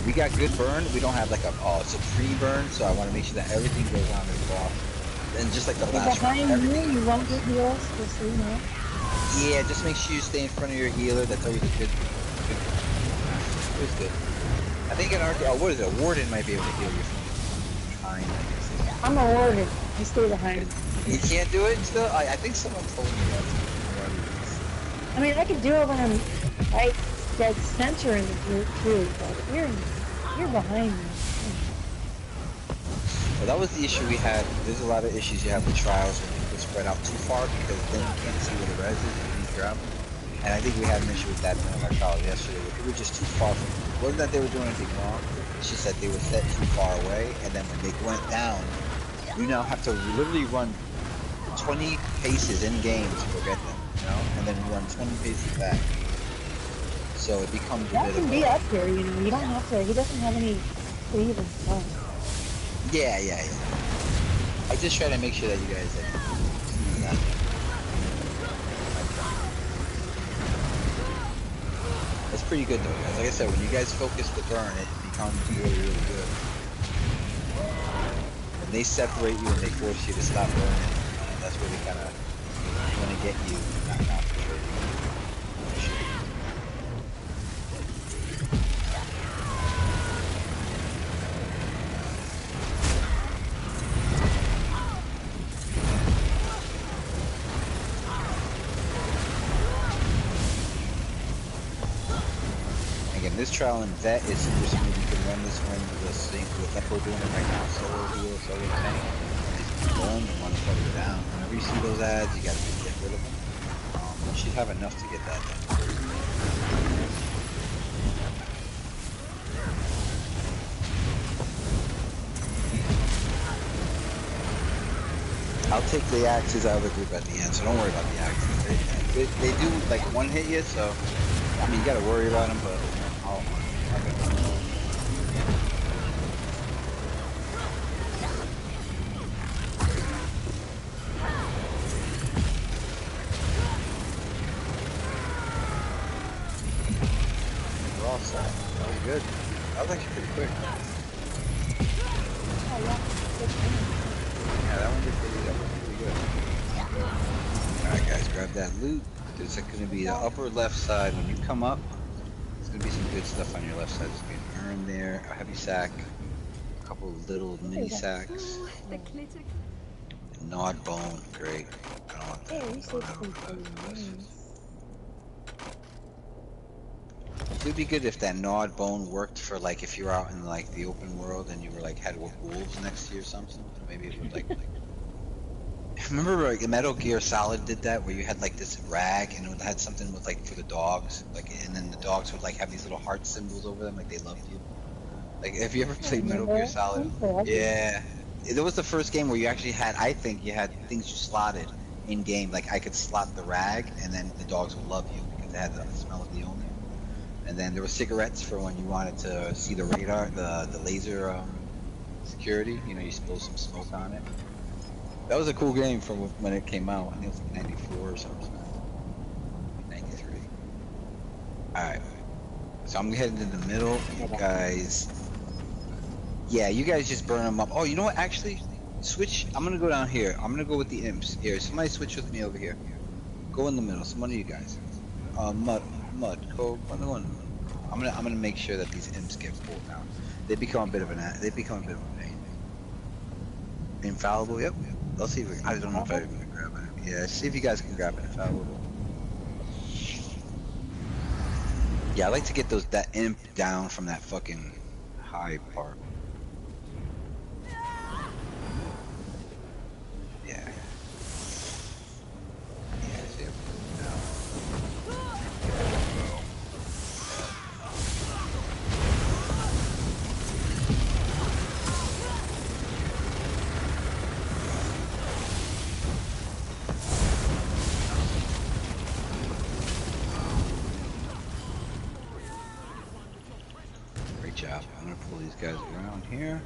We got good burn. We don't have like it's a pre-burn, so I want to make sure that everything goes on to the boss. And just like the last behind round, you won't get heals, just so you know. yeah, just make sure you stay in front of your healer. That's always a good. It's good. I think an what is it? A warden might be able to heal you from behind. I guess. I'm a warden. I stay behind. You can't do it still. I think someone told me that. I mean, I could do it when I'm right dead center in the group too, but you're behind me. Well, that was the issue we had. There's a lot of issues you have with trials when people spread out too far because then you can't see where the res is and you grab them. And I think we had an issue with that in our trial yesterday. We were just too far from them. It wasn't that they were doing anything wrong. It's just that they were set too far away. And then when they went down, you now have to literally run 20 paces in game to go get them, you know, and then run 20 paces back. So it becomes a bit of can be up here, you know. You don't have to. He doesn't have any cleave and stuff. Yeah. I just try to make sure that you guys see that. That's pretty good though, guys. Like I said, when you guys focus the burn, it becomes really, really good. When they separate you and they force you to stop burning, that's where they kind of want to get you not concentrating. Again, this trial in Vet is super smooth. You can run this one with the same, like we're doing it right now. Solo heal, solo tank. Boom, you want to put it down. Whenever you see those ads, you gotta get rid of them. You should have enough to get that done. I'll take the axes out of the group at the end, so don't worry about the axes. They do like one hit you, so I mean you gotta worry about them, but I'll we're all set. That was good. That was actually pretty quick. Yeah, that one did pretty good. Alright guys, grab that loot. There's going to be the upper left side. When you come up, there's going to be some good stuff on your left side. There's going to be an urn there, a heavy sack, a couple little mini sacks. Gnawed bone, great. I don't want that. It would be good if that gnawed bone worked for like if you were out in like the open world and you were like had wolves next to you or something. Maybe it would like remember like Metal Gear Solid did that where you had like this rag and it had something with like for the dogs, like, and then the dogs would like have these little heart symbols over them, like they loved you. Like if you ever played Metal Gear Solid, yeah, it was the first game where you actually had, I think you had things you slotted in game. Like I could slot the rag and then the dogs would love you because they had the smell of the owner. And then there were cigarettes for when you wanted to see the radar, the laser security. You know, you blow some smoke on it. That was a cool game from when it came out. I think it was like 94 or something. 93. Alright. So I'm heading to the middle. You guys... Yeah, you guys just burn them up. Oh, you know what? Actually, switch. I'm going to go down here. I'm going to go with the imps. Here, somebody switch with me over here. Go in the middle. Some one of you guys. Mud. Go in the one. I'm gonna make sure that these imps get pulled down. They become a bit of a pain. Infallible, yep. Let's see if I don't know if I'm gonna grab it. Yeah, see if you guys can grab an infallible. Yeah, I like to get that imp down from that fucking high part. Yeah. Yeah, see him now. Great job. I'm gonna pull these guys around here.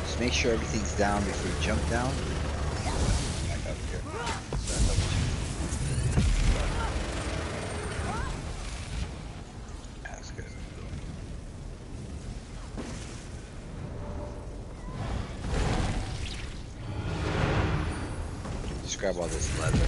Just make sure everything's down before you jump down. Back up here. That's good. Just grab all this leather.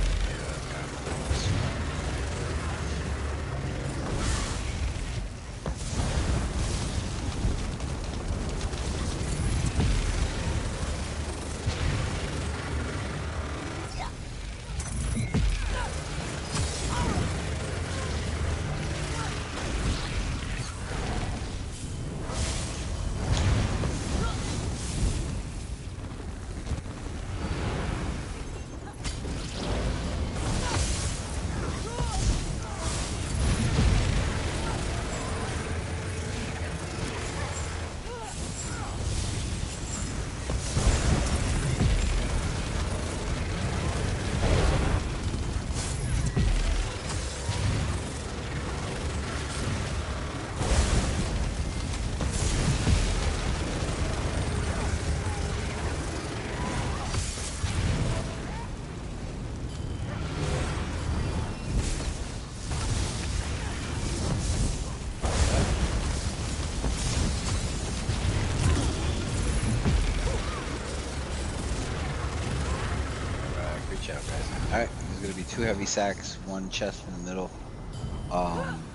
Alright, there's gonna be 2 heavy sacks, 1 chest in the middle.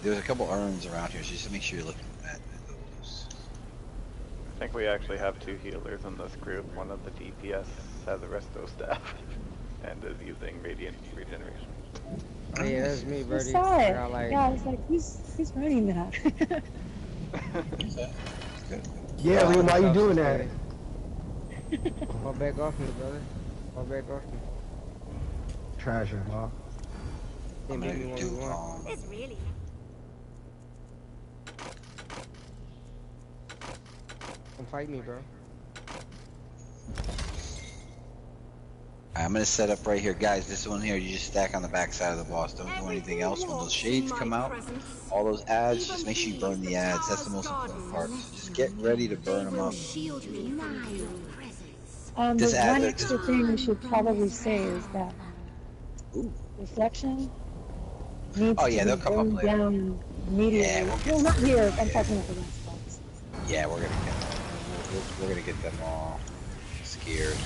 There's a couple urns around here, so just make sure you're looking at those. I think we actually have 2 healers in this group. One of the DPS has a resto staff and is using radiant regeneration. Oh yeah, that's me, I Birdie. saw it. I like... Yeah, I was like, who's running that? Yeah, Liam, why you doing that? Fall back off me, brother. Fall back off me. Trash it, Bob. Can't beat me when we want. It's really. Come fight me, bro. I'm gonna set up right here, guys. This one here, you just stack on the back side of the boss. Don't do anything else. When those shades come out, all those ads, just make sure you burn the ads. That's the most important part. So just get ready to burn them up. One extra thing we should probably say is that reflection needs Oh yeah, to they'll be come up burned later. down immediately. Yeah, well, not here. I'm talking about the last box. Yeah, we're gonna get them. We're gonna get them all scared.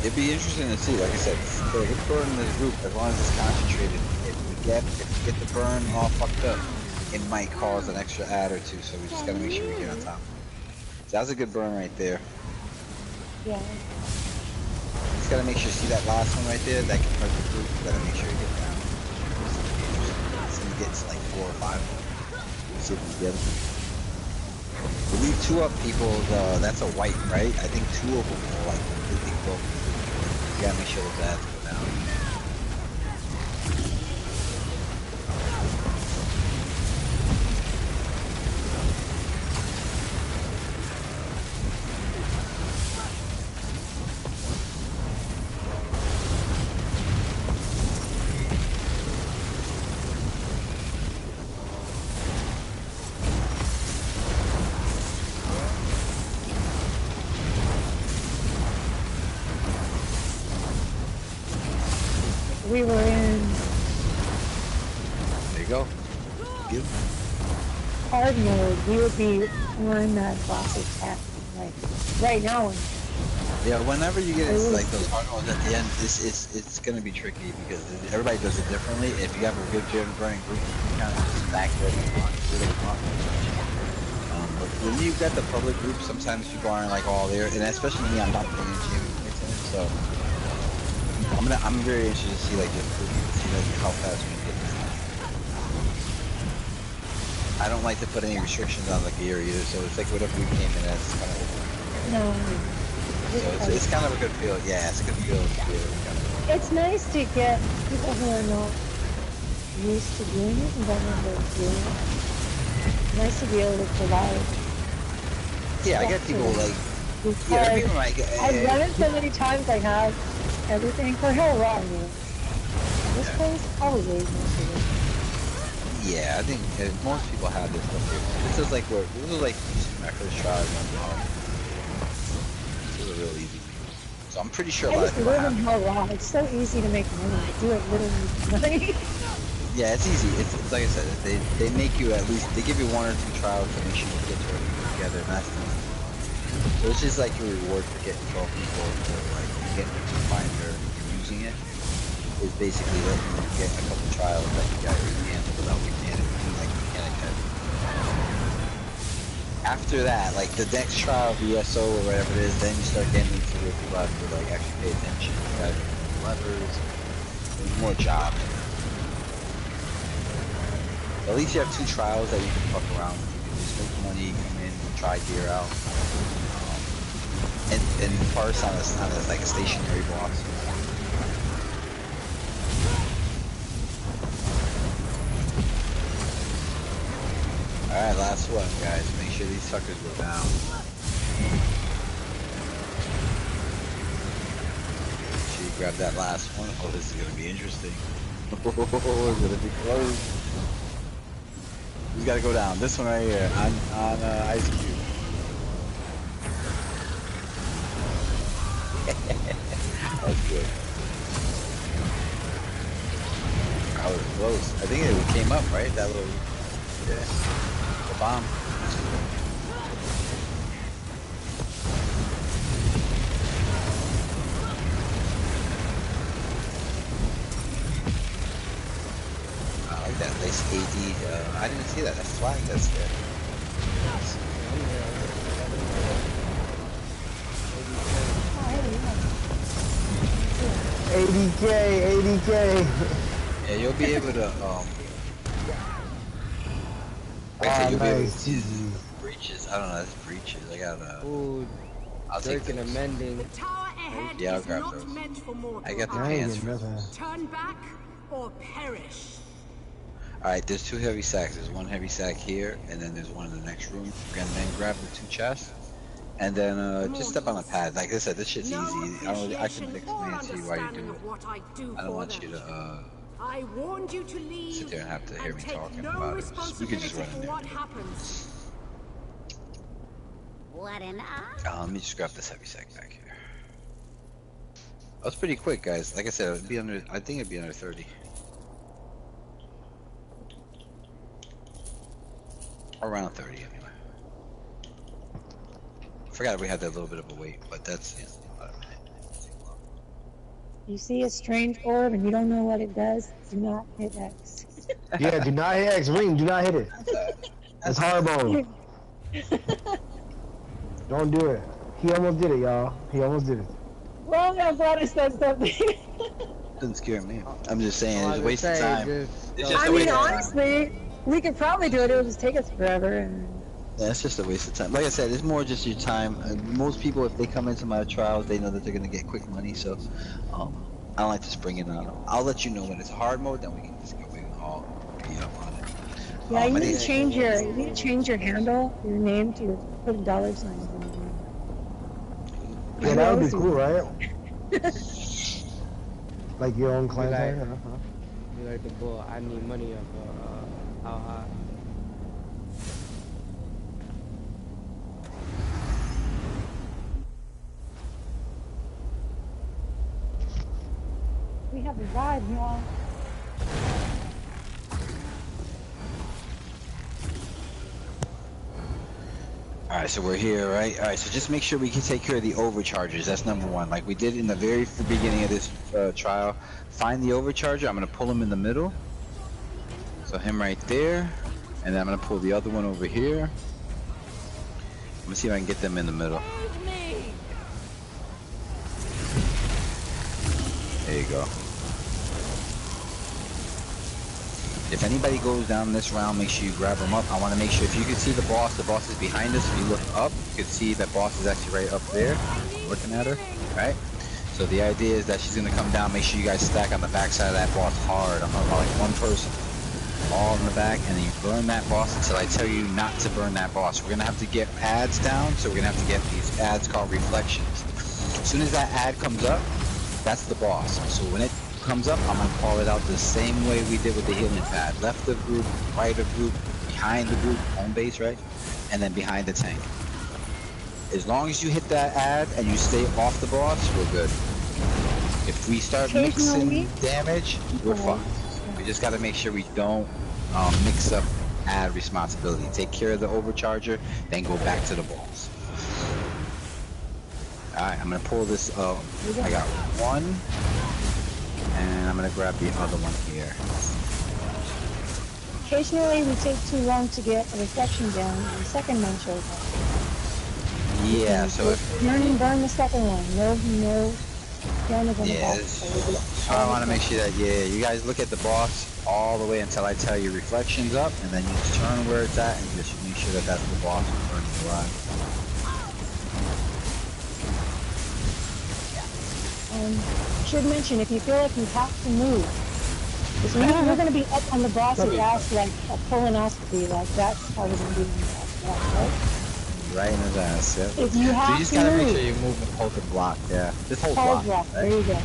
It'd be interesting to see, like I said, let's burn in this group as long as it's concentrated. If we get the burn all fucked up, it might cause an extra ad or 2, so we just gotta make sure we get on top. So that's a good burn right there. Yeah. Just gotta make sure, see that last one right there? That can hurt the group. You gotta make sure you get down. So you get like 4 or 5 of them. See if we get them. We leave 2 up, people. That's a white, right? I think 2 of them will like completely broke. You gotta make sure those ads go down. We were in There you go. Give. part hard mode, we would be on that boss's ass. Like, right now. Yeah, whenever you get into like those hard modes at the end, it's gonna be tricky because everybody does it differently. If you have a good running group, you can kind of stack what you want, but when you've got the public group, sometimes people aren't like all there, and especially me, I'm not playing GM points in it, so I'm very interested to see like the see like how fast we can get there. I don't like to put any restrictions on the gear either, so it's like whatever we came in as kind of. No. So it's kind of a good feel. Yeah, it's a good feel. It's nice to get people who are not used to doing it and don't know how to do it. It's nice to be able to provide. Yeah, I get people like. Yeah, people like. I've done it so many times. I have everything for Hell Wrong. This place probably most of it. Yeah, I think most people have this stuff here. This is like my first try on. This is real easy. So I'm pretty sure a lot of people have it. Hell Wrong. It's so easy to make money. I do it literally for money. Yeah, it's easy. It's like I said, they make you at least, they give you 1 or 2 trials to make sure you get together, and that's the so it's just like your reward for getting 12 people or like getting to find they're using it. Is basically letting you get a couple trials that you got your hands without mechanic head. After that, like the next trial of ESO or whatever it is, then you start getting into where people have to like actually pay attention. You gotta do levers, there's more jobs. At least you have 2 trials that you can fuck around with. You can just make money, come in, try gear out, and parse on a like a stationary boss. Alright, last one, guys. Make sure these suckers go down. Make sure you grab that last one. Oh, this is gonna be interesting. Oh, it's gonna be close. He's gotta go down. This one right here, on Ice Cube. That's good. That was close. I think it came up, right? That little... Yeah. The bomb. I like that nice AD. I didn't see that. That's flag that's there. ADK. Yeah, you'll be able to you'll be able to see breaches. I don't know, that's breaches. I gotta. Ooh, I'll take an amending. The tower ahead Yeah, I'll is grab not those. meant for mortals. I got the pants. Turn back or perish. Alright, there's 2 heavy sacks. There's 1 heavy sack here, and then there's 1 in the next room. And then grab the 2 chests. And then just step on the pad. Like I said, this shit's easy. I can explain to you why you do it. I don't want you to I warned you to leave. sit there and have to hear me talking about it. You can just run in there. What happens? What an let me just grab this heavy sack back here. That was pretty quick, guys. Like I said, it'd be under. I think it'd be under 30. Around 30 anyway. I forgot we had that little bit of a wait, but that's about a minute. You see a strange orb and you don't know what it does, do not hit X. Yeah, do not hit X. Ring, do not hit it. That's hardbone. Don't do it. He almost did it, y'all. He almost did it. Well, I'm glad I said something. Doesn't scare me. I'm just saying, it's a waste of time. It's just I a mean, waste of time. honestly, we could probably do it. It'll just take us forever. And... Yeah, it's just a waste of time. Like I said, it's more just your time. Most people, if they come into my trials, they know that they're gonna get quick money. So, I don't like to spring it on them. I'll let you know when it's hard mode, then we can just go in all beat up on it. Yeah, you need to change your handle, your name to put a dollar sign. Yeah, that would be cool, right? Like your own clan tag? You like the bull, I need money up, how high? We have a ride, y'all. Alright, so we're here, right? Alright, so just make sure we can take care of the overchargers. That's number one. Like we did in the very beginning of this trial. Find the overcharger. I'm going to pull him in the middle. So him right there. And then I'm going to pull the other one over here. Let me see if I can get them in the middle. There you go. If anybody goes down this round, make sure you grab them up. I want to make sure, if you can see the boss is behind us. If you look up, you can see that boss is actually right up there. Looking at her, right? So the idea is that she's going to come down. Make sure you guys stack on the back side of that boss hard. I'm like one person. All in the back, and then you burn that boss until I tell you not to burn that boss. We're going to have to get ads down, so we're going to have to get these ads called reflections. As soon as that ad comes up, that's the boss. So when it comes up, I'm gonna call it out the same way we did with the healing pad. Left of group, right of group, behind the group, home base, right? And then behind the tank. As long as you hit that ad and you stay off the boss, we're good. If we start mixing damage, we're fucked. We just gotta make sure we don't mix up ad responsibility. Take care of the overcharger, then go back to the boss. Alright, I'm gonna pull this up. I got one. And I'm gonna grab the other one here. Occasionally we take too long to get a reflection down, and the second one shows up. Yeah, so if burn the second one. No damage on the boss. So I want to make sure that you guys look at the boss all the way until I tell you reflections up, and then you just turn where it's at and just make sure that that's the boss burning alive. Should mention, if you feel like you have to move, because we're going to be up on the boss's ass like a colonoscopy, like that's how we're going to do it, right? Right in his ass, yeah. If you have so you just gotta make sure you move and hold the block, yeah. Just hold block. Right? There you go.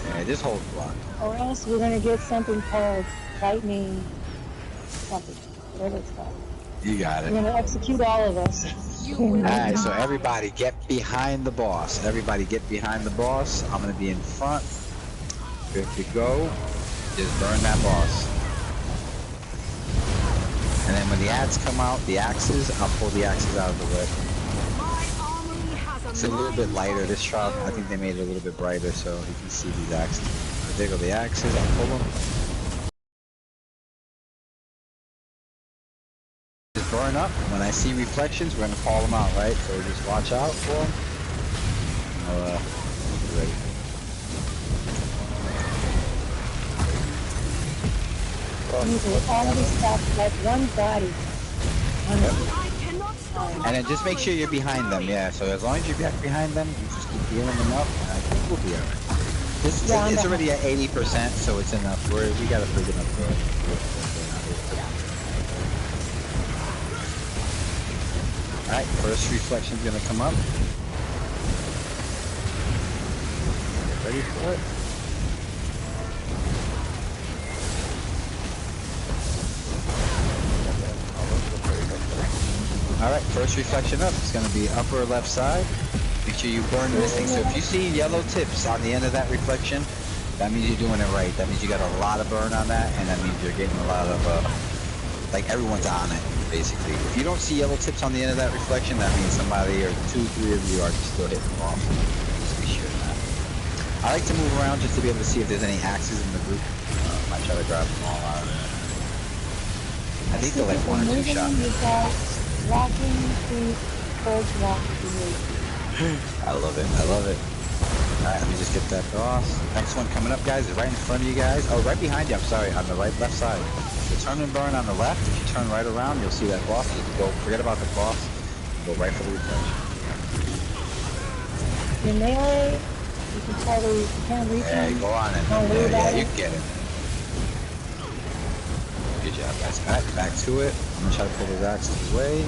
Yeah, just hold block. Or else we're going to get something called lightning something, whatever it's called. You got it. We're going to execute all of us. Alright, so everybody get behind the boss. Everybody get behind the boss. I'm gonna be in front. Good to go. Just burn that boss. And then when the ads come out, the axes, I'll pull the axes out of the way. It's a little bit lighter this trial. I think they made it a little bit brighter so you can see these axes. So there go the axes, I'll pull them. Burn up. When I see reflections, we're gonna call them out, right? So just watch out for them. Ready. All of this stuff like one body. And then just make sure you're behind them, yeah. So as long as you're back behind them, you just keep healing them up, and I think we'll be alright. It's already at 80%, so it's enough. We got a big enough for it. Alright, first reflection's gonna come up. Get ready for it. Alright, first reflection up. It's gonna be upper left side. Make sure you burn this thing. So if you see yellow tips on the end of that reflection, that means you're doing it right. That means you got a lot of burn on that, and that means you're getting a lot of, like everyone's on it. Basically, if you don't see yellow tips on the end of that reflection, that means somebody or 2, 3 of you are still hitting the ball. Just be sure of that. I like to move around just to be able to see if there's any axes in the group. I might try to grab them all out of there. I think they're like 1 or 2 shots. I love it. I love it. Alright, let me just get that boss. Next one coming up, guys, is right in front of you guys. Oh, right behind you. I'm sorry, on the left side. So turn and burn on the left. If you turn right around, you'll see that boss. Just go, forget about the boss. Go right for the reflection. Your melee, you can probably, you can't reach him. Go on in. Yeah, you can get it. Good job, guys. Alright, back to it. I'm gonna try to pull those axes away.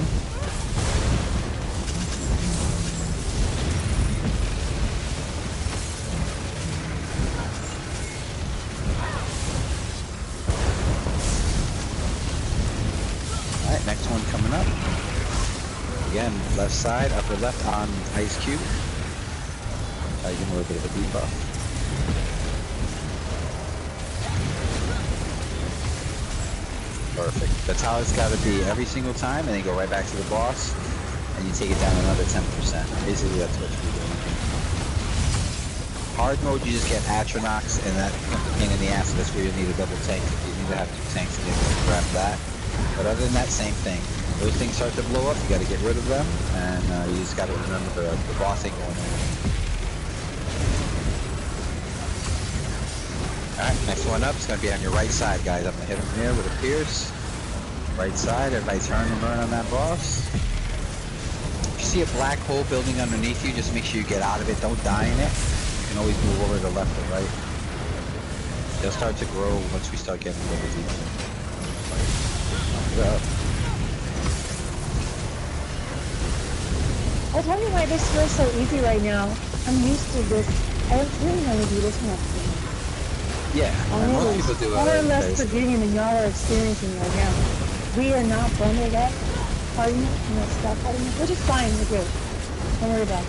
Alright, next one coming up. Again, left side, upper left on Ice Cube. Try to give him a little bit of a debuff. Perfect. That's how it's got to be every single time, and then go right back to the boss. and you take it down another 10%. Basically, that's what you're doing. Hard mode, you just get Atronox, and that becomes a pain in the ass, so that's where you'll need a double tank. You need to have 2 tanks to be able to grab that. But other than that, same thing. When those things start to blow up, you gotta get rid of them, and you just gotta remember the boss ain't going anywhere. Alright, next one up is gonna be on your right side, guys. I'm gonna hit him here with a Pierce. Right side, everybody turn and burn on that boss. If you see a black hole building underneath you, just make sure you get out of it, don't die in it. You can always move over to the left or right. They'll start to grow once we start getting a little deeper. I was wondering why this feels so easy right now. I'm used to this. I don't really want to do this much. Yeah, most people do it. More or less forgiving than y'all are experiencing right now. We are not bundled up hard enough, not stuck hard enough, which is fine, we're good. Don't worry about it.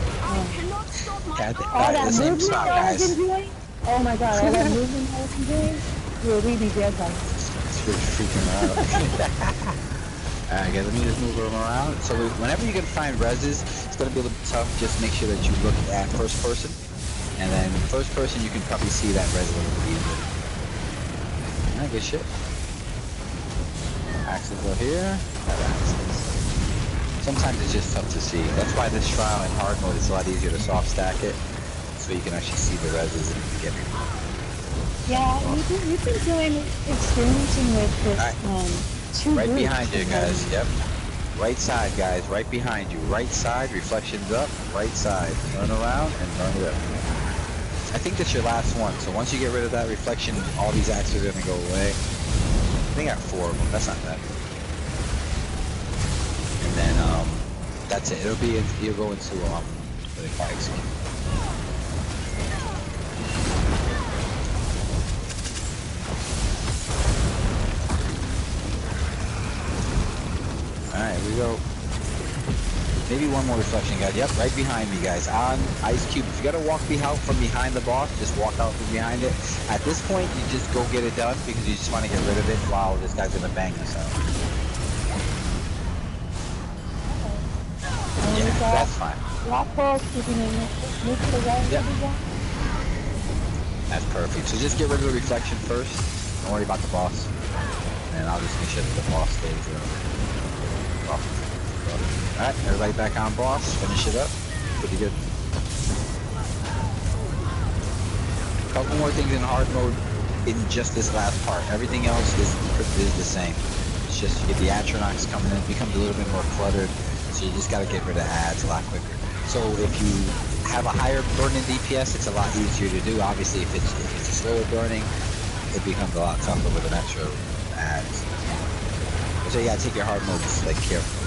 All that movement I've been doing, oh my god, all that movement I've been doing, we'd be dead by now. It's freaking out. Alright guys, let me just move them around. So whenever you can find reses, it's going to be a little bit tough. Just make sure that you look at first person. And then first person, you can probably see that res a little bit easier. Alright, good shit. Axes are here. Axes. Sometimes it's just tough to see. That's why this trial in hard mode is a lot easier to soft stack it, so you can actually see the reses and get it. Yeah, you've been doing experimenting with this, right behind you, guys. Yep. Right side, guys. Right behind you. Right side, reflections up. Right side. Turn around and burn it up. I think that's your last one. So once you get rid of that reflection, all these axes are gonna go away. I think I have 4 of them. That's not bad. And then that's it. It'll be you'll go into what they call execute. Alright, here we go. Maybe one more reflection, guys. Yep, right behind me, guys. On Ice Cube. If you gotta walk out from behind the boss, just walk out from behind it. At this point, you just go get it done because you just want to get rid of it while this guy's gonna bang us out. Yeah, that's fine. Yep. That's perfect. So just get rid of the reflection first. Don't worry about the boss. And I'll just make sure that the boss stays off. Alright, everybody back on boss. Finish it up. Pretty good. A couple more things in hard mode in just this last part. Everything else is the same. It's just you get the Atronox coming in. It becomes a little bit more cluttered. So you just got to get rid of ads a lot quicker. So if you have a higher burning DPS, it's a lot easier to do. Obviously, if it's slower burning, it becomes a lot tougher with an extra ads. So you gotta take your hard modes like carefully.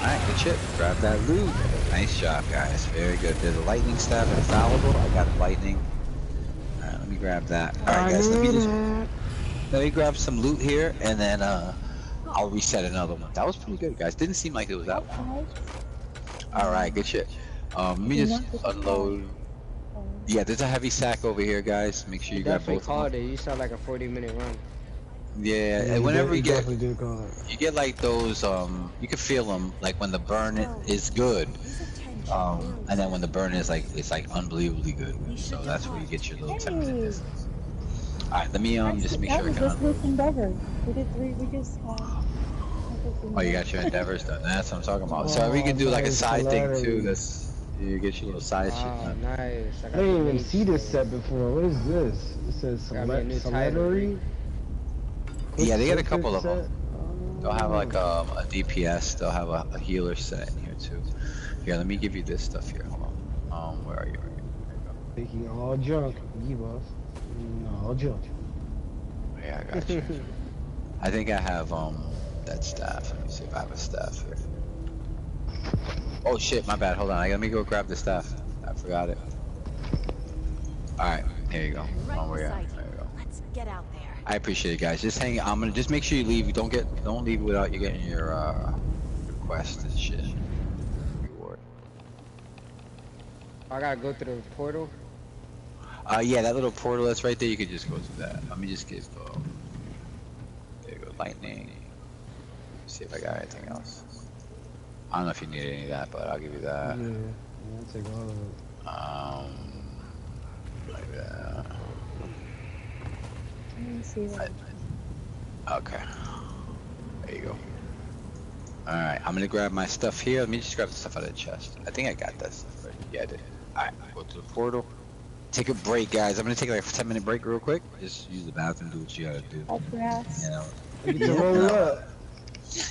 Alright, good shit. Grab that loot. Nice job, guys. Very good. There's a lightning staff infallible. I got a lightning. Alright, let me grab that. Alright, guys, let me grab some loot here, and then I'll reset another one. That was pretty good, guys. Didn't seem like it was that one. Alright, good shit. Let me just unload. Yeah, there's a heavy sack over here, guys. Make sure you grab both of them. You saw like a 40-minute run. Yeah, and whenever you get like those, you can feel them like when the burn is good, and then when the burn is like it's like unbelievably good. So that's where you get your little 10-minute distance. All right, let me just make sure I can unload. Oh, you got your endeavors done. That's what I'm talking about. So we can do like a side thing too. That's you get your little side shit done. Nice. I didn't even see this set before. What is this? It says celebrity. Yeah, they got a couple of them. They'll have like a DPS. They'll have a healer set in here too. Here, let me give you this stuff here. Hold on. Where are you? There you go. Taking all junk. Give us all junk. Yeah, I got you. I think I have that staff. Let me see if I have a staff here. Oh shit, my bad. Hold on. Let me go grab the staff. I forgot it. All right, here you go. Where you at? There you go. Let's get out there. I appreciate it, guys. Just hang. I'm gonna just make sure you leave. Don't leave without you getting your quest and shit. Reward. I gotta go through the portal. Yeah, that little portal that's right there. You could just go through that. Let me just get there you go, lightning. See if I got anything else. I don't know if you need any of that, but I'll give you that. Yeah, I'll take all of it. Like that. Let me see what. Okay. There you go. Alright, I'm gonna grab my stuff here. Let me just grab the stuff out of the chest. I think I got that stuff right. Yeah, I did. Alright, go to the portal. Take a break, guys. I'm gonna take like a 10-minute break real quick. Just use the bathroom, do what you gotta do. Up grass. You know? I get to roll up.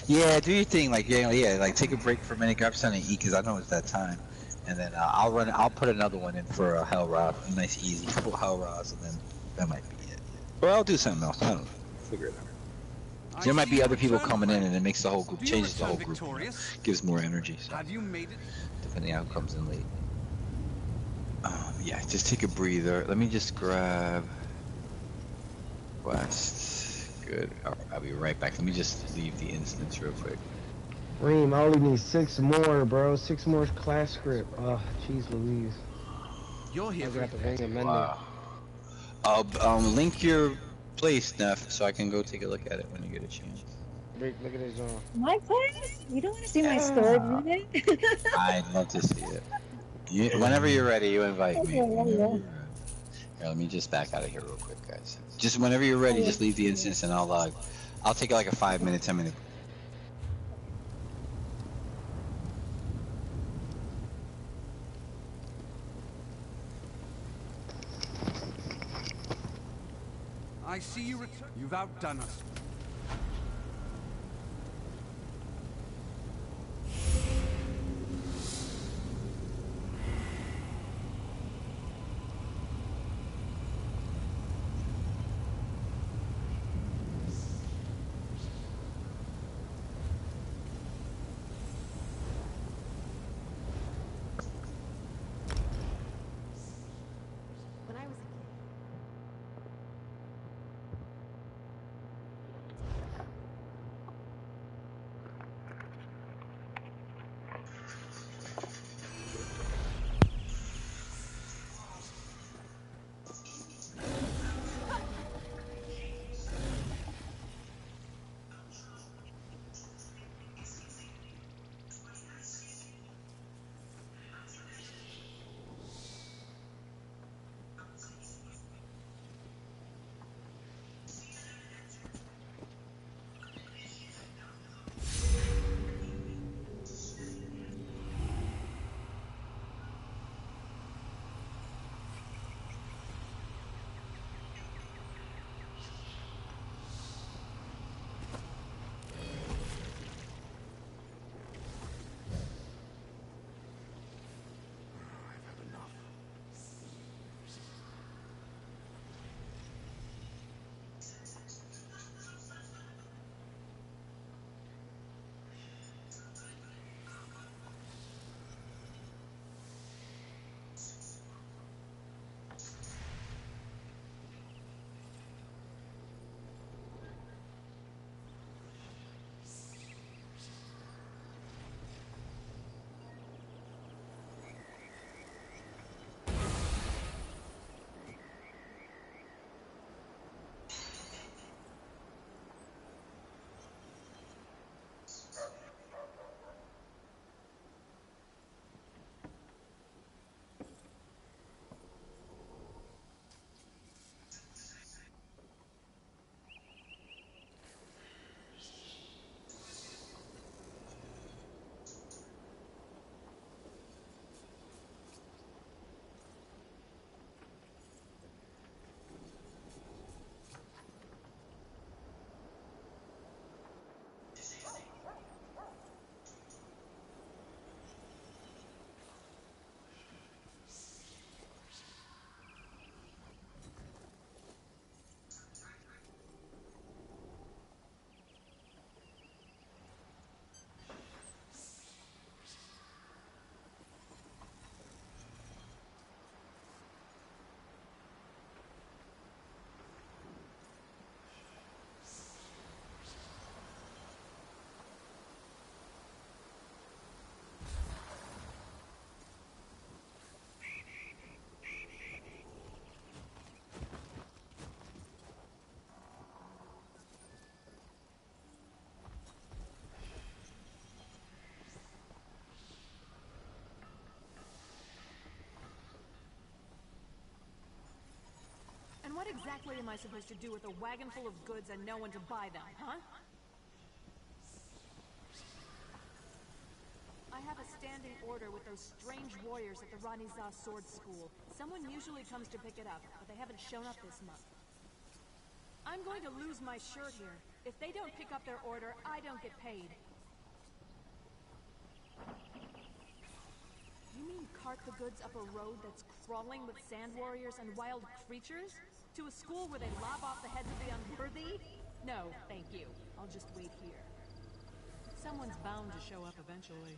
Yeah, do your thing. Like, yeah, like take a break for a minute, grab something to eat, because I know it's that time. And then I'll put another one in for a Hell Rod. A nice, easy couple Hell Rods, and then that might be it. Or I'll do something else. I don't know. Figure it out. There might be other people coming in, and it makes the whole group, changes the whole group. You know? Gives more energy. So. Have you made it? Depending on who comes in late. Yeah, just take a breather. Let me just grab Quest. Good. I'll be right back. Let me just leave the instance real quick. Reem, I only need 6 more, bro. 6 more class script. Oh, jeez Louise. You're here. I got the ring amended. Wow. Link your place, Neff, so I can go take a look at it when you get a chance. Rick, look at his My place? You don't want to see my storage unit? I'd love to see it. Whenever you're ready, you invite me. Whenever you're ready. Here, let me just back out of here real quick, guys. Just whenever you're ready, just leave the instance, and I'll take like a 5-minute, 10-minute. I see you return. You've outdone us. When I was a kid, exactly am I supposed to do with a wagon full of goods and no one to buy them, huh? I have a standing order with those strange warriors at the Ranizah Sword School. Someone usually comes to pick it up, but they haven't shown up this month. I'm going to lose my shirt here. If they don't pick up their order, I don't get paid. You mean cart the goods up a road that's crawling with sand warriors and wild creatures? To a school where they lob off the heads of the unworthy? No, thank you. I'll just wait here. Someone's bound to show up eventually.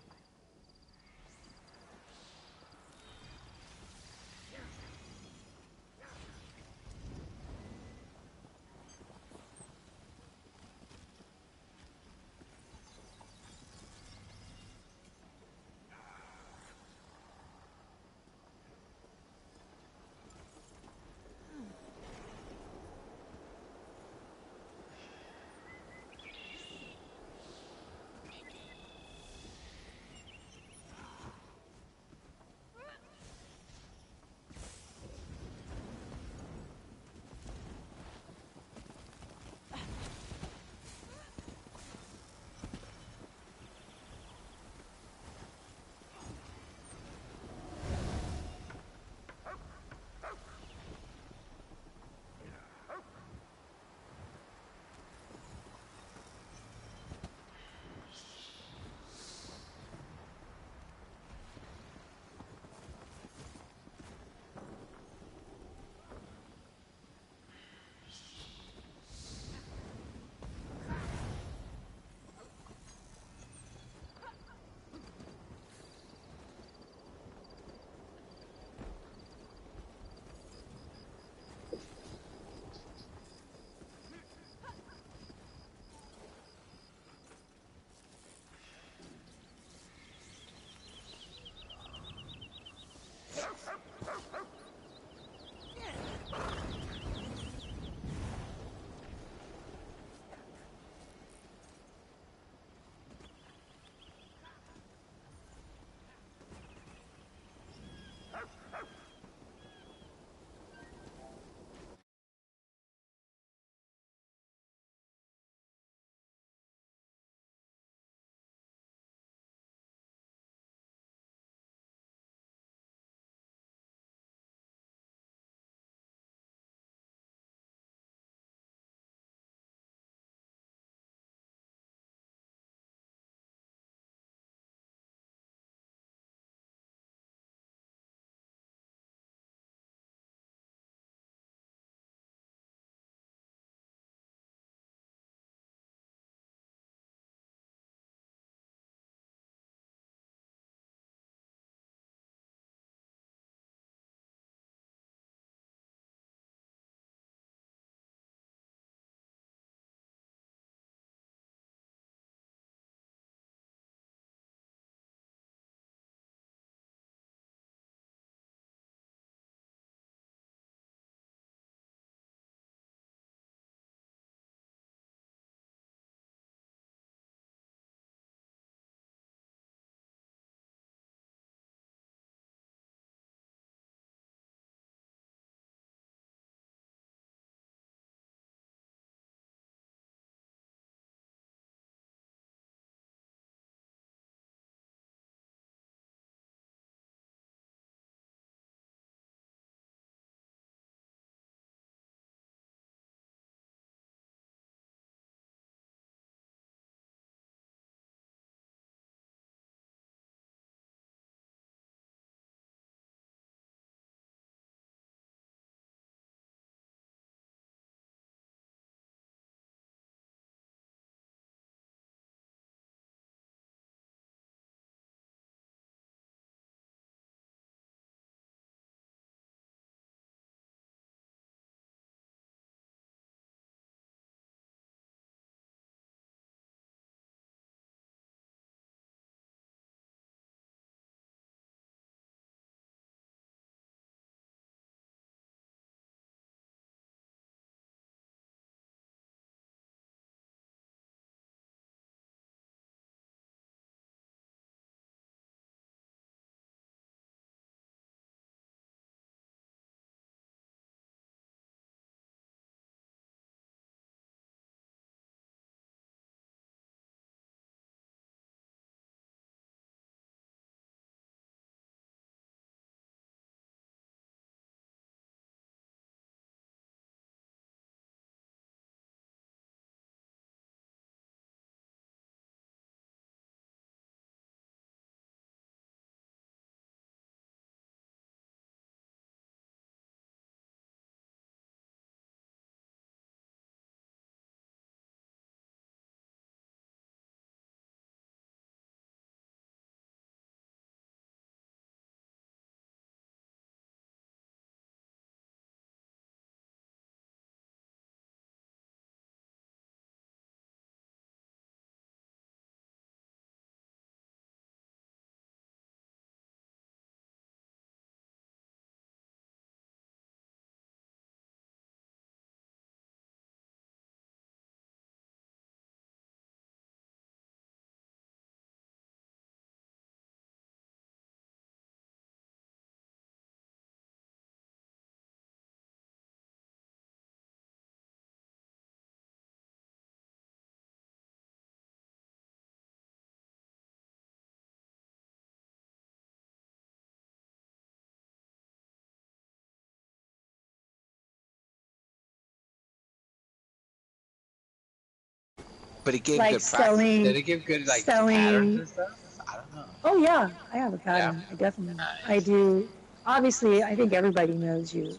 But it gave like good practice. Did it give good like patterns selling. and stuff? I don't know. Oh yeah, I have a Yeah. pattern. I definitely, I Nice. do. Obviously, I think everybody knows you.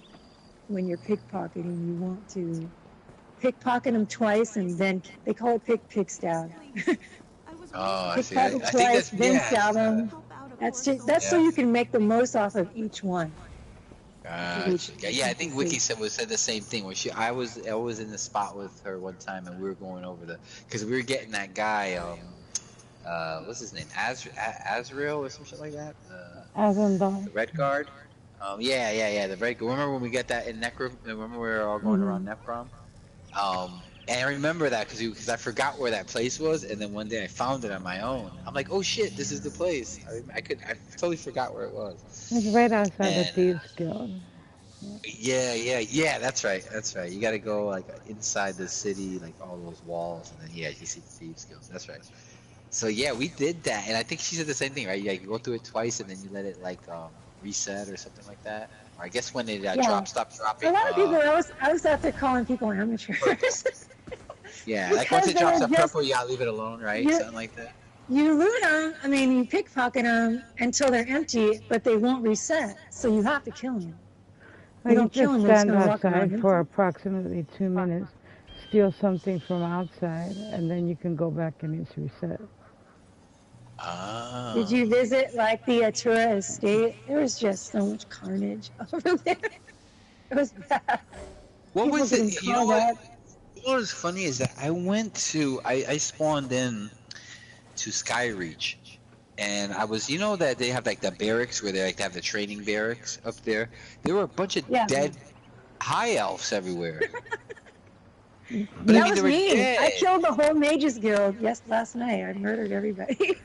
When you're pickpocketing, you want to pickpocket them twice, and then they call it pick stab. Oh, I see. Pickpocket I think twice, that's then stab yeah. them. That's so Yeah. you can make the most off of each one. Gotcha. Yeah, I think Wiki said the same thing. When I was in the spot with her one time, and we were going over because we were getting that guy. What's his name? Azrael or some shit like that. The red guard. Yeah. The red. Remember when we get that in Necrom? Remember we were all going around Necrom? And I remember that because I forgot where that place was, and then one day I found it on my own. I'm like, oh shit, this is the place. I totally forgot where it was. It's right outside the And Thieves Guild. yeah. That's right. You got to go like inside the city, like all those walls, and then you see the thieves guilds. That's right. So yeah, we did that, and I think she said the same thing, right? Yeah, you go through it twice, and then you let it like reset or something like that. Or I guess when it stopped dropping. A lot of people, I was out there calling people amateurs. Yeah, like once it drops up purple, you gotta leave it alone, right? Something like that. You loot them, I mean, you pickpocket them until they're empty, but they won't reset, so you have to kill them. Well, you just stand outside for approximately 2 minutes, steal something from outside, and then you can go back and it's reset. Oh. Did you visit like the Atura estate? There was just so much carnage over there. It was bad. What was it? You know what? What was funny is that I spawned in to Skyreach, and I was, that they have like the barracks where they like to have the training barracks up there. There were a bunch of dead high elves everywhere. But that was me. Dead. I killed the whole Mages Guild last night. I murdered everybody.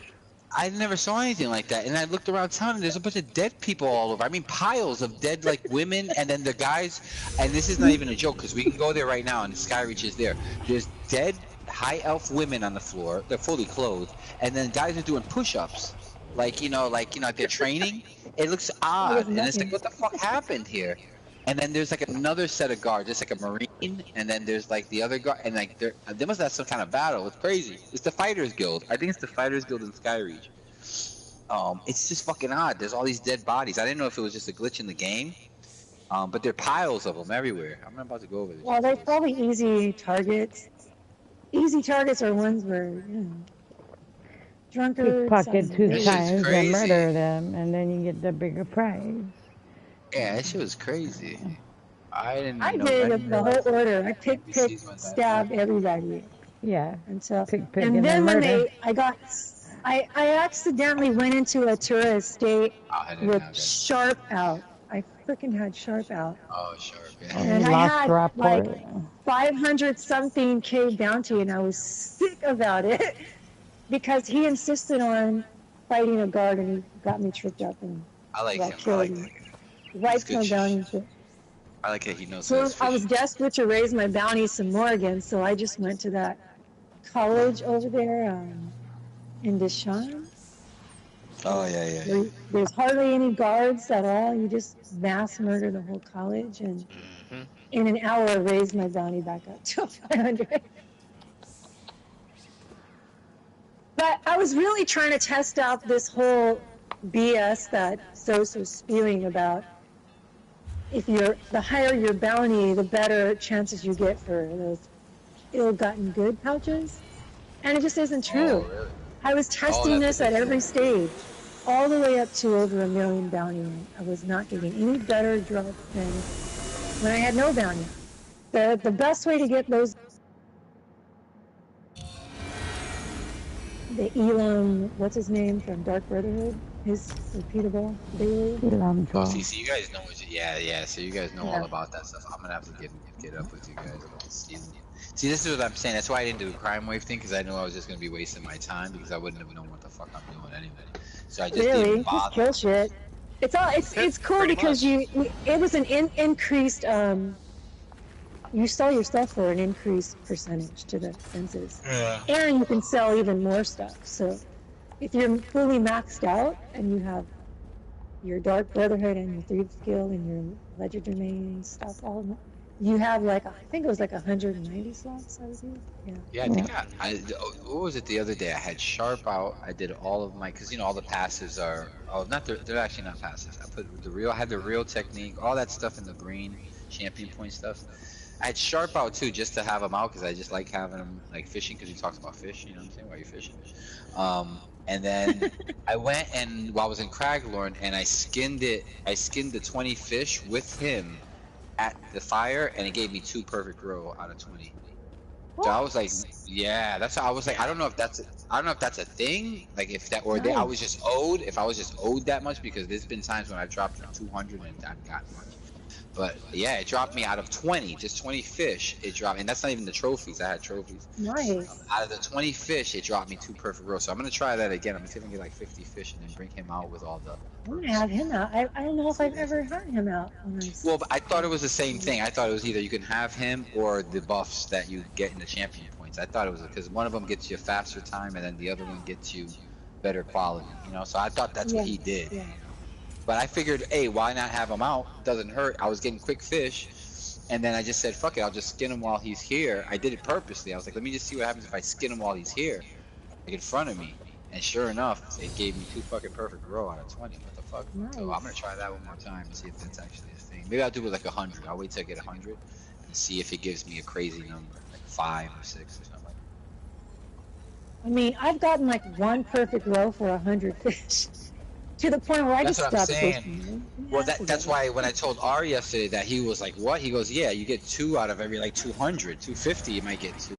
I never saw anything like that, and I looked around town, and there's a bunch of dead people all over. I mean, piles of dead, like, women, and then the guys, and this is not even a joke, because we can go there right now, and Skyreach is there. There's dead high elf women on the floor. They're fully clothed, and then guys are doing push-ups, like they're training. It looks odd, and it's like, what the fuck happened here? And then there's like another set of guards. There's like a marine, and then there's like the other guard, and like they must have some kind of battle. It's crazy. It's the Fighters Guild. I think it's the Fighters Guild in Skyreach. It's just fucking odd. There's all these dead bodies. I didn't know if it was just a glitch in the game, but there are piles of them everywhere. I'm not about to go over this. Well, they're probably easy targets. Easy targets are ones where drunkards. Pickpocket 2 times and murder them, and then you get the bigger prize. Yeah, that shit was crazy. I did the whole order. I pick, stabbed everybody. Yeah. And so, and then when I accidentally went into a tourist estate with Sharp out. I freaking had Sharp out. Oh, Sharp, yeah. And I had like 500-something K bounty, and I was sick about it because he insisted on fighting a guard, and he got me tripped up and killed him. Wiped my bounty. I like that he knows. So I was desperate to raise my bounty some more again, so I just went to that college over there in Deshaun. Oh yeah. There's hardly any guards at all. You just mass murder the whole college, and in an hour I raised my bounty back up to 500. But I was really trying to test out this whole BS that Sosa's spewing about. If the higher your bounty, the better chances you get for those ill-gotten good pouches. And it just isn't true. Oh, really? I was testing this at every stage, all the way up to over 1 million bounty. I was not getting any better drops than when I had no bounty. The best way to get those, the Elam, what's his name from Dark Brotherhood? His repeatable daily. Oh, see, you guys know yeah. So you guys know all about that stuff. I'm gonna have to get up with you guys about stealing. See, this is what I'm saying. That's why I didn't do the crime wave thing, because I knew I was just gonna be wasting my time, because I wouldn't have known what the fuck I'm doing anyway. So I just didn't bother. Just kill shit. It's cool because it was an increased you sell your stuff for an increased percentage to the fences. Yeah. And you can sell even more stuff. So if you're fully maxed out and you have your Dark Brotherhood and your Thieves Guild and your Ledger Domain stuff all you have like, I think it was like 190 slots, I believe. Yeah. Yeah, I think what was it the other day? I had Sharp out. I did all of my, because all the passives are, not they're actually not passives. I had the real technique, all that stuff in the green champion point stuff. I had Sharp out too, just to have him out, because I just like having him like fishing, because he talks about fish. You know what I'm saying? While you're fishing. And then I went and while I was in Craglorn, and I skinned it. I skinned the 20 fish with him at the fire, and it gave me 2 perfect row out of 20. So I was like, yeah, that's how I was like, I don't know if that's a thing, like if that, or I was just owed, if I was just owed that much, because there's been times when I dropped like 200 and I've gotten much. But yeah, it dropped me out of 20, just 20 fish. It dropped, and that's not even the trophies. I had trophies. Nice. Out of the 20 fish, it dropped me 2 perfect rows. So I'm gonna try that again. I'm gonna see if I can get like 50 fish and then bring him out with all the. I'm gonna have him out. I don't know if I've ever had him out when I'm. Well, but I thought it was the same thing. I thought it was either you can have him or the buffs that you get in the champion points. I thought it was because one of them gets you a faster time and then the other one gets you better quality. So I thought that's what he did. Yeah. But I figured, hey, why not have him out? Doesn't hurt. I was getting quick fish, and then I just said, fuck it, I'll just skin him while he's here. I did it purposely. I was like, let me just see what happens if I skin him while he's here, like in front of me. And sure enough, it gave me 2 fucking perfect row out of 20. What the fuck? Nice. So I'm gonna try that one more time and see if that's actually a thing. Maybe I'll do it like 100. I'll wait till I get 100 and see if it gives me a crazy number, like 5 or 6 or something like that. I mean, I've gotten like 1 perfect row for 100 fish. To the point where I That's just what I'm stopped saying. fishing. Well, that's why when I told Ari yesterday that, he was like, what? He goes, yeah, you get 2 out of every like 200, 250, you might get 2.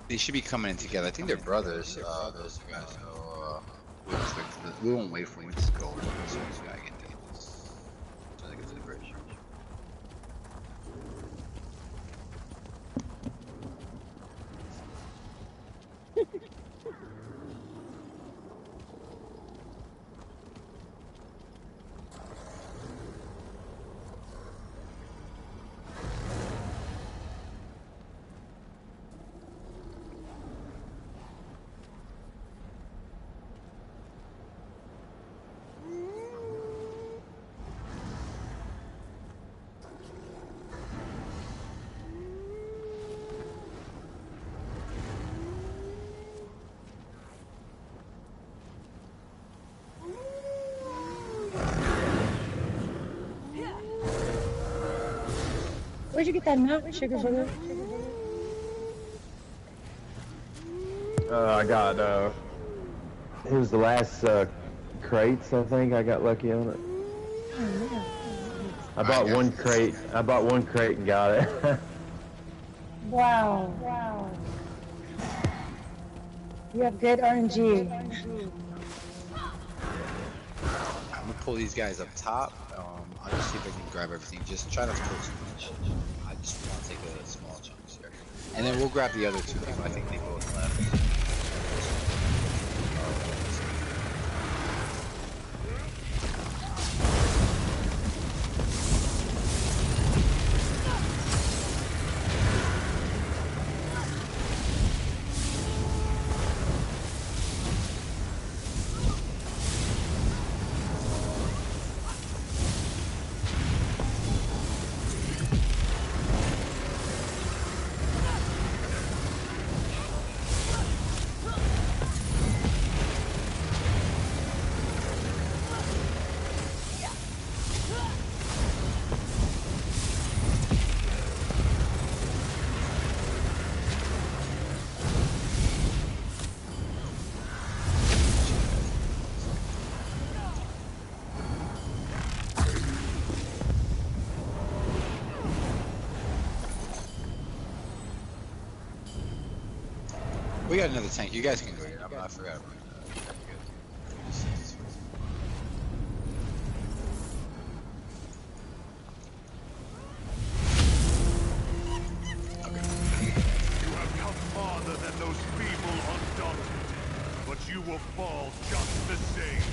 They should be coming in together. I think they're brothers, those guys. So we won't wait for him to go as soon as I get this. So I get to the bridge. Where'd you get that nut, Sugar Booger? I got, it was the last, crates, I think. I got lucky on it. Oh, yeah. I bought one crate. I bought one crate and got it. Wow. You have good RNG. I'm gonna pull these guys up top. I'll just see if I can grab everything. Just try not to pull too much. I just want to take a small chunks here, and then we'll grab the other two people. I think they both left. We got another tank. You guys can go here. I forgot about that. You have come farther than those feeble undaunted, but you will fall just the same.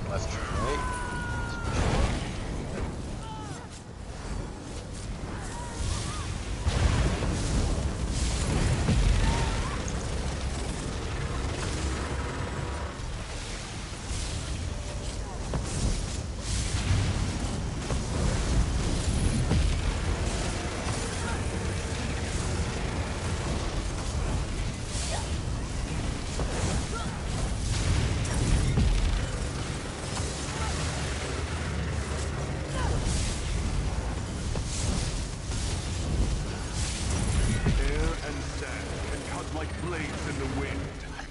Left to right.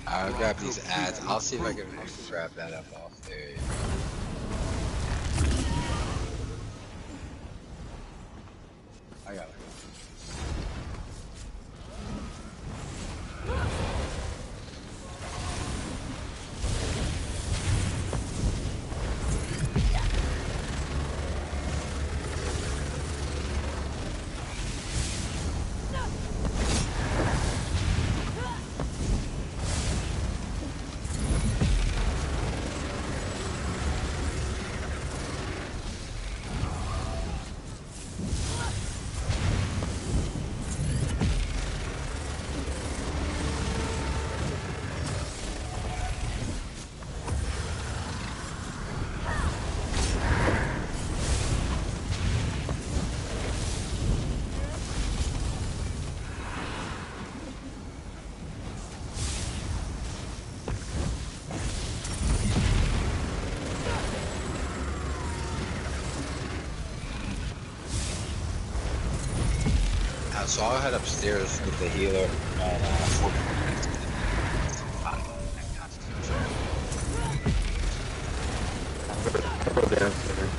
I'll grab these ads. I'll see if I can grab that up off there. I got it. So I'll head upstairs with the healer and Go downstairs.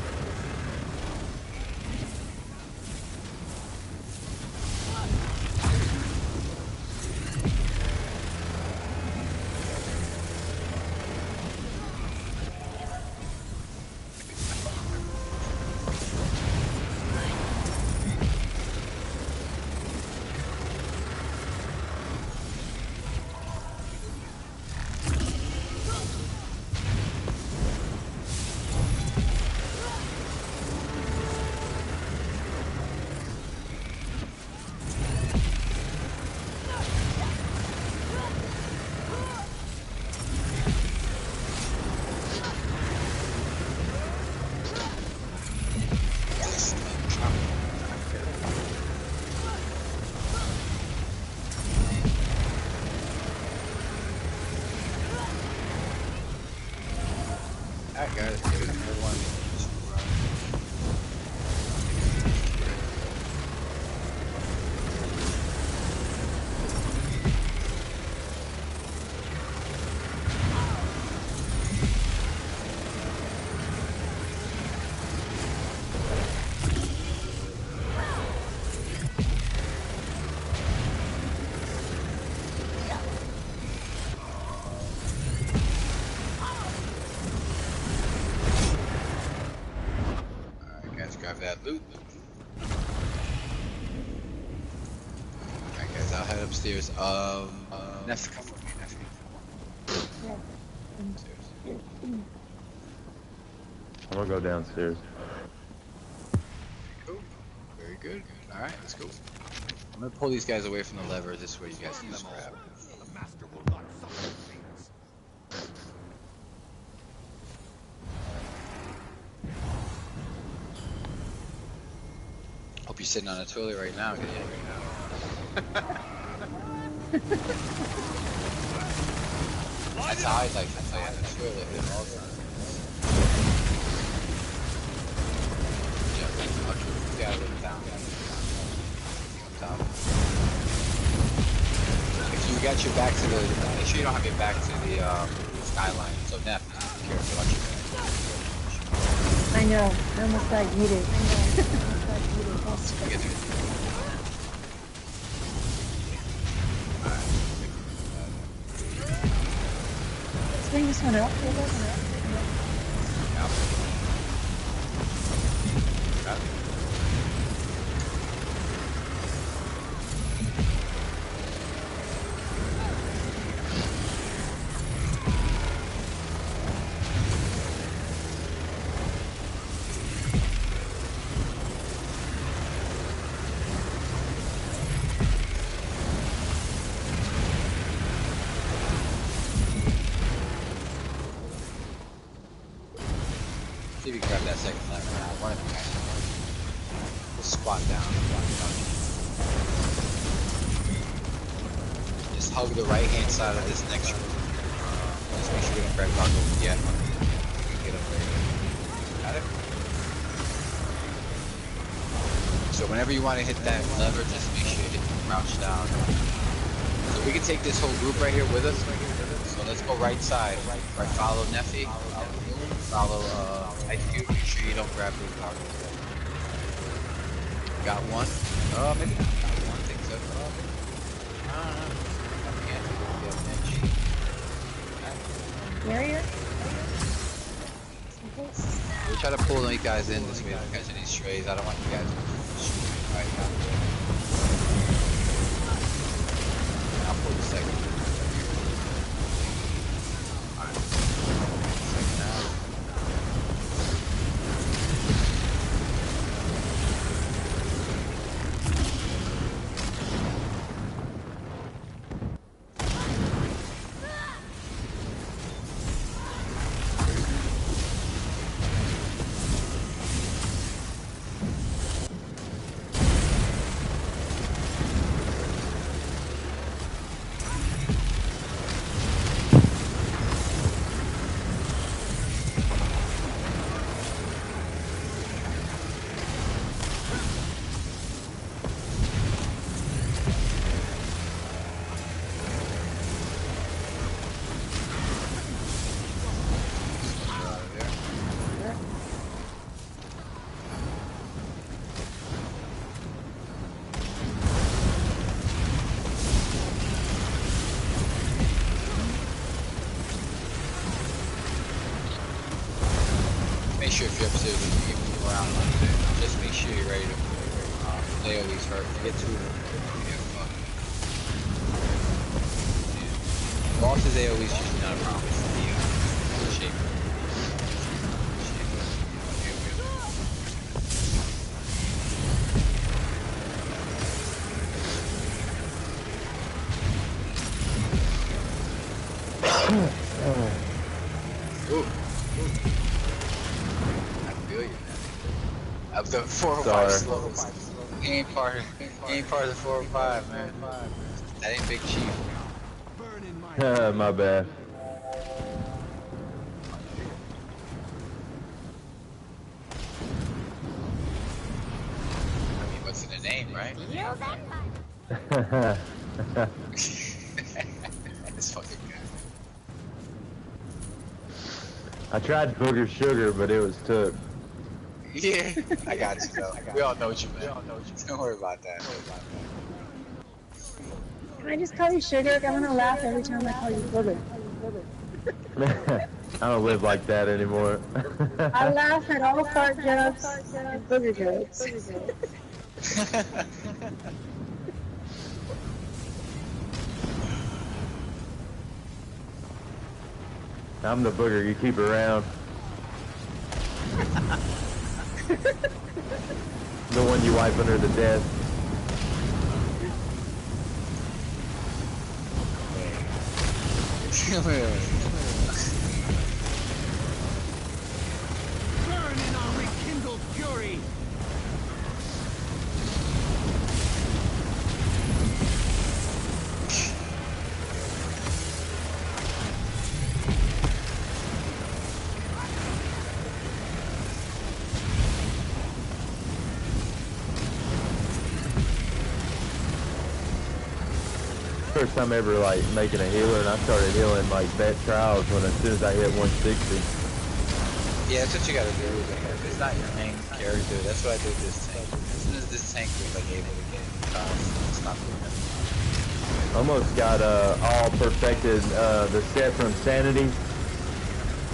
got loot. Alright guys, I'll head upstairs. Neffy, come with me, Neffy. I'm gonna go downstairs. Cool. Very good. Alright, let's go. I'm gonna pull these guys away from the lever. This way you guys can just grab. The master will not suffer things. Hope you're sitting on a toilet right now. Get it right now. That's how I like to play on the toilet at all times. Yeah, look down. Down. If you got your back to the, make sure you don't have your back to the skyline. So Neff, be careful, watch your back. I know. I almost got yeeted. Get it. Let's bring this one up. See if you can grab that second lever. One of you guys. Just squat down. Just hug the right hand side of this next room. Just make sure you don't grab dog over yet. Get up there. Got it? So whenever you want to hit that lever, just make sure you hit the crouch down. So we can take this whole group right here with us. So let's go right side. Right, follow Neffy. Follow IQ. Make sure you don't grab those targets. Got one. Maybe not. Got one. Think so. Barrier? We try to pull these guys in this way. Don't catch any strays. I don't want you guys to shoot. Alright, got it. I'll pull the second. Alright. Second out. Make sure if you're upstairs, you can move around like that. Just make sure you're ready to play all these hurt. Get to them. Boss's AoE is usually not a problem. It's the shape. Ooh. I feel you, man. Up the 4 or 5 slows. He ain't part of the 4 or 5, man. That ain't Big Chief. My bad. I mean, what's in the name, right? This fucking guy. I tried booger sugar, but it was took. Yeah, I got you though. We all know what you meant. Don't worry about that. Can I just call you Sugar? I'm gonna laugh every time I call you Booger. I don't live like that anymore. I laugh at all fart jokes and booger jokes. I'm the booger you keep around. The one you wipe under the desk. Burn in our rekindled fury! First time ever like making a healer, and I started healing like vet trials when as soon as I hit 160. Yeah, that's what you gotta do. If it's not your main character, that's what I did with this tank. As soon as this tank was like able to get trials, it's not doing it. Almost got all perfected the set from Sanity.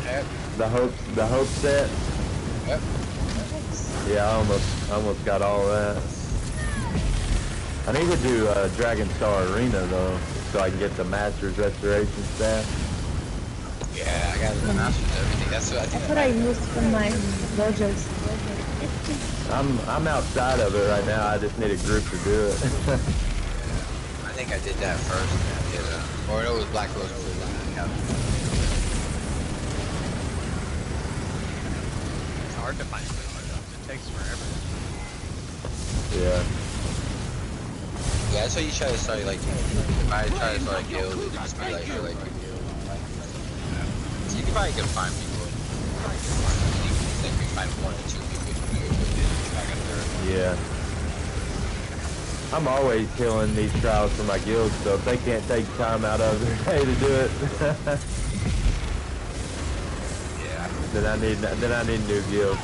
Yep. The hope set. Yep. Yeah, I almost got all of that. I need to do Dragon Star Arena though, so I can get the Masters Restoration staff. Yeah, I got the Masters everything. That's what I used for my dojos. I'm outside of it right now. I just need a group to do it. I think I did that first. Yeah, or it was Black Rose Blue. It's hard to find food. It takes forever. Yeah. Yeah, that's why you try to start like. If I try to start a guild, it must be like so you can probably find people. I think we find 1 or 2 people you can go with. Yeah. I'm always killing these trials for my guild, so if they can't take time out of their day to do it, yeah. Then I need a new guild.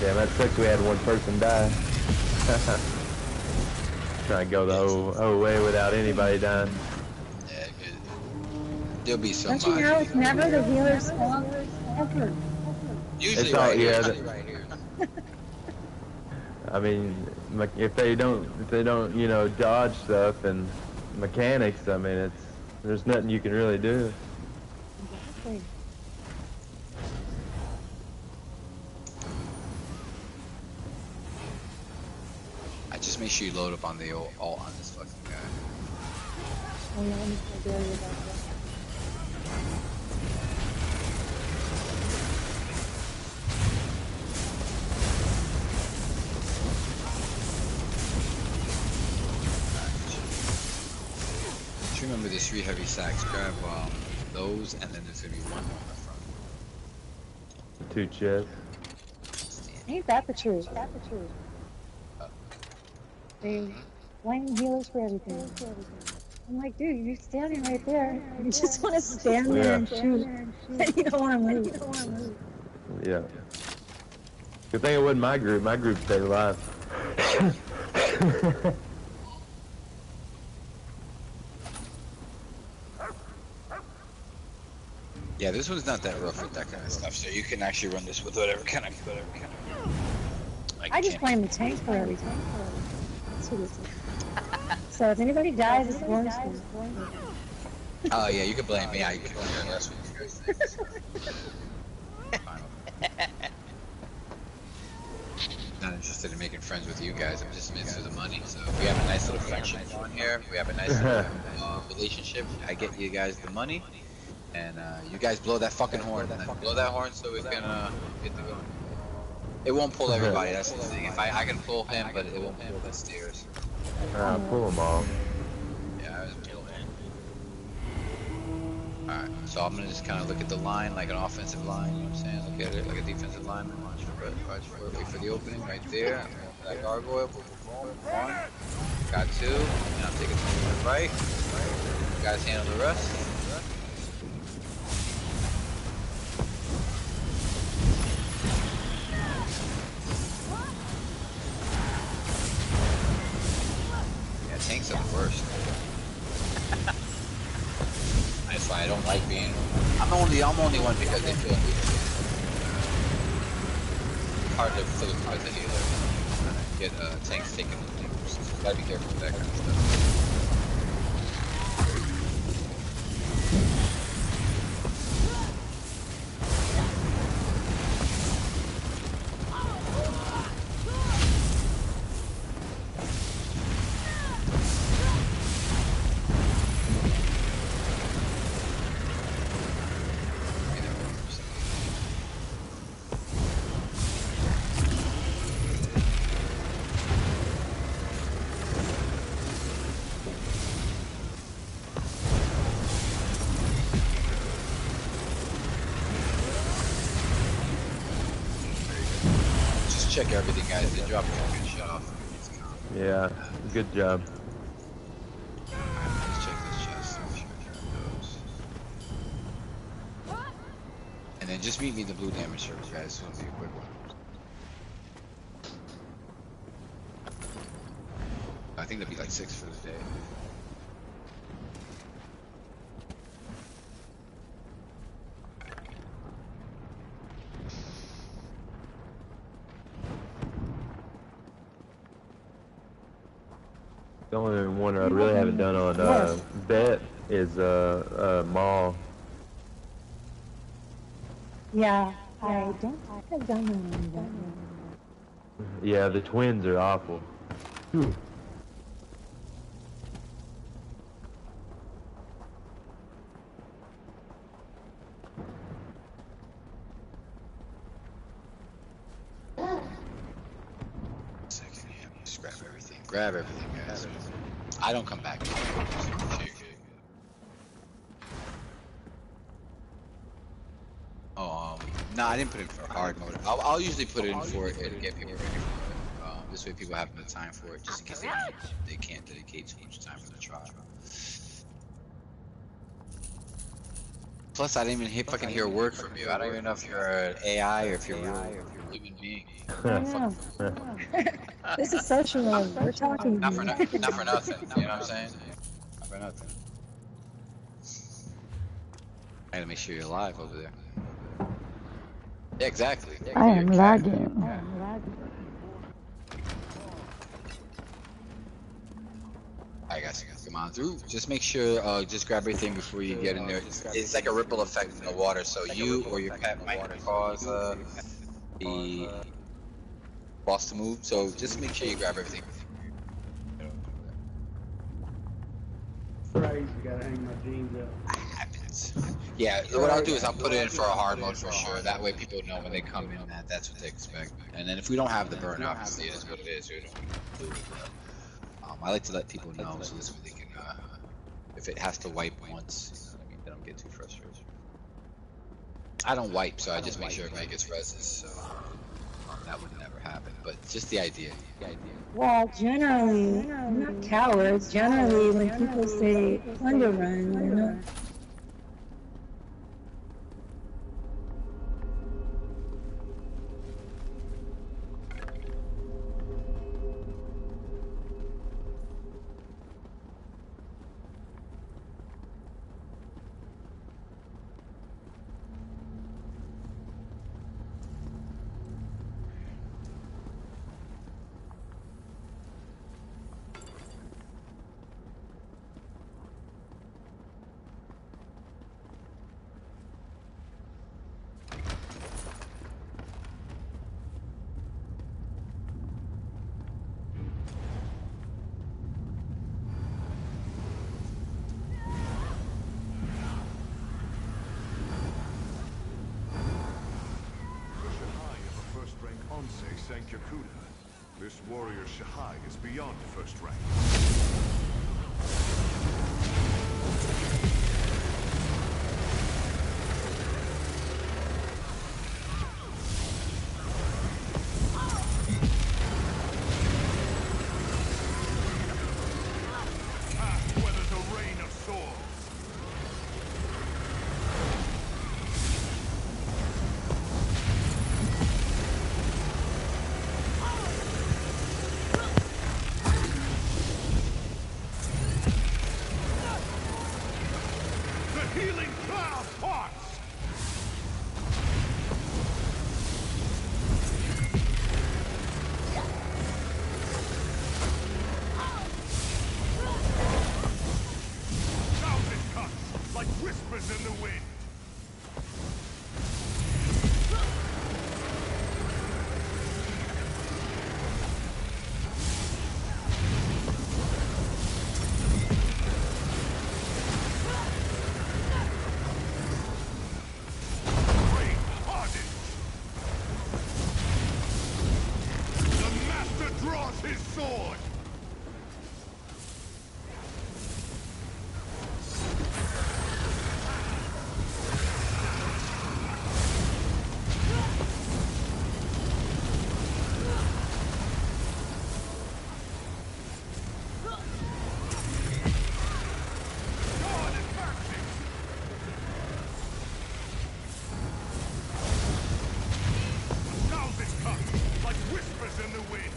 Damn, that sucks we had one person die. Trying to go the whole way without anybody dying. Yeah, good. There'll be somebody. Don't you know it's never the healer's fault? Ever. Usually it's all, right yeah, here. Right here. I mean, if they don't, you know, dodge stuff and mechanics, I mean, there's nothing you can really do. Exactly. Just make sure you load up on the alt on this fucking guy. Oh no, I'm just gonna about that. Just remember there's 3 heavy sacks. Grab those, and then there's gonna be 1 more in the front. 2 chests. Ain't that the truth? They blame healers for everything. I'm like, dude, you're standing right there. You just want to stand there and shoot. You don't want to move. Yeah. Good thing it wasn't my group. My group stayed alive. Yeah, this one's not that rough with that kind of stuff, so you can actually run this with whatever kind of. I just blame the tank for everything. So if anybody dies, it's bonus. Oh yeah, you can blame me. Yeah, you can blame me. That's what you guys think. Not interested in making friends with you guys. I'm just in it for the money. So if we have a nice little friendship on here, we have a nice little relationship. I get you guys the money, and you guys blow that fucking horn. Blow that horn so we can get to going. It won't pull everybody. That's the thing. If I can pull him, but it won't pull the stairs. Pull them all. Yeah. Alright, so I'm gonna just kind of look at the line like an offensive line, you know what I'm saying? Look at it like a defensive lineman. Watch for it, wait for the opening right there. I'm going for that gargoyle. Boom, boom, boom. One, got two, and I'm taking to the right. You guys handle the rest. Yeah, tanks are the worst. That's why I don't like being. I'm only one because they feel hard to fill it as a healer. Get tanks taking the things. Gotta be careful with that kind of stuff. Check everything, guys. They dropped a good shot off. Yeah, good job. Let's check this chest. Make sure it goes. And then just meet me in the blue damage circle, guys. This will be a quick one. I think that'll be like 6 for the day. The only one I really haven't done on Bet is Maul. Yeah, I don't think I've done that. Yeah, the twins are awful. Just grab everything. Grab everything, guys. I don't come back. Oh, no, I didn't put it for hard mode. I'll usually put it in for it to get people ready for it. This way people have the time for it, just in case they can't dedicate too much time for the trial. Plus, I didn't even fucking hear a word from you. I don't even know if you're an AI or if you're a human being. I know. This is social mode. We're talking. Not for nothing. You know what I'm saying? Not for nothing. I gotta make sure you're alive over there. Yeah, exactly. I am lagging. Alright guys, come on through. Just make sure, just grab everything before you get in there. It's like a ripple effect in the water, so you or your pet might cause the boss to move, so just make sure you grab everything. Crazy, gotta hang my jeans up. Yeah, what I'll do is I'll put it in for a hard mode for sure. That way people know when they come in that that's what they expect. And then if we don't have the burn, obviously it is what it is. We don't do it. I like to let people know so this way they can, if it has to wipe once, you know what I mean, they don't get too frustrated. I don't wipe, so I just make sure everybody gets reses, so that would never happen. But just the idea. Well, generally, I'm not cowards. Generally, when people say underrun, they're not. Sankyakuna. This warrior Shahai is beyond first rank. Where there's a rain of swords. The healing cloud parts! Thousand cuts, like whispers in the wind. Rain hardened. The master draws his sword. God and mercy. Thousand cuts, like whispers in the wind.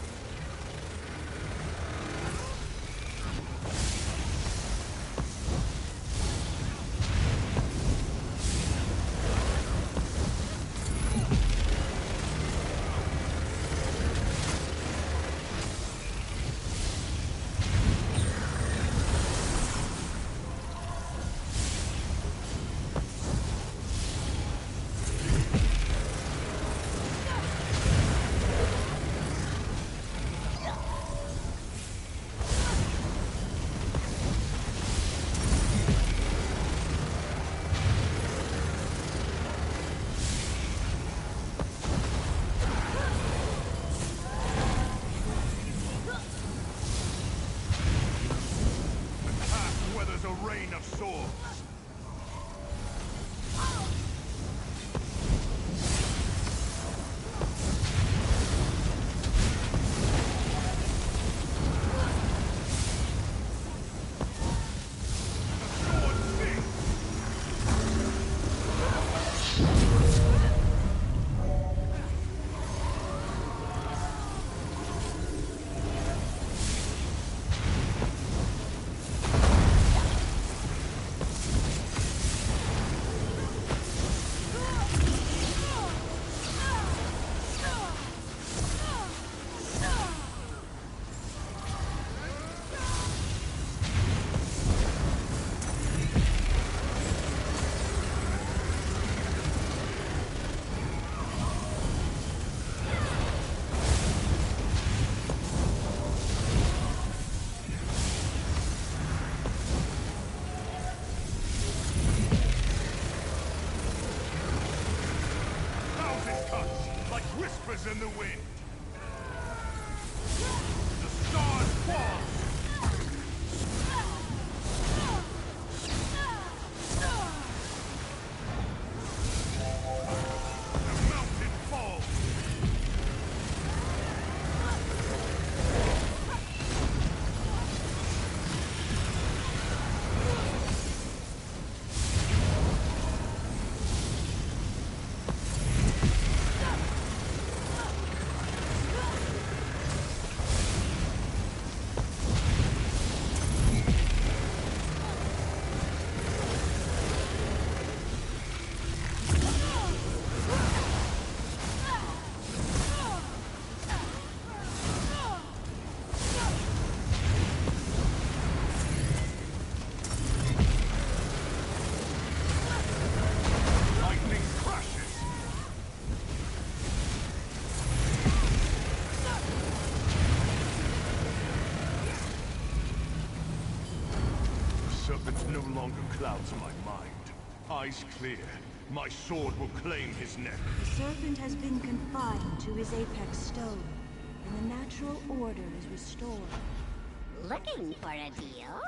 Attack where there's a rain of swords. The sword sings. Thousand cuts, like whispers in the wind. The stars fall. The mountain falls. Lightning crashes. The serpent no longer clouds my mind. Eyes clear, My sword will claim his neck. The serpent has been confined to his apex stone, and the natural order is restored. Looking for a deal?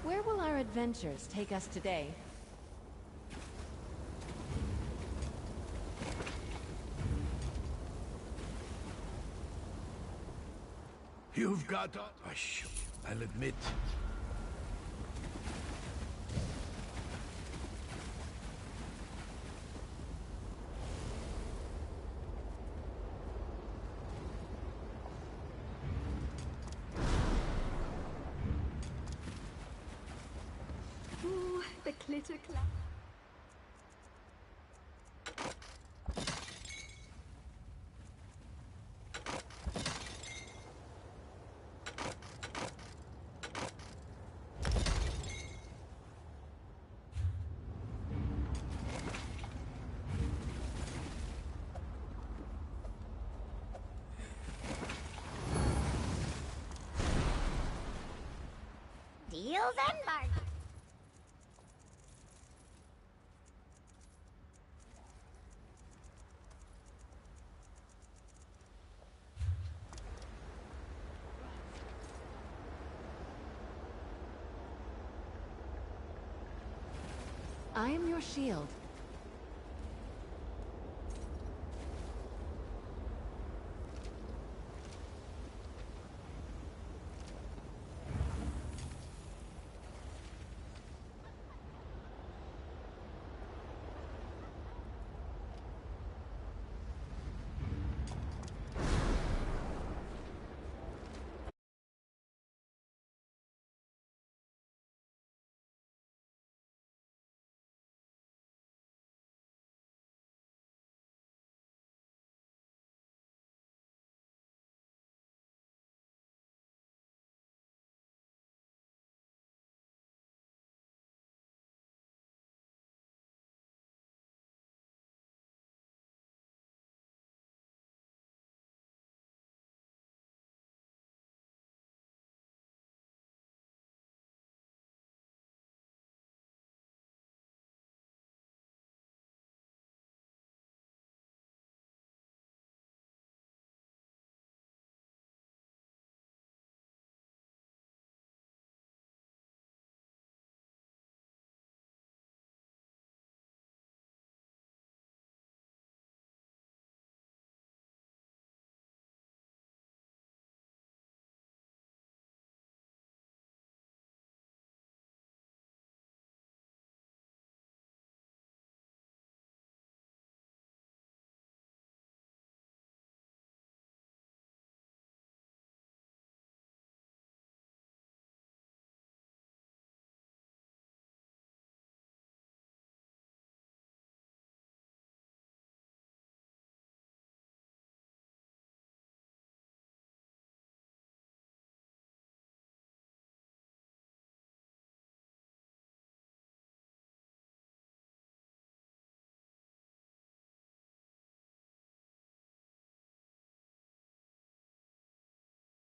Where will our adventures take us today? You've got a I'll admit. Ooh, the clitter clap. Deals and bargains. I am your shield.